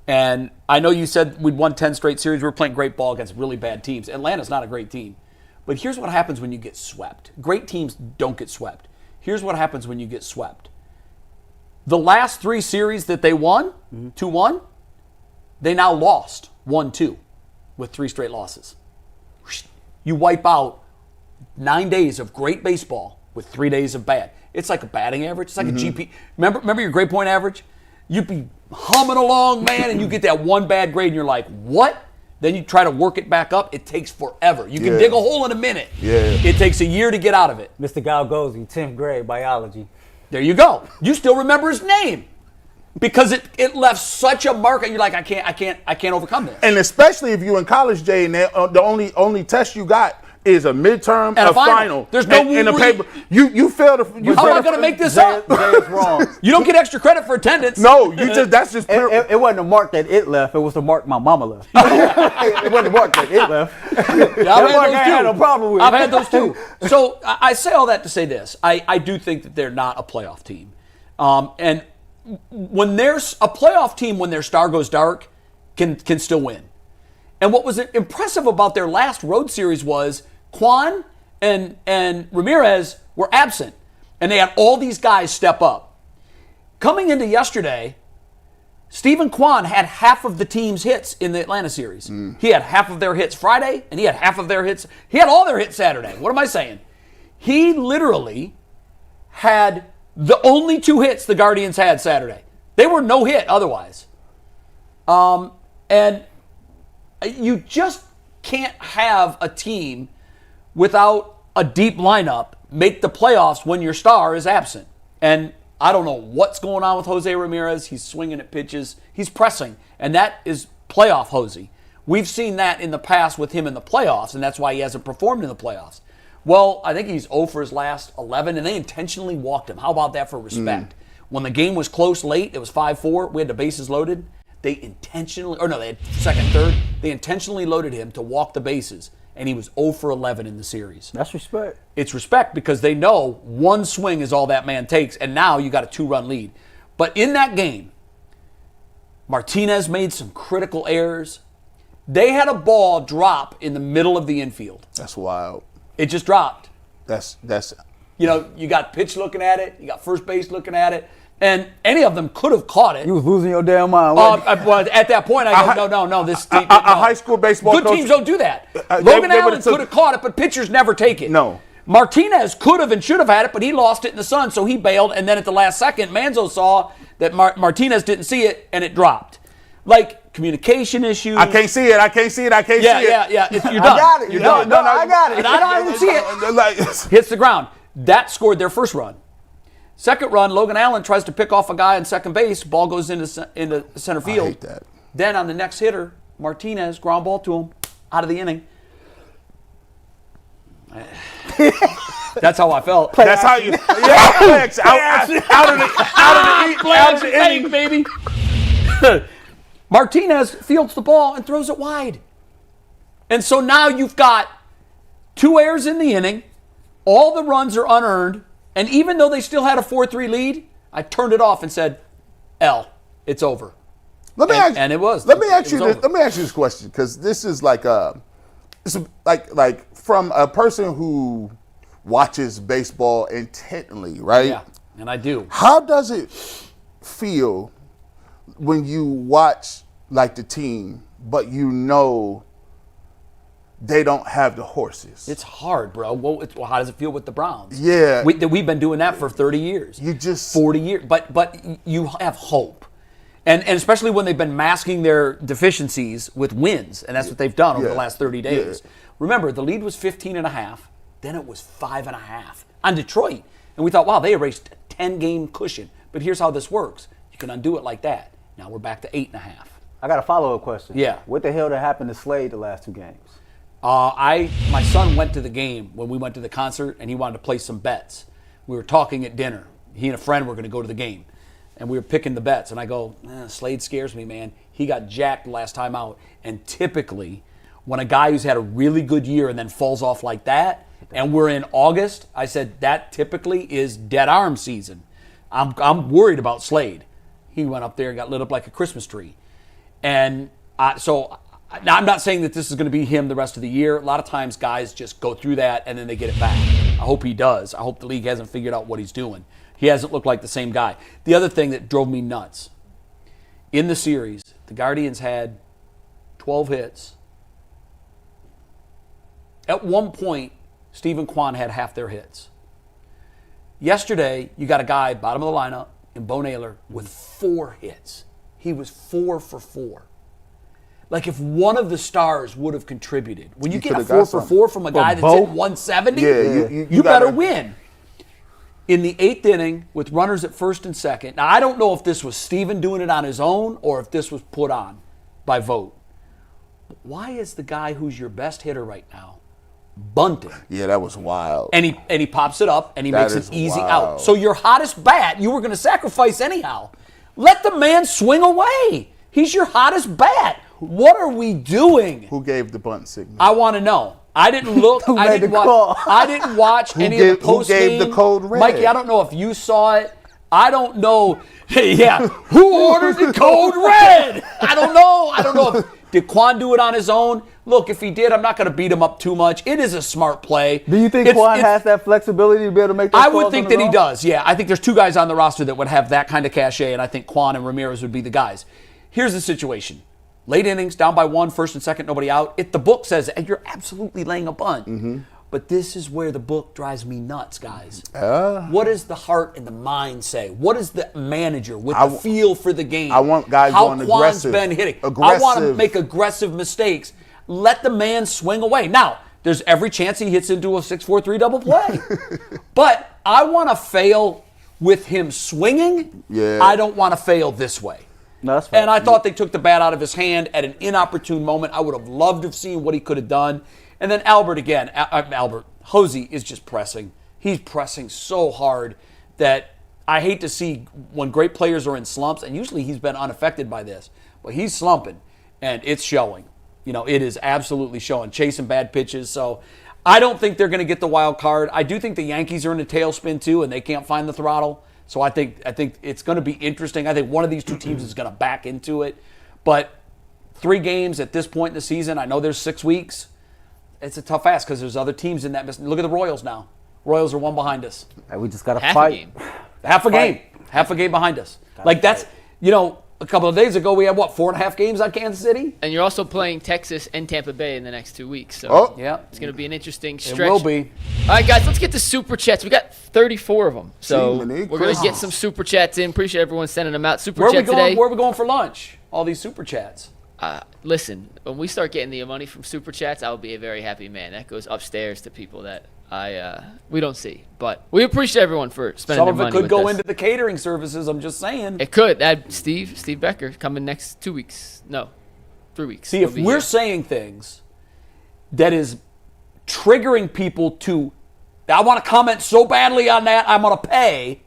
And I know you said we'd won 10 straight series. We're playing great ball against really bad teams. Atlanta's not a great team. But here's what happens when you get swept. Great teams don't get swept. Here's what happens when you get swept. The last 3 series that they won, 2-1, they now lost 1-2 with 3 straight losses. You wipe out 9 days of great baseball with 3 days of bad. It's like a batting average. It's like a GP. Remember your grade point average? You'd be humming along, man, and you get that one bad grade, and you're like, what? Then you try to work it back up. It takes forever. You can dig a hole in a minute. Yeah. It takes a year to get out of it. Mr. Galgozi, 10th grade biology. There you go. You still remember his name because it left such a mark, and you're like, I can't overcome this. And especially if you're in college, Jay, and the only test you got is a midterm, and a final. There's no in a paper. You failed. How am I going to make this up? Jay is wrong. You don't get extra credit for attendance. No, that's just. It wasn't the mark that it left. It was the mark my mama left. It wasn't the mark that it left. Yeah, I had no problem with. I've had those too. So I say all that to say this. I do think that they're not a playoff team. And when there's a playoff team, when their star goes dark, can still win. And what was impressive about their last road series was Quan and Ramirez were absent. And they had all these guys step up. Coming into yesterday, Stephen Quan had half of the team's hits in the Atlanta series. He had half of their hits Friday, and he had half of their hits. He had all their hits Saturday. What am I saying? He literally had the only 2 hits the Guardians had Saturday. They were no hit otherwise. And you just can't have a team without a deep lineup make the playoffs when your star is absent. And I don't know what's going on with Jose Ramirez. He's swinging at pitches. He's pressing. And that is playoff Jose. We've seen that in the past with him in the playoffs, and that's why he hasn't performed in the playoffs. Well, I think he's 0 for his last 11, and they intentionally walked him. How about that for respect? When the game was close late, it was 5-4, we had the bases loaded. They intentionally, they had second, third. They intentionally loaded him to walk the bases, and he was 0 for 11 in the series. That's respect. It's respect because they know one swing is all that man takes, and now you got a 2-run lead. But in that game, Martinez made some critical errors. They had a ball drop in the middle of the infield. That's wild. It just dropped. That's. You got pitch looking at it, you got first base looking at it, and any of them could have caught it. You was losing your damn mind. Well, at that point, I go, no. This team, a high school baseball good coach, teams don't do that. they Logan Allen would've could have caught it, but pitchers never take it. No. Martinez could have and should have had it, but he lost it in the sun, so he bailed. And then at the last second, Manzo saw that Martinez didn't see it, and it dropped. Like communication issues. I can't see it. You're done. You're done. I got it. You're done. No, I got it. And I don't even see it. Hits the ground. That scored their first run. Second run, Logan Allen tries to pick off a guy on second base. Ball goes into center field. I hate that. Then on the next hitter, Martinez, ground ball to him, out of the inning. That's how I felt. That's how you. Out of the inning, baby. Martinez fields the ball and throws it wide. And so now you've got 2 errors in the inning. All the runs are unearned. And even though they still had a 4-3 lead, I turned it off and said, L, it's over. Let me ask you this question, because this is like from a person who watches baseball intently, right? Yeah, and I do. How does it feel when you watch like the team, but you know they don't have the horses? It's hard, bro. Well, how does it feel with the Browns? Yeah. We've been doing that for 30 years. 40 years. But you have hope. And especially when they've been masking their deficiencies with wins, and that's what they've done over the last 30 days. Yeah. Remember, the lead was 15.5, then it was 5.5 on Detroit. And we thought, wow, they erased a 10-game cushion. But here's how this works. You can undo it like that. Now we're back to 8.5. I got a follow-up question. Yeah. What the hell did happen to Slade the last 2 games? My son went to the game when we went to the concert, and he wanted to place some bets. We were talking at dinner. He and a friend were going to go to the game, and we were picking the bets. And I go, Slade scares me, man. He got jacked last time out. And typically, when a guy who's had a really good year and then falls off like that, and we're in August, I said that typically is dead arm season. I'm worried about Slade. He went up there and got lit up like a Christmas tree. And so now I'm not saying that this is going to be him the rest of the year. A lot of times guys just go through that and then they get it back. I hope he does. I hope the league hasn't figured out what he's doing. He hasn't looked like the same guy. The other thing that drove me nuts, in the series, the Guardians had 12 hits. At one point, Stephen Quan had half their hits. Yesterday, you got a guy, bottom of the lineup, in Bo Naylor, with 4 hits. He was 4 for 4. Like if one of the stars would have contributed. When you get a 4 for 4 from a guy that's at 170, you better win. In the 8th inning, with runners at first and second. Now, I don't know if this was Steven doing it on his own or if this was put on by vote. But why is the guy who's your best hitter right now bunting? Yeah, that was wild. And he pops it up and he makes an easy out. So your hottest bat, you were going to sacrifice anyhow. Let the man swing away. He's your hottest bat. What are we doing? Who gave the bunt signal? I want to know. I didn't look. I didn't watch any of the post game. Who gave the code red? Mikey, I don't know if you saw it. I don't know. Yeah, who ordered the code red? I don't know. Did Quan do it on his own? Look, if he did, I'm not going to beat him up too much. It is a smart play. Do you think Quan has that flexibility to be able to make those I calls would think on that his he own? does, yeah. I think there's 2 guys on the roster that would have that kind of cachet, and I think Quan and Ramirez would be the guys. Here's the situation. Late innings, down by 1, first and second, nobody out. If the book says, and you're absolutely laying a bunt. Mm-hmm. But this is where the book drives me nuts, guys. What does the heart and the mind say? What does the manager with the feel for the game? I want guys going How Quan's aggressive. been hitting. I want to make aggressive mistakes. Let the man swing away. Now, there's every chance he hits into a 6-4-3 double play. But I want to fail with him swinging. Yeah. I don't want to fail this way. No, that's fine. And I thought they took the bat out of his hand at an inopportune moment. I would have loved to have seen what he could have done. And then Albert again. Hosey is just pressing. He's pressing so hard that I hate to see when great players are in slumps, and usually he's been unaffected by this, but he's slumping, and it's showing. It is absolutely showing, chasing bad pitches. So I don't think they're going to get the wild card. I do think the Yankees are in a tailspin too, and they can't find the throttle. So I think it's going to be interesting. I think one of these 2 teams is going to back into it. But 3 games at this point in the season, I know there's 6 weeks. It's a tough ask because there's other teams in that. Look at the Royals now. Royals are 1 behind us. And we just got to Half fight. a game. Half a game behind us. That's, a couple of days ago we had, 4.5 games on Kansas City? And you're also playing Texas and Tampa Bay in the next 2 weeks. So yeah, it's going to be an interesting it stretch. will be. All right, guys, let's get to Super Chats. We got 34 of them. So Monique, we're going to Chris. get some Super Chats in. Appreciate everyone sending them out. Super Where are we Chat today. going? Where are we going for lunch? All these Super Chats. Listen, when we start getting the money from Super Chats, I will be a very happy man. That goes upstairs to people that we don't see. But we appreciate everyone for spending Some their of it money could go with us. into the catering services. I'm just saying. It could. Steve Becker coming next 2 weeks. No, 3 weeks. See, He'll if be we're here. saying things that is triggering people to, I want to comment so badly on that, I'm going to pay.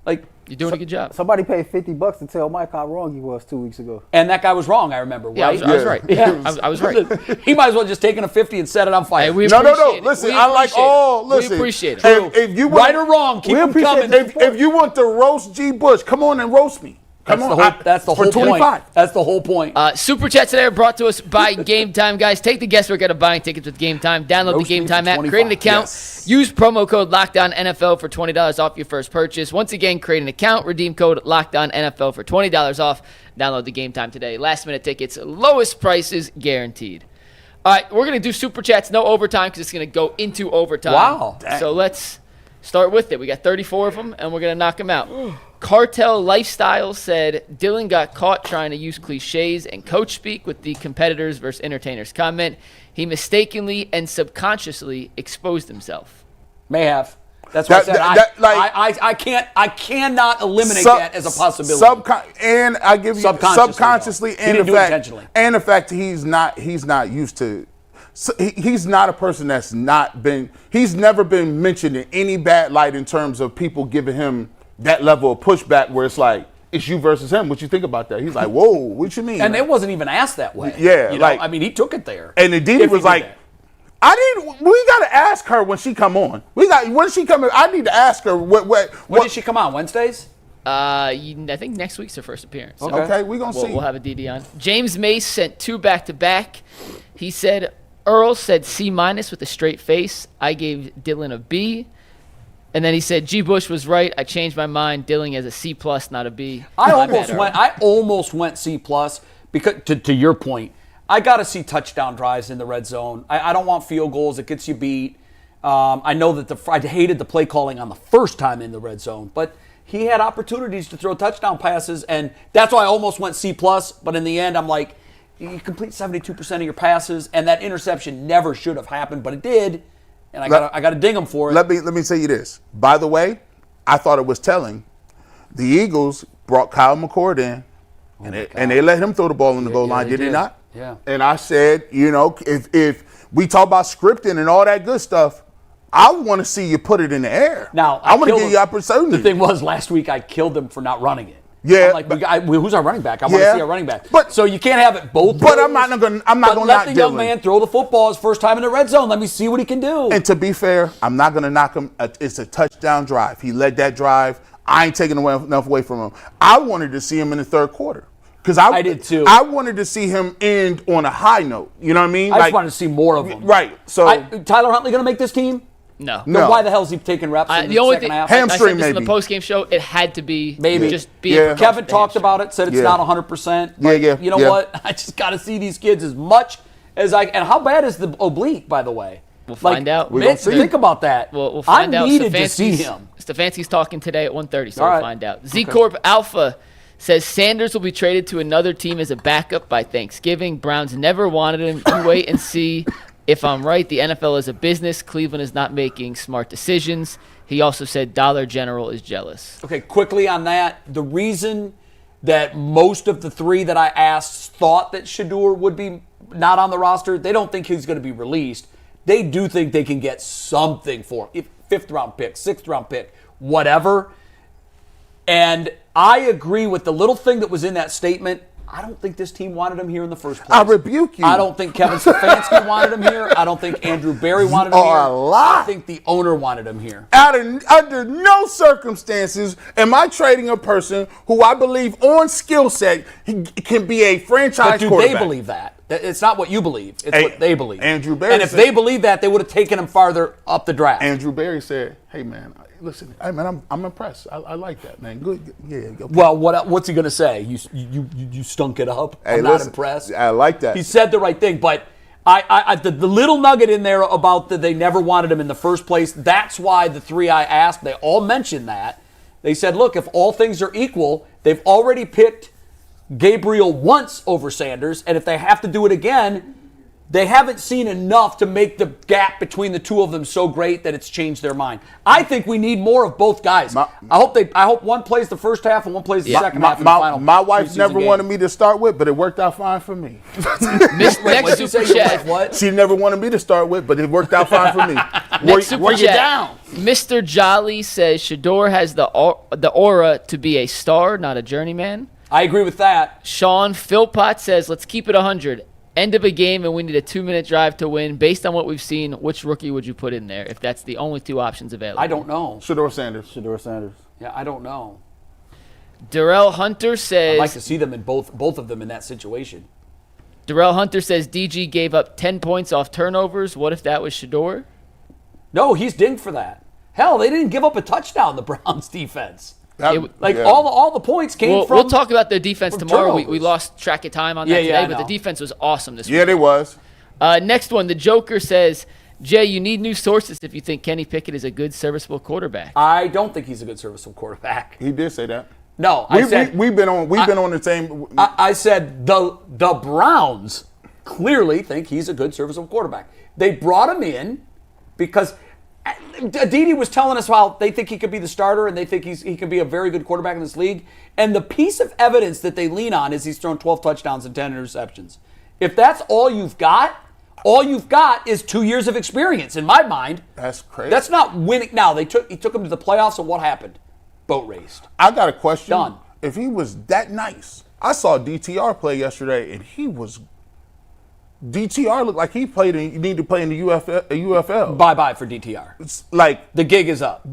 Like, You're doing a good job. Somebody paid $50 to tell Mike how wrong he was 2 weeks ago. and that guy was wrong, I remember, Yeah, right? I was right. Yeah. I was right. He might as well just taken a 50 and set it on fire. Hey, we No. appreciate it. Listen, We I like appreciate it. all. Listen, We appreciate it. If you want, Right or wrong, keep them coming. If you want to roast G. Bush, come on and roast me. Come on. That's the for whole 25. point. That's the whole point. Super Chats today are brought to us by Game Time, guys. Take the guesswork out of buying tickets with Game Time. Download the Roast Game me Time for app, 25. create an account, Yes. use promo code LOCKDOWNNFL for $20 off your first purchase. Once again, create an account, redeem code LOCKDOWNNFL for $20 off. Download the Game Time today. Last minute tickets, lowest prices guaranteed. All right, we're going to do Super Chats, no overtime, because it's going to go into overtime. Wow. So let's start with it. We got 34 of them, and we're going to knock them out. Cartel Lifestyle said, Dillon got caught trying to use cliches and coach speak with the competitors versus entertainers comment. He mistakenly and subconsciously exposed himself. May have. That's what That- I said. I cannot eliminate that as a possibility. And I give you subconsciously, though. He didn't do it intentionally. and the fact he's not used to. So he's not a person that's not been. He's never been mentioned in any bad light in terms of people giving him that level of pushback where it's like it's you versus him. What you think about that? He's like, whoa, what you mean? And it wasn't even asked that way. Yeah, You know? like- I mean, he took it there. And the If Didi he was did like, that. we gotta ask her when she come on. When she come in, I need to ask her When did she come on? Wednesdays? I think next week's her first appearance. So Okay, we gonna see. we'll have a DD on. James Mace sent 2 back-to-back. He said, Earl said C- with a straight face. I gave Dillon a B. And then he said, G. Bush was right. I changed my mind. Dillon as a C+, not a B. I My bad, almost Earl. went C+ because to your point, I got to see touchdown drives in the red zone. I don't want field goals. It gets you beat. I know that I hated the play calling on the first time in the red zone, but he had opportunities to throw touchdown passes, and that's why I almost went C+. But in the end, I'm like, you complete 72% of your passes, and that interception never should have happened, but it did, and I got to ding him for it. Let me tell you this. By the way, I thought it was telling. The Eagles brought Kyle McCord in, and they let him throw the ball in the goal line, they did they did. not? Yeah. And I said, if we talk about scripting and all that good stuff, I want to see you put it in the air. Now, I want to give you opportunity. The thing was, last week I killed him for not running it. Yeah, I'm like, who's our running back? I want to Yeah. see our running back. But- so you can't have it both But ways. I'm not gonna But knock let the young Dillon. man throw the football his first time in the red zone. Let me see what he can do. And to be fair, I'm not going to knock him. It's a touchdown drive. He led that drive. I ain't taking enough away from him. I wanted to see him in the third quarter. Because I did too. I wanted to see him end on a high note. You know what I mean? I just wanted to see more of him. Right. So Tyler Huntley going to make this team? No. Then why the hell is he taking reps in the the only second thing, half? I Hamstring, said this in maybe. the post-game show, it had to be Maybe. just be Yeah. Kevin talked about it, said it's not 100%. Yeah. You know what? I just got to see these kids as much as I. And how bad is the oblique, by the way? We'll find out. We're gonna see. Think about that. We'll find out. I needed to see him. Stefanski's talking today at 1:30, so All we'll right. find out. Z-Corp Alpha says Sanders will be traded to another team as a backup by Thanksgiving. Browns never wanted him. You wait and see if I'm right. The NFL is a business. Cleveland is not making smart decisions. He also said Dollar General is jealous. Okay, quickly on that. The reason that most of the three that I asked thought that Shedeur would be not on the roster, they don't think he's going to be released. They do think they can get something for him. 5th-round pick, 6th-round pick, whatever. And I agree with the little thing that was in that statement. I don't think this team wanted him here in the first place. I rebuke you. I don't think Kevin Stefanski wanted him here. I don't think Andrew Berry wanted him You here. are a lie. I think the owner wanted him here. Under no circumstances am I trading a person who I believe on skill set he can be a franchise But do quarterback. they believe that? It's not what you believe. It's what they believe. Andrew Berry and if said- they believe that, they would have taken him farther up the draft. Andrew Berry said, "Hey man, listen, hey man, I'm impressed. I like that, man. Good, yeah. Okay. Well, what's he going to say? You stunk it up. Hey, I'm not listen, impressed. I like that. He said the right thing, but the little nugget in there about that they never wanted him in the first place, that's why the three I asked, they all mentioned that. They said, look, if all things are equal, they've already picked Gabriel once over Sanders, and if they have to do it again, they haven't seen enough to make the gap between the two of them so great that it's changed their mind. I think we need more of both guys. I hope one plays the first half and one plays the second half in the final. My wife never preseason wanted game. me to start with, but it worked out fine for me. Next What'd you say, super your chat. wife what? She never wanted me to start with, but it worked out fine for me. Next super were you chat. down? Mr. Jolly says Shedeur has the aura to be a star, not a journeyman. I agree with that. Sean Philpott says, let's keep it 100. End of a game and we need a 2-minute drive to win. Based on what we've seen, which rookie would you put in there if that's the only two options available? I don't know. Shedeur Sanders. Shedeur Sanders. Yeah, I don't know. Darrell Hunter says, I'd like to see them in both of them in that situation. Darrell Hunter says DG gave up 10 points off turnovers. What if that was Shedeur? No, he's dinged for that. Hell, they didn't give up a touchdown, the Browns defense. Yeah. All the points came from. We'll talk about their defense from tomorrow. We turnovers. lost track of time on that Yeah, I today, but know. the defense was awesome this Yeah, week. they was. Next one, the Joker says, Jay, you need new sources if you think Kenny Pickett is a good, serviceable quarterback. I don't think he's a good serviceable quarterback. He did say that. No, We've been on the same. I said the Browns clearly think he's a good serviceable quarterback. They brought him in because Aditi was telling us how they think he could be the starter and they think he can be a very good quarterback in this league. And the piece of evidence that they lean on is he's thrown 12 touchdowns and 10 interceptions. If that's all you've got is 2 years of experience in my mind. That's crazy. That's not winning. Now he took him to the playoffs, and what happened? Boat raced. I got a question. Done. If he was that nice, I saw DTR play yesterday, and DTR looked like he needed to play in the UFL. Bye for DTR. It's like The gig is up.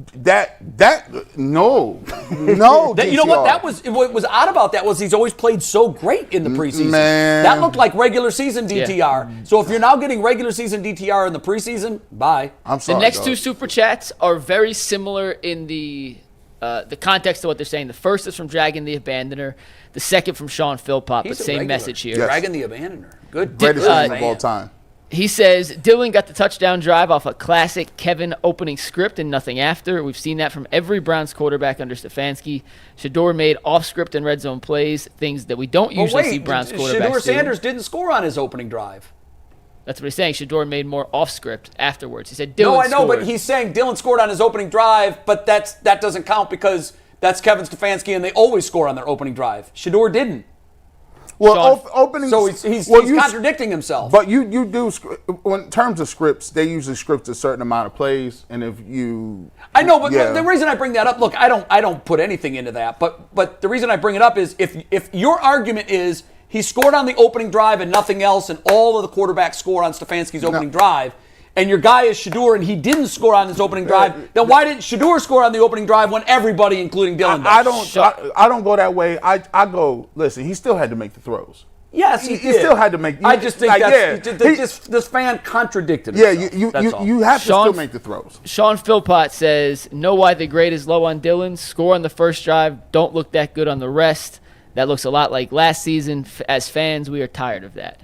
no. You know what? What was odd about that was he's always played so great in the preseason. Man. That looked like regular season DTR. So if you're now getting regular season DTR in the preseason, bye. I'm The sorry. next dog. two super chats are very similar in the context of what they're saying. The first is from Dragon the Abandoner. The second from Sean Philpott, but He's a same regular. message here. Yes. Dragon the Abandoner. Good. Greatest fan. season of all time. He says, Dillon got the touchdown drive off a classic Kevin opening script and nothing after. We've seen that from every Browns quarterback under Stefanski. Shedeur made off-script and red zone plays, things that we don't usually see Browns quarterbacks Shedeur do. Sanders didn't score on his opening drive. That's what he's saying. Shedeur made more off-script afterwards. He said No, Dillon I know, scored. but he's saying Dillon scored on his opening drive, but that doesn't count because that's Kevin Stefanski and they always score on their opening drive. Shedeur didn't. Well, Sean- opening. So he's well, you- contradicting himself. But you do in terms of scripts, they usually script a certain amount of plays, and if you, I know, but yeah. the reason I bring that up, look, I don't put anything into that, but the reason I bring it up is if your argument is he scored on the opening drive and nothing else, and all of the quarterbacks score on Stefanski's opening drive, and your guy is Shedeur and he didn't score on his opening drive, then why didn't Shedeur score on the opening drive when everybody, including Dillon, does? I don't go that way. I go, listen, he still had to make the throws. Yes, he did. Still had to make. I just think this fan contradicted himself. Yeah, you have to still make the throws. Sean Philpott says, know why the grade is low on Dillon. Score on the first drive, don't look that good on the rest. That looks a lot like last season. As fans, we are tired of that.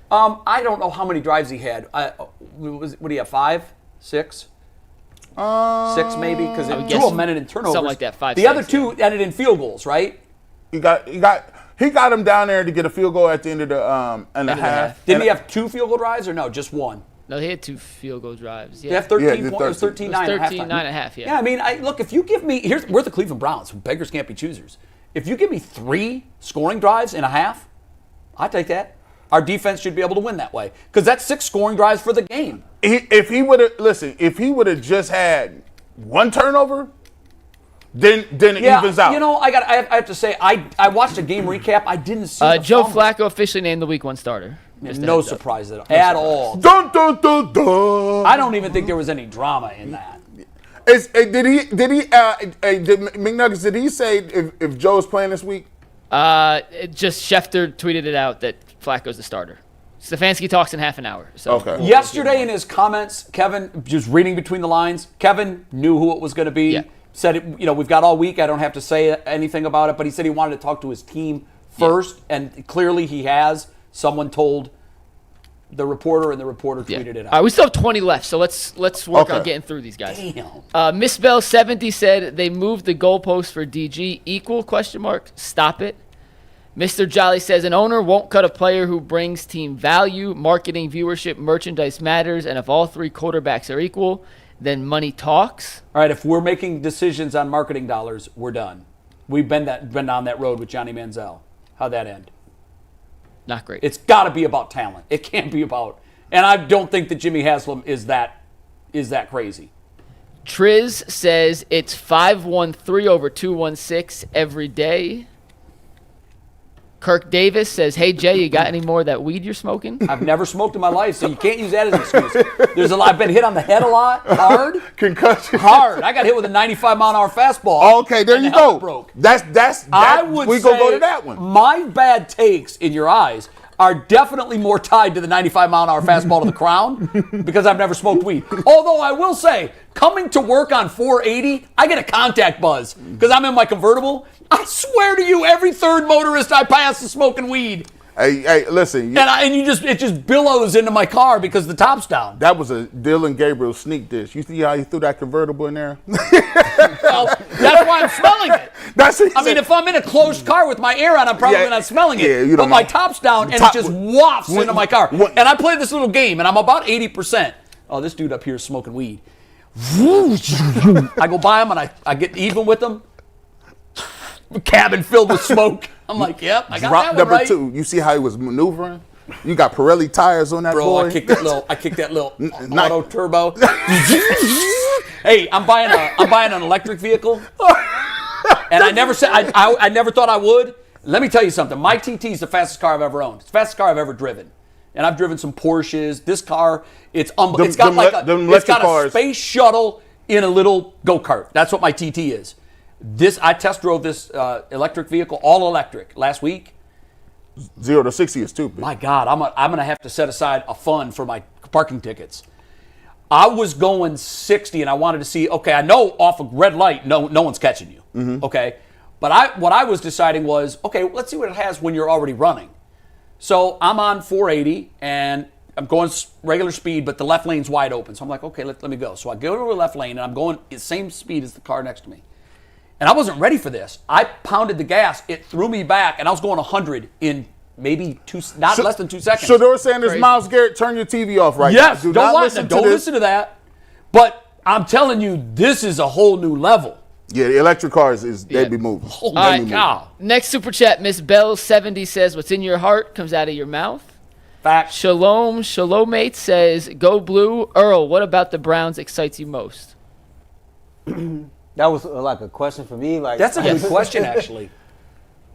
I don't know how many drives he had. What do you have, 5, 6? 6 maybe, because 2 of them ended in turnovers. Something like that, 5, The 6, other 2 ended in field goals, right? He got him down there to get a field goal at the end of the and a half. Did he have 2 field goal drives or no, just 1? No, he had 2 field goal drives. Yeah. They have 13 points. It was 13, 9 and a half. Yeah. Yeah, I mean, look, if you give me, we're the Cleveland Browns. Beggars can't be choosers. If you give me 3 scoring drives in a half, I take that. Our defense should be able to win that way because that's 6 scoring drives for the game. If he would have just had 1 turnover, then it evens out. You know, I have to say, I watched a game recap. I didn't see Joe Flacco officially named the Week 1 starter. No surprise at all. Dun, dun, dun, dun. I don't even think there was any drama in that. Did McNuggets, did he say if Joe's playing this week? Just Schefter tweeted it out that Flacco's the starter. Stefanski talks in half an hour. So. Okay. Yesterday in his comments, Kevin, just reading between the lines, Kevin knew who it was going to be. Yeah. Said, we've got all week. I don't have to say anything about it. But he said he wanted to talk to his team first, and clearly he has. Someone told the reporter, and the reporter tweeted it out. All right, we still have 20 left, so let's work on getting through these guys. Damn. Miss Bell 70 said they moved the goalpost for DG. Equal ? Stop it. Mr. Jolly says an owner won't cut a player who brings team value, marketing, viewership, merchandise matters, and if all 3 quarterbacks are equal, then money talks. All right, if we're making decisions on marketing dollars, we're done. We've been down that road with Johnny Manziel. How'd that end? Not great. It's got to be about talent. It can't be about. And I don't think that Jimmy Haslam is that crazy. Triz says it's 513 over 216 every day. Kirk Davis says, hey, Jay, you got any more of that weed you're smoking? I've never smoked in my life, so you can't use that as an excuse. I've been hit on the head a lot, hard. Concussion. Hard. I got hit with a 95-mile-an-hour fastball. Okay, there you go. Broke. That's we gonna go to that one. My bad takes in your eyes are definitely more tied to the 95-mile-an-hour fastball to the crown because I've never smoked weed. Although I will say, coming to work on 480, I get a contact buzz because I'm in my convertible. I swear to you, every third motorist I pass is smoking weed. Hey, listen. It just billows into my car because the top's down. That was a Dillon Gabriel sneak dish. You see how he threw that convertible in there? Well, that's why I'm smelling it. If I'm in a closed car with my air on, I'm probably not smelling it. Yeah, but my top's down and it just wafts into my car. And I play this little game, and I'm about 80%. Oh, this dude up here is smoking weed. I go by him, and I get even with him. Cabin filled with smoke. I'm like, yep, I got Drop that one number right. 2. You see how he was maneuvering? You got Pirelli tires on that boy. Bro, I kicked that little auto turbo. Hey, I'm buying an electric vehicle. And I never thought I would. Let me tell you something. My TT is the fastest car I've ever owned. It's the fastest car I've ever driven. And I've driven some Porsches. This car, it's got a space shuttle in a little go-kart. That's what my TT is. I test drove this electric vehicle, all electric, last week. 0 to 60 is stupid. My God, I'm going to have to set aside a fund for my parking tickets. I was going 60, and I wanted to see, okay, I know off a red light, no one's catching you, okay? But what I was deciding was, okay, let's see what it has when you're already running. So I'm on 480, and I'm going regular speed, but the left lane's wide open. So I'm like, okay, let me go. So I go to the left lane, and I'm going the same speed as the car next to me. And I wasn't ready for this. I pounded the gas. It threw me back, and I was going 100 in maybe less than 2 seconds. So they were saying this, Myles Garrett, turn your TV off right now. Yes, don't listen to that. But I'm telling you, this is a whole new level. Yeah, the electric cars, they'd be moving. All right, next super chat, Miss Bell 70 says, what's in your heart comes out of your mouth. Fact. Shalomate says, go blue. Earl, what about the Browns excites you most? That was like a question for me. Like that's a good question, actually.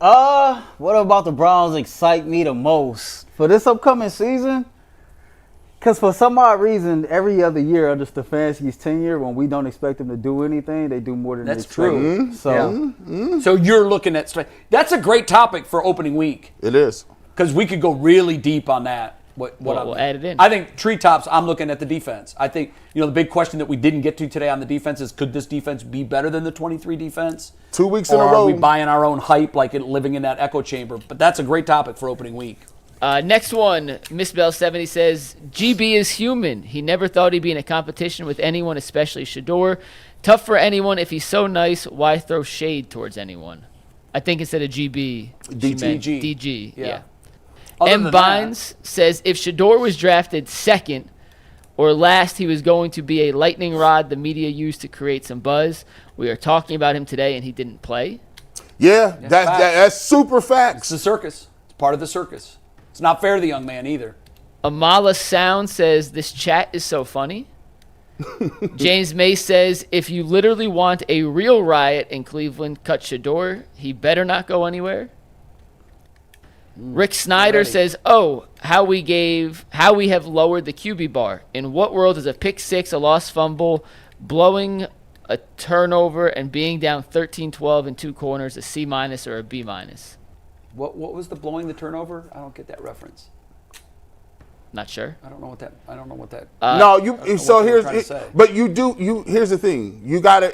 What about the Browns excite me the most for this upcoming season? Because for some odd reason, every other year under Stefanski's tenure, when we don't expect him to do anything, they do more than That's they true. So, So you're looking at that's a great topic for opening week It is. because we could go really deep on that. We'll add it in. I think treetops. I'm looking at the defense. I think the big question that we didn't get to today on the defense is could this defense be better than the 23 defense? 2 weeks Or in a are row. we buying our own hype like living in that echo chamber? But that's a great topic for opening week. Next one, Miss Bell 70 says, GB is human. He never thought he'd be in a competition with anyone, especially Shador. Tough for anyone. If he's so nice, why throw shade towards anyone? I think instead of GB, she meant DG. Yeah. Other M. than Bynes says, if Shador was drafted second or last, he was going to be a lightning rod the media used to create some buzz. We are talking about him today, and he didn't play. Yeah, that's super It's facts. the circus. It's part of the circus. It's not fair to the young man either. Amala Sound says, this chat is so funny. James May says, if you literally want a real riot in Cleveland, cut Shador. He better not go anywhere. Rick Snyder says, how we have lowered the QB bar. In what world is a pick six, a lost fumble, blowing a turnover, and being down 13-12 in two corners a C- or a B-? What was the blowing the turnover? I don't get that reference. Not sure. I don't know what that. No, so what they were here's trying to say. but here's the thing. You gotta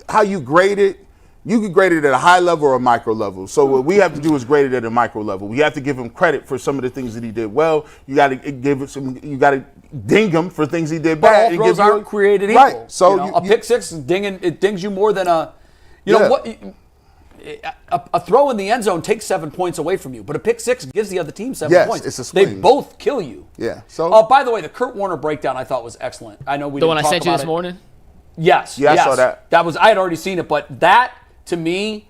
how you grade it, you can grade it at a high level or a micro level. So what we have to do is grade it at a micro level. We have to give him credit for some of the things that he did well. You gotta you gotta ding him for things he did But bad. all and throws give you aren't created equal. Right. So a pick six is it dings you more than a throw in the end zone takes 7 points away from you, but a pick six gives the other team 7 points. It's a They swing. both kill you. Yeah. So By the way, the Kurt Warner breakdown I thought was excellent. I know we The didn't one I talk sent you about this it. morning? Yes. Yeah, I saw that. I had already seen it, but that to me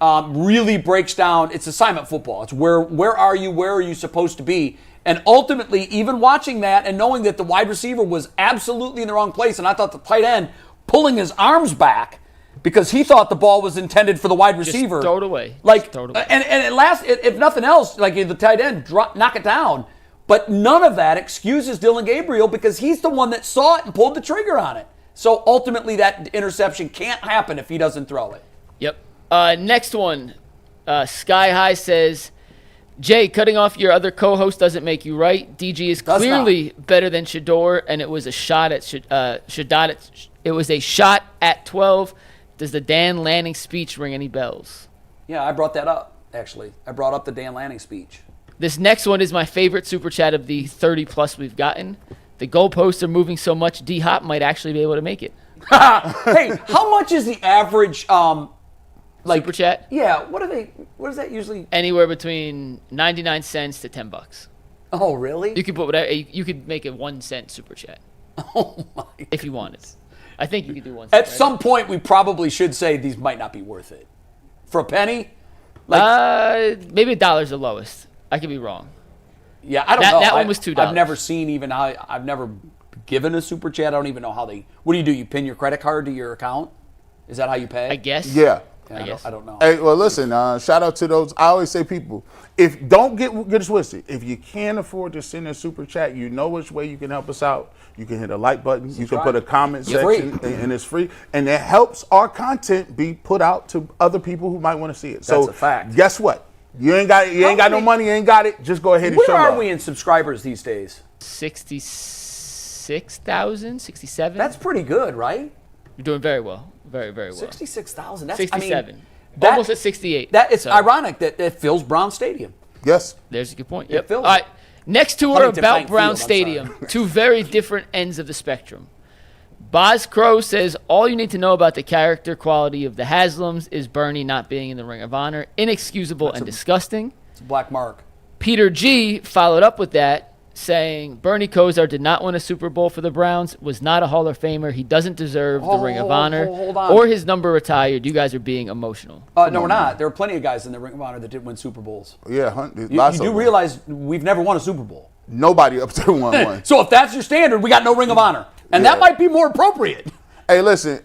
really breaks down. It's assignment football. It's where are you? Where are you supposed to be? And ultimately, even watching that and knowing that the wide receiver was absolutely in the wrong place, and I thought the tight end pulling his arms back because he thought the ball was intended for the wide receiver. Just throw it away. Like, throw it away. and at last, if nothing else, like the tight end, knock it down. But none of that excuses Dillon Gabriel because he's the one that saw it and pulled the trigger on it. So ultimately, that interception can't happen if he doesn't throw it. Yep. Next one, Sky High says, Jay, cutting off your other co-host doesn't make you right. DG is clearly better than Shador, and it was a shot at it was a shot at 12. Does the Dan Lanning speech ring any bells? Yeah, I brought that up, actually. I brought up the Dan Lanning speech. This next one is my favorite super chat of the 30-plus we've gotten. The goalposts are moving so much, D-Hop might actually be able to make it. Hey, how much is the average Super chat? Yeah, what is that usually? Anywhere between 99 cents to $10. Oh, really? You could put whatever. You could make a 1 cent super chat. Oh my! If you wanted. I think you could do 1 cent. At some point, we probably should say these might not be worth it. For a penny? Maybe $1's the lowest. I could be wrong. Yeah, I don't know. That one was $2. I've never seen even how. I've never given a super chat. I don't even know how they. What do? You pin your credit card to your account? Is that how you pay? I guess. Yeah. I don't know. Hey, well, listen. Shout out to those. I always say, people, if don't get it twisted. If you can't afford to send a super chat, you know which way you can help us out. You can hit a like button. You can put a comment section, and it's free, and it helps our content be put out to other people who might want to see it. That's a fact. Guess what? You ain't got no money. You ain't got it. Just go ahead and show Where are love. we in subscribers these days? 66,000, 67. That's pretty good, right? You're doing very well. Very, very well. 66,000. That's 67. That, almost at 68. It's ironic that it fills Brown Stadium. Yes. There's a good point. It Yep. fills All right. Next two are Huntington about Bank Brown Field, I'm Stadium. sorry. Two very different ends of the spectrum. Boz Crow says, all you need to know about the character quality of the Haslams is Bernie not being in the Ring of Honor. Inexcusable and disgusting. It's a black mark. Peter G followed up with that, saying Bernie Kosar did not win a Super Bowl for the Browns, was not a Hall of Famer. He doesn't deserve the Ring of Honor hold on. or his number retired. You guys are being emotional. No, we're not. There are plenty of guys in the Ring of Honor that didn't win Super Bowls. Yeah. You Lots do of them. realize we've never won a Super Bowl. Nobody up to one. So if that's your standard, we got no Ring of Honor. And that might be more appropriate. Hey, listen,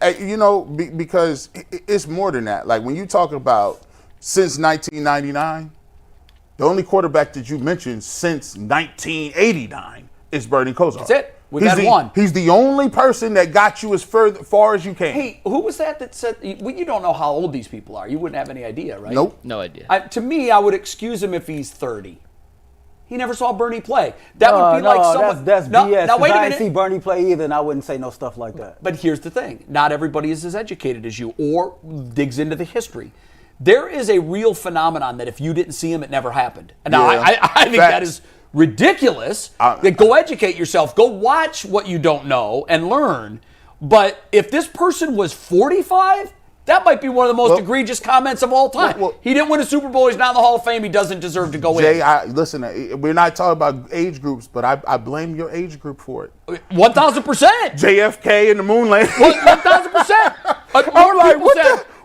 because it's more than that. Like when you talk about since 1999, the only quarterback that you mentioned since 1989 it's Bernie Kosar. That's it. We've had one. He's the only person that got you as far as you can. Hey, who was that said, you don't know how old these people are. You wouldn't have any idea, right? Nope. No idea. To me, I would excuse him if he's 30. He never saw Bernie play. That would be like someone. That's BS. Now, wait a I minute. didn't see Bernie play either, and I wouldn't say no stuff like that. But here's the thing. Not everybody is as educated as you or digs into the history. There is a real phenomenon that if you didn't see him, it never happened. Now, Yeah. I think that is ridiculous. That go educate yourself. Go watch what you don't know and learn. But if this person was 45, that might be one of the most egregious comments of all time. He didn't win a Super Bowl. He's not in the Hall of Fame. He doesn't deserve to go in. Jay, listen, we're not talking about age groups, but I blame your age group for it. 1,000%. JFK and the moon landing. 1,000%. I'm like,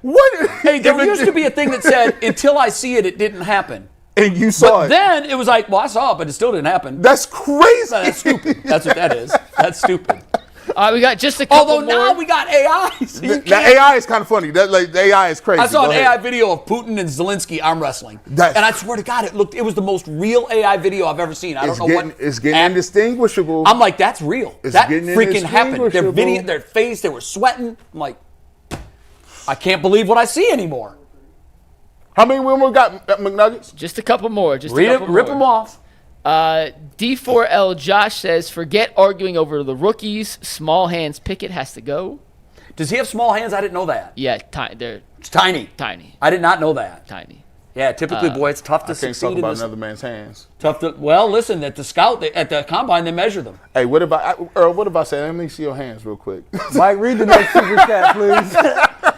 what? Hey, there used to be a thing that said, until I see it, it didn't happen. And you saw But it. then it was like, well, I saw it, but it still didn't happen. That's crazy. That's stupid. That's what that is. That's stupid. We got just a couple Although now we got AI. So Now AI is kind of funny. That the AI is crazy. I saw Go an ahead. AI video of Putin and Zelensky arm wrestling, and I swear to God, it was the most real AI video I've ever seen. I don't know what. It's getting indistinguishable. I'm like, that's real. That getting freaking happened. Their video, their face, they were sweating. I'm like, I can't believe what I see anymore. How many women we got, McNuggets? Just a couple more. Just Rip a couple more. them off. D4L Josh says, forget arguing over the rookies. Small hands Pickett has to go. Does he have small hands? I didn't know that. Yeah, they're It's tiny. tiny. I did not know that. Tiny. Yeah, typically, boy, it's tough to I can't succeed talk in about this. another man's hands. Tough to. Well, listen, at the combine, they measure them. Hey, what about Earl? What about saying? Let me see your hands real quick. Mike, read the next super chat, please.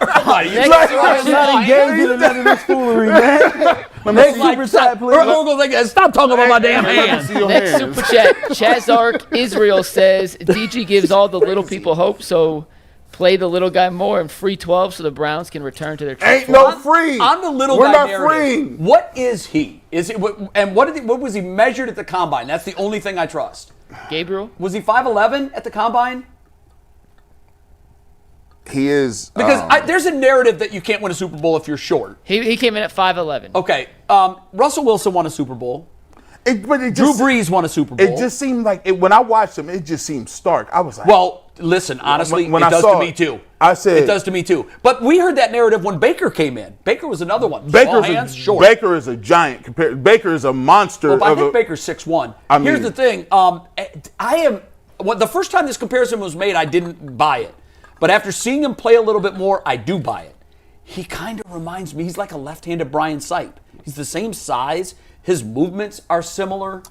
I'm not engaged in none of this foolery, man. Next super chat, please. Stop talking about my damn hands. Next super chat. Chazark Israel says, DG gives all the little people hope, so play the little guy more and free 12 so the Browns can return to their true Ain't form. no free. On the little We're guy not narrative, free. what is he? Is it and what was he measured at the combine? That's the only thing I trust. Gabriel? Was he 5'11" at the combine? He is Because there's a narrative that you can't win a Super Bowl if you're short. He came in at 5'11". Okay, Russell Wilson won a Super Bowl. But it Drew just, Brees won a Super Bowl. It just seemed like when I watched him, it just seemed stark. I was like, well, listen, honestly, when it I does saw to me it, too. I said it does to me too. But we heard that narrative when Baker came in. Baker was another one. Small hands, short. Baker is a giant. Baker is a monster. Well, I think Baker's 6'1". Here's the thing. The first time this comparison was made, I didn't buy it. But after seeing him play a little bit more, I do buy it. He kind of reminds me, he's like a left-handed Brian Sipe. He's the same size. His movements are similar.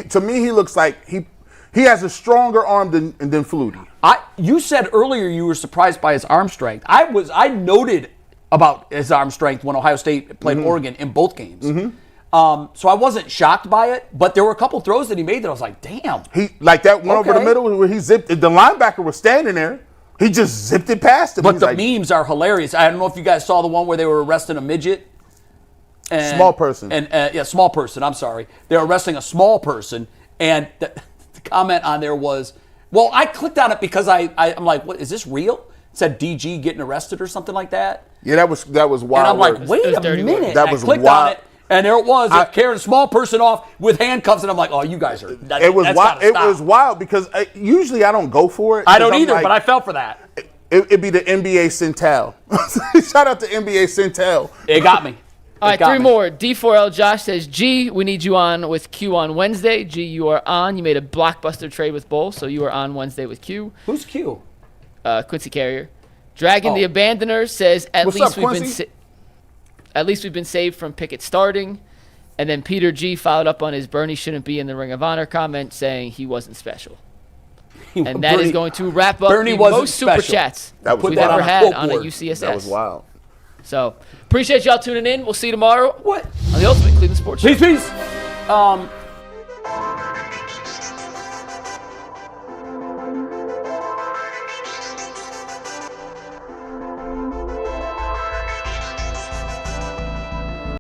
To me, he looks like he has a stronger arm than Flutie. You said earlier you were surprised by his arm strength. I noted about his arm strength when Ohio State played Oregon in both games. So I wasn't shocked by it, but there were a couple throws that he made that I was like, damn. He like that one over the middle where he zipped. The linebacker was standing there. He just zipped it past him. But the memes are hilarious. I don't know if you guys saw the one where they were arresting a midget. Small person. Small person. I'm sorry. They were arresting a small person, and the comment on there was, well, I clicked on it because I'm like, what is this real? It said DG getting arrested or something like that. Yeah, that was wild. And I'm like, wait a minute. That was I clicked wild. on it, and there it was. It carried a small person off with handcuffs, and I'm like, oh, you guys are. It was wild. It was wild because usually I don't go for it. I don't either, but I fell for that. It'd be the NBA Centel. Shout out to NBA Centel. It got me. All right, three more. D4L Josh says, G, we need you on with Q on Wednesday. G, you are on. You made a blockbuster trade with Bull, so you are on Wednesday with Q. Who's Q? Quincy Carrier. Dragon the Abandoner says, at What's least up, we've been saved from Pickett starting. And then Peter G followed up on his Bernie shouldn't be in the Ring of Honor comment saying he wasn't special. And that is going to wrap up the most super chats we've ever had on a UCSS. That was wild. So, appreciate y'all tuning in. We'll see you tomorrow. On the Ultimate Cleveland Sports Show. Peace.